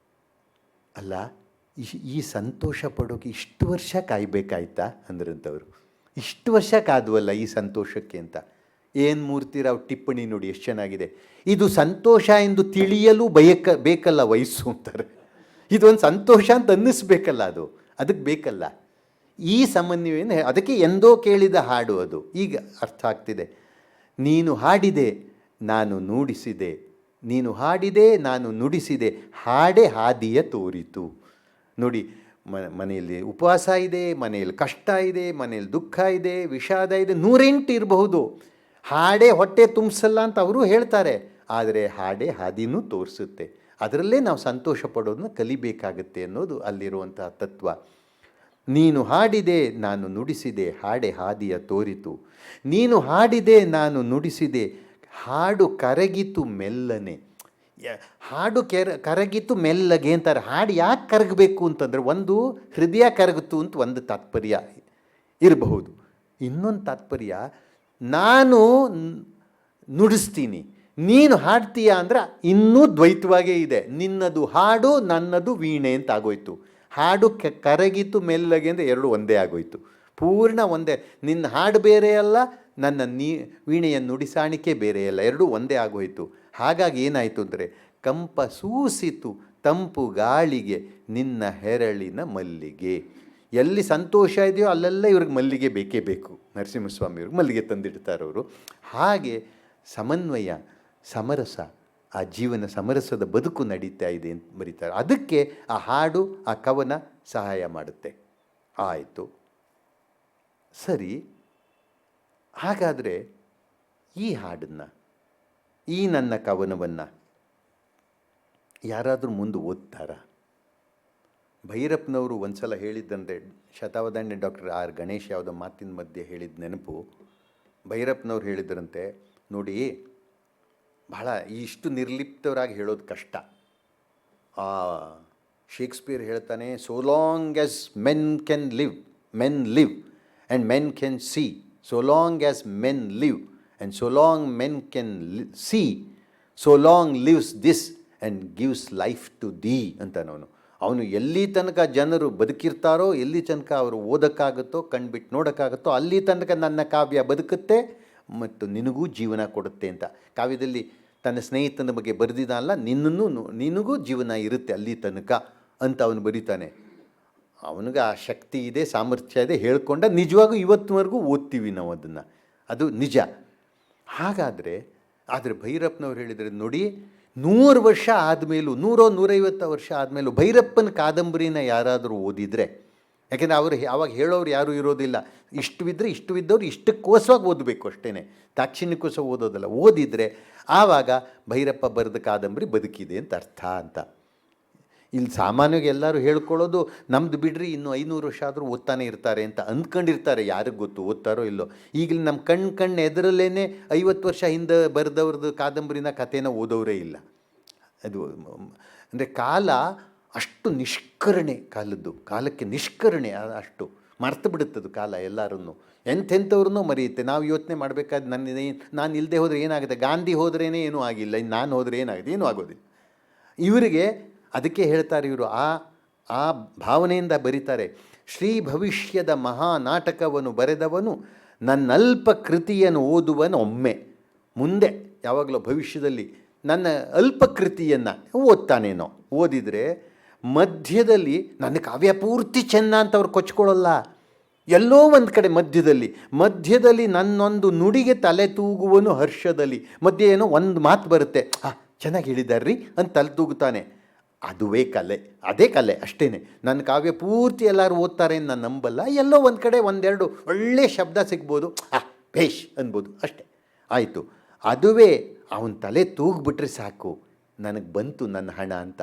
ಅಲ್ಲ, ಈ ಸಂತೋಷ ಪಡೋಕೆ ಇಷ್ಟು ವರ್ಷ ಕಾಯಬೇಕಾಯ್ತಾ ಅಂದ್ರಂತವರು. ಇಷ್ಟು ವರ್ಷ ಕಾದ್ವಲ್ಲ ಈ ಸಂತೋಷಕ್ಕೆ ಅಂತ. ಏನು ಮೂರ್ತಿರಾವ್ ಟಿಪ್ಪಣಿ ನೋಡಿ ಎಷ್ಟು ಚೆನ್ನಾಗಿದೆ. ಇದು ಸಂತೋಷ ಎಂದು ತಿಳಿಯಲು ಬೇಕಲ್ಲ ವಯಸ್ಸು ಅಂತಾರೆ. ಇದೊಂದು ಸಂತೋಷ ಅಂತ ಅನ್ನಿಸ್ಬೇಕಲ್ಲ, ಅದಕ್ಕೆ ಬೇಕಲ್ಲ ಈ ಸಮನ್ವಯ. ಅದಕ್ಕೆ ಎಂದೋ ಕೇಳಿದ ಹಾಡು ಅದು ಈಗ ಅರ್ಥ ಆಗ್ತಿದೆ. ನೀನು ಹಾಡಿದೆ ನಾನು ನುಡಿಸಿದೆ, ನೀನು ಹಾಡಿದೆ ನಾನು ನುಡಿಸಿದೆ, ಹಾಡೆ ಹಾದಿಯ ತೋರಿತು. ನೋಡಿ, ಮನೆಯಲ್ಲಿ ಉಪವಾಸ ಇದೆ, ಮನೆಯಲ್ಲಿ ಕಷ್ಟ ಇದೆ, ಮನೆಯಲ್ಲಿ ದುಃಖ ಇದೆ, ವಿಷಾದ ಇದೆ, 108 ಇರಬಹುದು. ಹಾಡೇ ಹೊಟ್ಟೆ ತುಂಬಿಸಲ್ಲ ಅಂತ ಅವರು ಹೇಳ್ತಾರೆ, ಆದರೆ ಹಾಡೇ ಹಾದಿನೂ ತೋರಿಸುತ್ತೆ. ಅದರಲ್ಲೇ ನಾವು ಸಂತೋಷ ಪಡೋದನ್ನ ಕಲಿಬೇಕಾಗತ್ತೆ ಅನ್ನೋದು ಅಲ್ಲಿರುವಂತಹ ತತ್ವ. ನೀನು ಹಾಡಿದೆ ನಾನು ನುಡಿಸಿದೆ, ಹಾಡೆ ಹಾದಿಯ ತೋರಿತು. ನೀನು ಹಾಡಿದೆ ನಾನು ನುಡಿಸಿದೆ, ಹಾಡು ಕರಗಿತು ಮೆಲ್ಲನೆ. ಹಾಡು ಕರಗಿತು ಮೆಲ್ಲಗೆ ಅಂತಾರೆ. ಹಾಡು ಯಾಕೆ ಕರಗಬೇಕು ಅಂತಂದರೆ, ಒಂದು ಹೃದಯ ಕರಗಿತು ಅಂತ ಒಂದು ತಾತ್ಪರ್ಯ ಇರಬಹುದು. ಇನ್ನೊಂದು ತಾತ್ಪರ್ಯ, ನಾನು ನುಡಿಸ್ತೀನಿ, ನೀನು ಹಾಡ್ತೀಯ ಅಂದ್ರೆ ಇನ್ನೂ ದ್ವೈತವಾಗೇ ಇದೆ. ನಿನ್ನದು ಹಾಡು, ನನ್ನದು ವೀಣೆ ಅಂತ ಆಗೋಯ್ತು. ಹಾಡು ಕರಗಿತು ಮೆಲ್ಲಗೆ ಅಂದರೆ ಎರಡು ಒಂದೇ ಆಗೋಯ್ತು, ಪೂರ್ಣ ಒಂದೇ. ನಿನ್ನ ಹಾಡು ಬೇರೆ ಅಲ್ಲ, ನನ್ನ ವೀಣೆಯ ನುಡಿಸಾಣಿಕೆ ಬೇರೆ ಅಲ್ಲ, ಎರಡೂ ಒಂದೇ ಆಗೋಯ್ತು. ಹಾಗಾಗಿ ಏನಾಯಿತು ಅಂದರೆ, ಕಂಪ ಸೂಸಿತು ತಂಪು ಗಾಳಿಗೆ ನಿನ್ನ ಹೆರಳಿನ ಮಲ್ಲಿಗೆ. ಎಲ್ಲಿ ಸಂತೋಷ ಇದೆಯೋ ಅಲ್ಲೆಲ್ಲ ಇವ್ರಿಗೆ ಮಲ್ಲಿಗೆ ಬೇಕೇ ಬೇಕು. ನರಸಿಂಹಸ್ವಾಮಿಯವ್ರಿಗೆ ಮಲ್ಲಿಗೆ ತಂದಿಡ್ತಾರವರು. ಹಾಗೆ ಸಮನ್ವಯ, ಸಮರಸ, ಆ ಜೀವನ ಸಮರಸದ ಬದುಕು ನಡೀತಾ ಇದೆ ಅಂತ ಬರೀತಾರೆ. ಅದಕ್ಕೆ ಆ ಹಾಡು, ಆ ಕವನ ಸಹಾಯ ಮಾಡುತ್ತೆ. ಆಯಿತು, ಸರಿ. ಹಾಗಾದರೆ ಈ ಹಾಡನ್ನು, ಈ ನನ್ನ ಕವನವನ್ನು ಯಾರಾದರೂ ಮುಂದೆ ಓದ್ತಾರಾ? ಭೈರಪ್ಪನವರು ಒಂದು ಸಲ ಹೇಳಿದ್ದಂದರೆ, ಶತಾವಧಾನ್ಯ ಡಾಕ್ಟರ್ ಆರ್ ಗಣೇಶ್ ಯಾವುದೋ ಮಾತಿನ ಮಧ್ಯೆ ಹೇಳಿದ ನೆನಪು. ಭೈರಪ್ಪನವ್ರು ಹೇಳಿದ್ರಂತೆ, ನೋಡಿ, ಬಹಳ ಇಷ್ಟು ನಿರ್ಲಿಪ್ತವರಾಗಿ ಹೇಳೋದು ಕಷ್ಟ. ಶೇಕ್ಸ್ಪಿಯರ್ ಹೇಳ್ತಾನೆ, so long as men can live, men live and men can see. So long as men live and so long men can see, so long lives this and gives life to thee ಅಂತ. ಅವನು ಎಲ್ಲಿ ತನಕ ಜನರು ಬದುಕಿರ್ತಾರೋ, ಎಲ್ಲಿ ತನಕ ಅವರು ಓದೋಕ್ಕಾಗುತ್ತೋ, ಕಣ್ಬಿಟ್ಟು ನೋಡೋಕ್ಕಾಗುತ್ತೋ, ಅಲ್ಲಿ ತನಕ ನನ್ನ ಕಾವ್ಯ ಬದುಕುತ್ತೆ ಮತ್ತು ನಿನಗೂ ಜೀವನ ಕೊಡುತ್ತೆ ಅಂತ. ಕಾವ್ಯದಲ್ಲಿ ತನ್ನ ಸ್ನೇಹಿತನ ಬಗ್ಗೆ ಬರೆದಿದ್ದಾನಲ್ಲ, ನಿನಗೂ ಜೀವನ ಇರುತ್ತೆ ಅಲ್ಲಿ ತನಕ ಅಂತ ಅವನು ಬರೀತಾನೆ. ಅವನಿಗೆ ಆ ಶಕ್ತಿ ಇದೆ, ಸಾಮರ್ಥ್ಯ ಇದೆ, ಹೇಳ್ಕೊಂಡ ನಿಜವಾಗೂ ಇವತ್ತಿನವರೆಗೂ ಓದ್ತೀವಿ ನಾವು ಅದನ್ನು, ಅದು ನಿಜ. ಆದರೆ ಭೈರಪ್ಪನವ್ರು ಹೇಳಿದರೆ, ನೋಡಿ, 100 ವರ್ಷ ಆದಮೇಲೂ, 100-150 ವರ್ಷ ಆದಮೇಲೂ ಭೈರಪ್ಪನ ಕಾದಂಬರಿನ ಯಾರಾದರೂ ಓದಿದರೆ, ಯಾಕೆಂದರೆ ಅವರು ಆವಾಗ ಹೇಳೋರು ಯಾರೂ ಇರೋದಿಲ್ಲ, ಇಷ್ಟವಿದ್ದವ್ರು ಇಷ್ಟಕ್ಕೋಸ್ವಾಗಿ ಓದಬೇಕು ಅಷ್ಟೇ, ದಾಕ್ಷಿಣ್ಯಕ್ಕೋಸ್ಕರ ಓದೋದಲ್ಲ. ಓದಿದರೆ ಆವಾಗ ಭೈರಪ್ಪ ಬರೆದ ಕಾದಂಬರಿ ಬದುಕಿದೆ ಅಂತ ಅರ್ಥ ಅಂತ. ಇಲ್ಲಿ ಸಾಮಾನ್ಯವಾಗಿ ಎಲ್ಲರೂ ಹೇಳ್ಕೊಳ್ಳೋದು, ನಮ್ಮದು ಬಿಡ್ರಿ ಇನ್ನೂ 500 ವರ್ಷ ಆದರೂ ಓದ್ತಾನೆ ಇರ್ತಾರೆ ಅಂತ ಅಂದ್ಕೊಂಡಿರ್ತಾರೆ. ಯಾರಿಗೆ ಗೊತ್ತು ಓದ್ತಾರೋ ಇಲ್ಲೋ. ಈಗಲೂ ನಮ್ಮ ಕಣ್ಣು ಎದುರಲ್ಲೇ 50 ವರ್ಷ ಹಿಂದೆ ಬರೆದವ್ರದ್ದು ಕಾದಂಬರಿನ ಕಥೆನ ಓದೋರೇ ಇಲ್ಲ. ಅದು ಅಂದರೆ ಕಾಲ ಅಷ್ಟು ನಿಷ್ಕರಣೆ, ಕಾಲಕ್ಕೆ ನಿಷ್ಕರಣೆ ಅಷ್ಟು ಮರ್ತು ಬಿಡುತ್ತದು ಕಾಲ. ಎಲ್ಲರೂ ಎಂಥೆಂಥವ್ರನ್ನೂ ಮರೆಯುತ್ತೆ. ನಾವು ಯೋಚನೆ ಮಾಡಬೇಕಾದ್ರೆ ನಾನು ಇಲ್ಲದೆ ಹೋದರೆ ಏನಾಗುತ್ತೆ, ಗಾಂಧಿ ಹೋದ್ರೇ ಏನೂ ಆಗಿಲ್ಲ, ನಾನು ಹೋದರೆ ಏನಾಗುತ್ತೆ, ಏನೂ ಆಗೋದಿಲ್ಲ. ಇವರಿಗೆ ಅದಕ್ಕೆ ಹೇಳ್ತಾರೆ, ಇವರು ಆ ಭಾವನೆಯಿಂದ ಬರೀತಾರೆ. ಶ್ರೀ ಭವಿಷ್ಯದ ಮಹಾ ನಾಟಕವನ್ನು ಬರೆದವನು ನನ್ನಲ್ಪ ಕೃತಿಯನ್ನು ಓದುವನು ಒಮ್ಮೆ. ಮುಂದೆ ಯಾವಾಗಲೂ ಭವಿಷ್ಯದಲ್ಲಿ ನನ್ನ ಅಲ್ಪ ಕೃತಿಯನ್ನು ಓದ್ತಾನೇನೋ. ಓದಿದರೆ ಮಧ್ಯದಲ್ಲಿ ನನ್ನ ಕಾವ್ಯ ಪೂರ್ತಿ ಚೆನ್ನ ಅಂತ ಅವ್ರು ಕೊಚ್ಕೊಳ್ಳಲ್ಲ. ಎಲ್ಲೋ ಒಂದು ಕಡೆ ಮಧ್ಯದಲ್ಲಿ ನನ್ನೊಂದು ನುಡಿಗೆ ತಲೆ ತೂಗುವನು ಹರ್ಷದಲ್ಲಿ. ಮಧ್ಯೆ ಏನೋ ಒಂದು ಮಾತು ಬರುತ್ತೆ, ಚೆನ್ನಾಗಿ ಹೇಳಿದಾರ್ರಿ ಅಂತ ತಲೆ ತೂಗುತ್ತಾನೆ. ಅದುವೇ ಕಲೆ, ಅದೇ ಕಲೆ ಅಷ್ಟೇ. ನನ್ನ ಕಾವ್ಯ ಪೂರ್ತಿ ಎಲ್ಲರೂ ಓದ್ತಾರೆ ಅಂತ ನಾನು ನಂಬಲ್ಲ. ಎಲ್ಲೋ ಒಂದು ಕಡೆ ಒಂದೆರಡು ಒಳ್ಳೆಯ ಶಬ್ದ ಸಿಗ್ಬೋದು, ಭೇಷ್ ಅನ್ಬೋದು, ಅಷ್ಟೇ, ಆಯಿತು. ಅದುವೇ ಅವನ ತಲೆ ತೂಗ್ಬಿಟ್ರೆ ಸಾಕು, ನನಗೆ ಬಂತು ನನ್ನ ಹಣ ಅಂತ.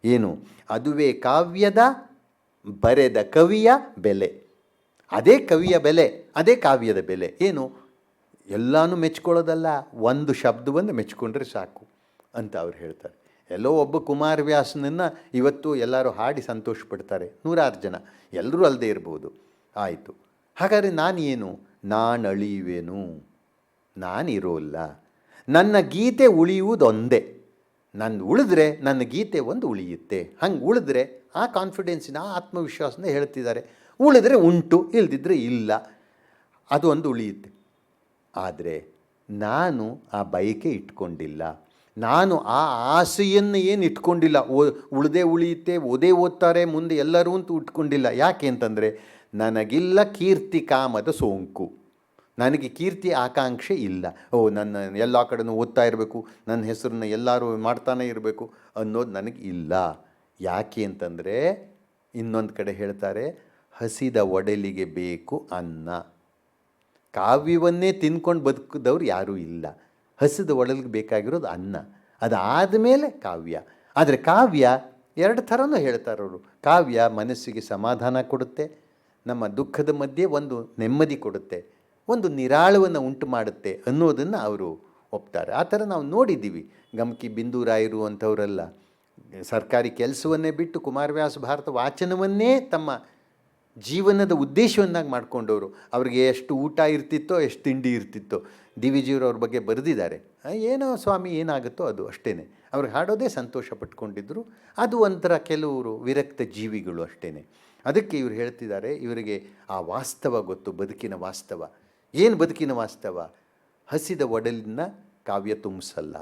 ಏನು? ಅದುವೇ ಕಾವ್ಯದ ಬರೆದ ಕವಿಯ ಬೆಲೆ. ಅದೇ ಕವಿಯ ಬೆಲೆ, ಅದೇ ಕಾವ್ಯದ ಬೆಲೆ. ಏನು? ಎಲ್ಲನೂ ಮೆಚ್ಕೊಳ್ಳೋದಲ್ಲ, ಒಂದು ಶಬ್ದವನ್ನು ಮೆಚ್ಕೊಂಡ್ರೆ ಸಾಕು ಅಂತ ಅವ್ರು ಹೇಳ್ತಾರೆ. ಎಲ್ಲೋ ಒಬ್ಬ ಕುಮಾರವ್ಯಾಸನನ್ನು ಇವತ್ತು ಎಲ್ಲರೂ ಹಾಡಿ ಸಂತೋಷ ಪಡ್ತಾರೆ, 100 ಜನ, ಎಲ್ಲರೂ ಅಲ್ಲದೆ ಇರ್ಬೋದು. ಆಯಿತು, ಹಾಗಾದರೆ ನಾನೇನು? ನಾನು ಅಳಿಯುವೆನು, ನಾನಿರೋಲ್ಲ. ನನ್ನ ಗೀತೆ ಉಳಿಯುವುದೊಂದೇ. ನಾನು ಉಳಿದ್ರೆ ನನ್ನ ಗೀತೆ ಒಂದು ಉಳಿಯುತ್ತೆ. ಹಂಗೆ ಉಳಿದ್ರೆ ಆ ಕಾನ್ಫಿಡೆನ್ಸಿನ, ಆ ಆತ್ಮವಿಶ್ವಾಸನ ಹೇಳ್ತಿದ್ದಾರೆ. ಉಳಿದ್ರೆ ಉಂಟು, ಇಲ್ದಿದ್ರೆ ಇಲ್ಲ, ಅದು ಒಂದು ಉಳಿಯುತ್ತೆ. ಆದರೆ ನಾನು ಆ ಬಯಕೆ ಇಟ್ಕೊಂಡಿಲ್ಲ, ನಾನು ಆ ಆಸೆಯನ್ನು ಏನು ಇಟ್ಕೊಂಡಿಲ್ಲ. ಉಳಿದೇ ಉಳಿಯುತ್ತೆ, ಓದ್ತಾರೆ ಮುಂದೆ ಎಲ್ಲರೂ ಅಂತೂ ಇಟ್ಕೊಂಡಿಲ್ಲ. ಯಾಕೆ ಅಂತಂದರೆ ನನಗಿಲ್ಲ ಕೀರ್ತಿ ಕಾಮದ ಸೋಂಕು. ನನಗೆ ಕೀರ್ತಿ ಆಕಾಂಕ್ಷೆ ಇಲ್ಲ. ನನ್ನ ಎಲ್ಲ ಕಡೆನೂ ಓದ್ತಾ ಇರಬೇಕು, ನನ್ನ ಹೆಸರನ್ನ ಎಲ್ಲರೂ ಮಾಡ್ತಾನೆ ಇರಬೇಕು ಅನ್ನೋದು ನನಗೆ ಇಲ್ಲ. ಯಾಕೆ ಅಂತಂದರೆ ಇನ್ನೊಂದು ಕಡೆ ಹೇಳ್ತಾರೆ, ಹಸಿದ ಒಡಲಿಗೆ ಬೇಕು ಅನ್ನ. ಕಾವ್ಯವನ್ನೇ ತಿನ್ಕೊಂಡು ಬದುಕಿದವ್ರು ಯಾರೂ ಇಲ್ಲ. ಹಸಿದ ಒಳಗೆ ಬೇಕಾಗಿರೋದು ಅನ್ನ, ಅದಾದಮೇಲೆ ಕಾವ್ಯ. ಆದರೆ ಕಾವ್ಯ ಎರಡು ಥರನೂ ಹೇಳ್ತಾರೆ ಅವರು. ಕಾವ್ಯ ಮನಸ್ಸಿಗೆ ಸಮಾಧಾನ ಕೊಡುತ್ತೆ, ನಮ್ಮ ದುಃಖದ ಮಧ್ಯೆ ಒಂದು ನೆಮ್ಮದಿ ಕೊಡುತ್ತೆ, ಒಂದು ನಿರಾಳವನ್ನು ಉಂಟು ಮಾಡುತ್ತೆ ಅನ್ನೋದನ್ನು ಅವರು ಒಪ್ತಾರೆ. ಆ ಥರ ನಾವು ನೋಡಿದ್ದೀವಿ. ಗಮಕಿ ಬಿಂದೂರಾಯರು ಅಂಥವರೆಲ್ಲ ಸರ್ಕಾರಿ ಕೆಲಸವನ್ನೇ ಬಿಟ್ಟು ಕುಮಾರವ್ಯಾಸ ಭಾರತ ವಾಚನವನ್ನೇ ತಮ್ಮ ಜೀವನದ ಉದ್ದೇಶವನ್ನಾಗಿ ಮಾಡಿಕೊಂಡವರು. ಅವ್ರಿಗೆ ಎಷ್ಟು ಊಟ ಇರ್ತಿತ್ತೋ, ಎಷ್ಟು ತಿಂಡಿ ಇರ್ತಿತ್ತೋ. ಡಿ ವಿ ಜಿಯವರು ಅವ್ರ ಬಗ್ಗೆ ಬರೆದಿದ್ದಾರೆ. ಏನೋ ಸ್ವಾಮಿ ಏನಾಗುತ್ತೋ ಅದು ಅಷ್ಟೇ. ಅವ್ರಿಗೆ ಹಾಡೋದೇ ಸಂತೋಷ ಪಟ್ಕೊಂಡಿದ್ರು. ಅದು ಒಂಥರ ಕೆಲವರು ವಿರಕ್ತ ಜೀವಿಗಳು ಅಷ್ಟೇ. ಅದಕ್ಕೆ ಇವರು ಹೇಳ್ತಿದ್ದಾರೆ, ಇವರಿಗೆ ಆ ವಾಸ್ತವ ಗೊತ್ತು, ಬದುಕಿನ ವಾಸ್ತವ. ಏನು ಬದುಕಿನ ವಾಸ್ತವ? ಹಸಿದ ಒಡಲಿನ ಕಾವ್ಯ ತುಂಬಿಸಲ್ಲ.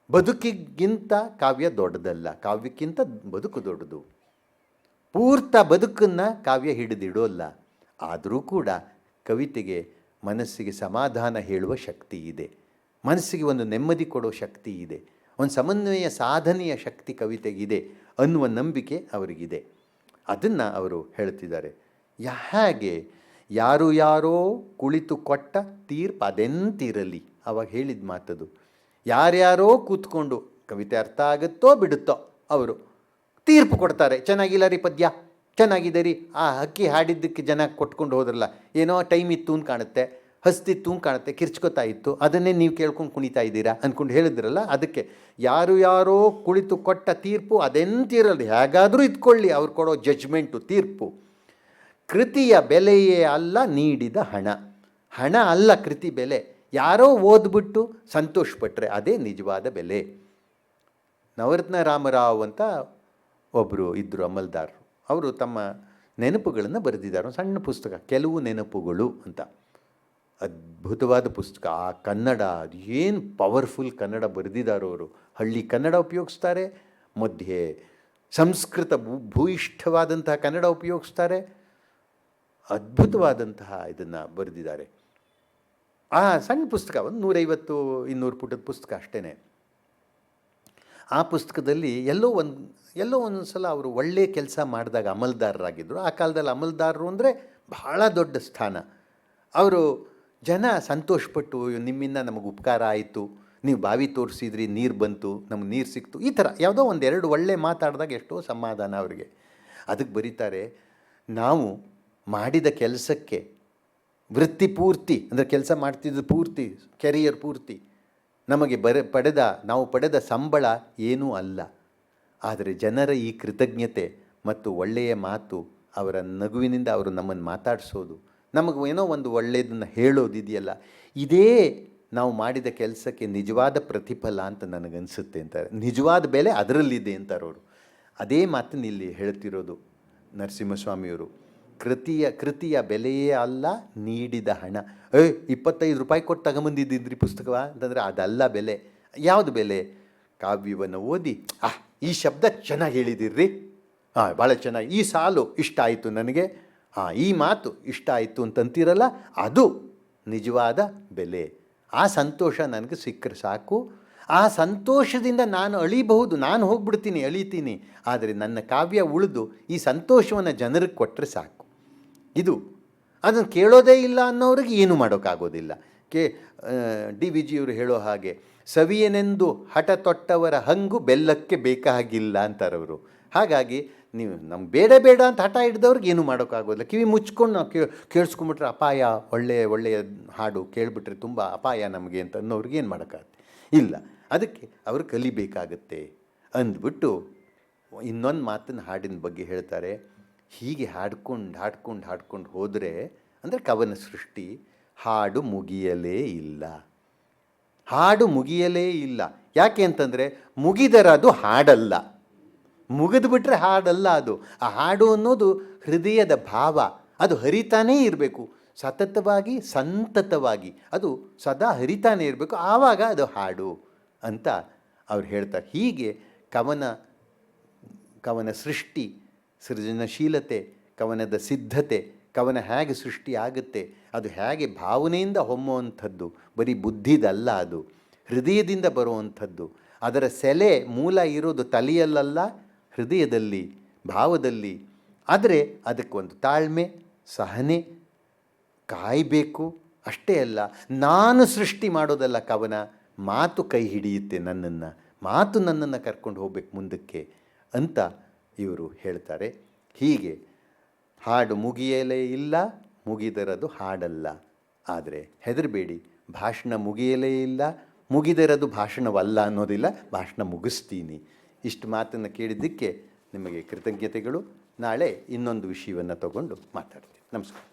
ಬದುಕಿಗಿಂತ ಕಾವ್ಯ ದೊಡ್ಡದಲ್ಲ, ಕಾವ್ಯಕ್ಕಿಂತ ಬದುಕು ದೊಡ್ಡದು. ಪೂರ್ತ ಬದುಕನ್ನು ಕಾವ್ಯ ಹಿಡಿದಿಡೋಲ್ಲ. ಆದರೂ ಕೂಡ ಕವಿತೆಗೆ ಮನಸ್ಸಿಗೆ ಸಮಾಧಾನ ಹೇಳುವ ಶಕ್ತಿ ಇದೆ, ಮನಸ್ಸಿಗೆ ಒಂದು ನೆಮ್ಮದಿ ಕೊಡೋ ಶಕ್ತಿ ಇದೆ, ಒಂದು ಸಮನ್ವಯ ಸಾಧನೆಯ ಶಕ್ತಿ ಕವಿತೆಗಿದೆ ಅನ್ನುವ ನಂಬಿಕೆ ಅವರಿಗಿದೆ. ಅದನ್ನು ಅವರು ಹೇಳ್ತಿದ್ದಾರೆ. ಹೇಗೆ ಯಾರು ಯಾರೋ ಕುಳಿತು ಕೊಟ್ಟ ತೀರ್ಪು ಅದೆಂತಿರಲಿ. ಅವಾಗ ಹೇಳಿದ ಮಾತದು. ಯಾರ್ಯಾರೋ ಕೂತ್ಕೊಂಡು ಕವಿತೆ ಅರ್ಥ ಆಗುತ್ತೋ ಬಿಡುತ್ತೋ ಅವರು ತೀರ್ಪು ಕೊಡ್ತಾರೆ. ಚೆನ್ನಾಗಿಲ್ಲ ರೀ ಪದ್ಯ, ಚೆನ್ನಾಗಿದೆ ರೀ, ಆ ಹಕ್ಕಿ ಹಾಡಿದ್ದಕ್ಕೆ ಜನ ಕೊಟ್ಕೊಂಡು ಹೋದ್ರಲ್ಲ, ಏನೋ ಟೈಮ್ ಇತ್ತು ಅಂತ ಕಾಣುತ್ತೆ, ಹಸ್ತಿತ್ತು ಅಂತ ಕಾಣುತ್ತೆ, ಕಿರ್ಚ್ಕೊತಾ ಇತ್ತು, ಅದನ್ನೇ ನೀವು ಕೇಳ್ಕೊಂಡು ಕುಣಿತಾ ಇದ್ದೀರಾ ಅಂದ್ಕೊಂಡು ಹೇಳಿದ್ರಲ್ಲ. ಅದಕ್ಕೆ ಯಾರು ಯಾರೋ ಕುಳಿತು ಕೊಟ್ಟ ತೀರ್ಪು ಅದೆಂತಿರಲಿ, ಹೇಗಾದರೂ ಇದ್ಕೊಳ್ಳಿ ಅವ್ರು ಕೊಡೋ ಜಡ್ಜ್ಮೆಂಟು, ತೀರ್ಪು. ಕೃತಿಯ ಬೆಲೆಯೇ ಅಲ್ಲ ನೀಡಿದ ಹಣ. ಹಣ ಅಲ್ಲ ಕೃತಿ ಬೆಲೆ. ಯಾರೋ ಓದ್ಬಿಟ್ಟು ಸಂತೋಷಪಟ್ಟರೆ ಅದೇ ನಿಜವಾದ ಬೆಲೆ. ನವರತ್ನ ರಾಮರಾವ್ ಅಂತ ಒಬ್ಬರು ಇದ್ದರು ಅಮಲ್ದಾರರು. ಅವರು ತಮ್ಮ ನೆನಪುಗಳನ್ನು ಬರೆದಿದ್ದಾರೆ, ಒಂದು ಸಣ್ಣ ಪುಸ್ತಕ, ಕೆಲವು ನೆನಪುಗಳು ಅಂತ. ಅದ್ಭುತವಾದ ಪುಸ್ತಕ. ಆ ಕನ್ನಡ ಅದು ಏನು ಪವರ್ಫುಲ್ ಕನ್ನಡ ಬರೆದಿದ್ದಾರೋ ಅವರು. ಹಳ್ಳಿ ಕನ್ನಡ ಉಪಯೋಗಿಸ್ತಾರೆ, ಮಧ್ಯೆ ಸಂಸ್ಕೃತ ಭೂಯಿಷ್ಠವಾದಂತಹ ಕನ್ನಡ ಉಪಯೋಗಿಸ್ತಾರೆ. ಅದ್ಭುತವಾದಂತಹ ಇದನ್ನು ಬರೆದಿದ್ದಾರೆ. ಆ ಸಣ್ಣ ಪುಸ್ತಕ, ಒಂದು 150-200 ಪುಟದ ಪುಸ್ತಕ ಅಷ್ಟೇ. ಆ ಪುಸ್ತಕದಲ್ಲಿ ಎಲ್ಲೋ ಒಂದು ಸಲ ಅವರು ಒಳ್ಳೆಯ ಕೆಲಸ ಮಾಡಿದಾಗ ಅಮಲ್ದಾರರಾಗಿದ್ದರು. ಆ ಕಾಲದಲ್ಲಿ ಅಮಲ್ದಾರರು ಅಂದರೆ ಬಹಳ ದೊಡ್ಡ ಸ್ಥಾನ. ಅವರು ಜನ ಸಂತೋಷಪಟ್ಟು, ನಿಮ್ಮಿಂದ ನಮಗೆ ಉಪಕಾರ ಆಯಿತು, ನೀವು ಬಾವಿ ತೋರಿಸಿದ್ರಿ, ನೀರು ಬಂತು, ನಮಗೆ ನೀರು ಸಿಕ್ತು, ಈ ಥರ ಯಾವುದೋ ಒಂದೆರಡು ಒಳ್ಳೆ ಮಾತಾಡಿದಾಗ ಎಷ್ಟೋ ಸಮಾಧಾನ ಅವರಿಗೆ. ಅದಕ್ಕೆ ಬರೀತಾರೆ, ನಾವು ಮಾಡಿದ ಕೆಲಸಕ್ಕೆ ವೃತ್ತಿ ಪೂರ್ತಿ, ಅಂದರೆ ಕೆಲಸ ಮಾಡ್ತಿದ್ದು ಪೂರ್ತಿ, ಕೆರಿಯರ್ ಪೂರ್ತಿ ನಮಗೆ ನಾವು ಪಡೆದ ಸಂಬಳ ಏನೂ ಅಲ್ಲ. ಆದರೆ ಜನರ ಈ ಕೃತಜ್ಞತೆ ಮತ್ತು ಒಳ್ಳೆಯ ಮಾತು, ಅವರ ನಗುವಿನಿಂದ ಅವರು ನಮ್ಮನ್ನು ಮಾತಾಡಿಸೋದು, ನಮಗೆ ಏನೋ ಒಂದು ಒಳ್ಳೆಯದನ್ನು ಹೇಳೋದಿದೆಯಲ್ಲ, ಇದೇ ನಾವು ಮಾಡಿದ ಕೆಲಸಕ್ಕೆ ನಿಜವಾದ ಪ್ರತಿಫಲ ಅಂತ ನನಗನ್ಸುತ್ತೆ ಅಂತಾರೆ. ನಿಜವಾದ ಬೆಲೆ ಅದರಲ್ಲಿದೆ ಅಂತಾರೆ ಅವರು. ಅದೇ ಮಾತನ್ನು ಇಲ್ಲಿ ಹೇಳ್ತಿರೋದು ನರಸಿಂಹಸ್ವಾಮಿಯವರು. ಕೃತಿಯ ಬೆಲೆಯೇ ಅಲ್ಲ ನೀಡಿದ ಹಣ. 25 ರೂಪಾಯಿ ಕೊಟ್ಟು ತಗೊಂಬಂದಿದ್ದಿದ್ರಿ ಪುಸ್ತಕವ ಅಂತಂದರೆ ಅದಲ್ಲ ಬೆಲೆ. ಯಾವುದು ಬೆಲೆ? ಕಾವ್ಯವನ್ನು ಓದಿ, ಈ ಶಬ್ದ ಚೆನ್ನಾಗಿ ಹೇಳಿದಿರ್ರಿ, ಭಾಳ ಚೆನ್ನಾಗಿ, ಈ ಸಾಲು ಇಷ್ಟ ಆಯಿತು ನನಗೆ, ಈ ಮಾತು ಇಷ್ಟ ಆಯಿತು ಅಂತಂತೀರಲ್ಲ, ಅದು ನಿಜವಾದ ಬೆಲೆ. ಆ ಸಂತೋಷ ನನಗೆ ಸಿಕ್ಕರೆ ಸಾಕು. ಆ ಸಂತೋಷದಿಂದ ನಾನು ಅಳಿಬಹುದು, ನಾನು ಹೋಗ್ಬಿಡ್ತೀನಿ, ಅಳಿತೀನಿ, ಆದರೆ ನನ್ನ ಕಾವ್ಯ ಉಳಿದು ಈ ಸಂತೋಷವನ್ನು ಜನರಿಗೆ ಕೊಟ್ಟರೆ ಸಾಕು. ಇದು ಅದನ್ನು ಕೇಳೋದೇ ಇಲ್ಲ ಅನ್ನೋರಿಗೆ ಏನೂ ಮಾಡೋಕ್ಕಾಗೋದಿಲ್ಲ. ಡಿ ವಿ ಜಿಯವರು ಹೇಳೋ ಹಾಗೆ, ಸವಿಯನೆಂದು ಹಠ ತೊಟ್ಟವರ ಹಂಗು ಬೆಲ್ಲಕ್ಕೆ ಬೇಕಾಗಿಲ್ಲ ಅಂತಾರವರು. ಹಾಗಾಗಿ ನೀವು ನಮ್ಗೆ ಬೇಡ ಅಂತ ಹಠ ಹಿಡ್ದವ್ರಿಗೆ ಏನೂ ಮಾಡೋಕ್ಕಾಗೋದಿಲ್ಲ. ಕಿವಿ ಮುಚ್ಕೊಂಡು ನಾವು ಕೇಳಿಸ್ಕೊಂಬಿಟ್ರೆ ಅಪಾಯ, ಒಳ್ಳೆಯ ಹಾಡು ಕೇಳಿಬಿಟ್ರೆ ತುಂಬ ಅಪಾಯ ನಮಗೆ ಅಂತ ಅನ್ನೋರಿಗೆ ಏನು ಮಾಡೋಕ್ಕಾಗುತ್ತೆ? ಇಲ್ಲ, ಅದಕ್ಕೆ ಅವರು ಕಲಿಬೇಕಾಗತ್ತೆ ಅಂದ್ಬಿಟ್ಟು ಇನ್ನೊಂದು ಮಾತನ್ನು ಹಾಡಿನ ಬಗ್ಗೆ ಹೇಳ್ತಾರೆ. ಹೀಗೆ ಹಾಡ್ಕೊಂಡು ಹೋದರೆ, ಅಂದರೆ ಕವನ ಸೃಷ್ಟಿ, ಹಾಡು ಮುಗಿಯಲೇ ಇಲ್ಲ. ಯಾಕೆ ಅಂತಂದರೆ ಮುಗಿದರೆ ಅದು ಹಾಡಲ್ಲ, ಮುಗಿದು ಬಿಟ್ಟರೆ ಹಾಡಲ್ಲ ಅದು. ಆ ಹಾಡು ಅನ್ನೋದು ಹೃದಯದ ಭಾವ, ಅದು ಹರಿತಾನೇ ಇರಬೇಕು, ಸತತವಾಗಿ ಸಂತತವಾಗಿ ಅದು ಸದಾ ಹರಿತಾನೇ ಇರಬೇಕು, ಆವಾಗ ಅದು ಹಾಡು ಅಂತ ಅವ್ರು ಹೇಳ್ತಾರೆ. ಹೀಗೆ ಕವನ ಸೃಷ್ಟಿ, ಸೃಜನಶೀಲತೆ, ಕವನದ ಸಿದ್ಧತೆ, ಕವನ ಹೇಗೆ ಸೃಷ್ಟಿಯಾಗುತ್ತೆ, ಅದು ಹೇಗೆ ಭಾವನೆಯಿಂದ ಹೊಮ್ಮುವಂಥದ್ದು, ಬರೀ ಬುದ್ಧಿದಲ್ಲ, ಅದು ಹೃದಯದಿಂದ ಬರುವಂಥದ್ದು. ಅದರ ಸೆಲೆ ಮೂಲ ಇರೋದು ತಲೆಯಲ್ಲ, ಹೃದಯದಲ್ಲಿ, ಭಾವದಲ್ಲಿ. ಆದರೆ ಅದಕ್ಕೊಂದು ತಾಳ್ಮೆ, ಸಹನೆ, ಕಾಯಬೇಕು. ಅಷ್ಟೇ ಅಲ್ಲ, ನಾನು ಸೃಷ್ಟಿ ಮಾಡೋದಲ್ಲ ಕವನ, ಮಾತು ಕೈ ಹಿಡಿಯುತ್ತೆ ನನ್ನನ್ನು, ಮಾತು ನನ್ನನ್ನು ಕರ್ಕೊಂಡು ಹೋಗ್ಬೇಕು ಮುಂದಕ್ಕೆ ಅಂತ ಇವರು ಹೇಳ್ತಾರೆ. ಹೀಗೆ ಹಾಡು ಮುಗಿಯಲೇ ಇಲ್ಲ, ಮುಗಿದರದು ಹಾಡಲ್ಲ. ಆದರೆ ಹೆದರಬೇಡಿ, ಭಾಷಣ ಮುಗಿಯಲೇ ಇಲ್ಲ, ಮುಗಿದರದು ಭಾಷಣವಲ್ಲ ಅನ್ನೋದಿಲ್ಲ, ಭಾಷಣ ಮುಗಿಸ್ತೀನಿ. ಇಷ್ಟು ಮಾತನ್ನು ಕೇಳಿದ್ದಕ್ಕೆ ನಿಮಗೆ ಕೃತಜ್ಞತೆಗಳು. ನಾಳೆ ಇನ್ನೊಂದು ವಿಷಯವನ್ನು ತಗೊಂಡು ಮಾತಾಡ್ತೀನಿ. ನಮಸ್ಕಾರ.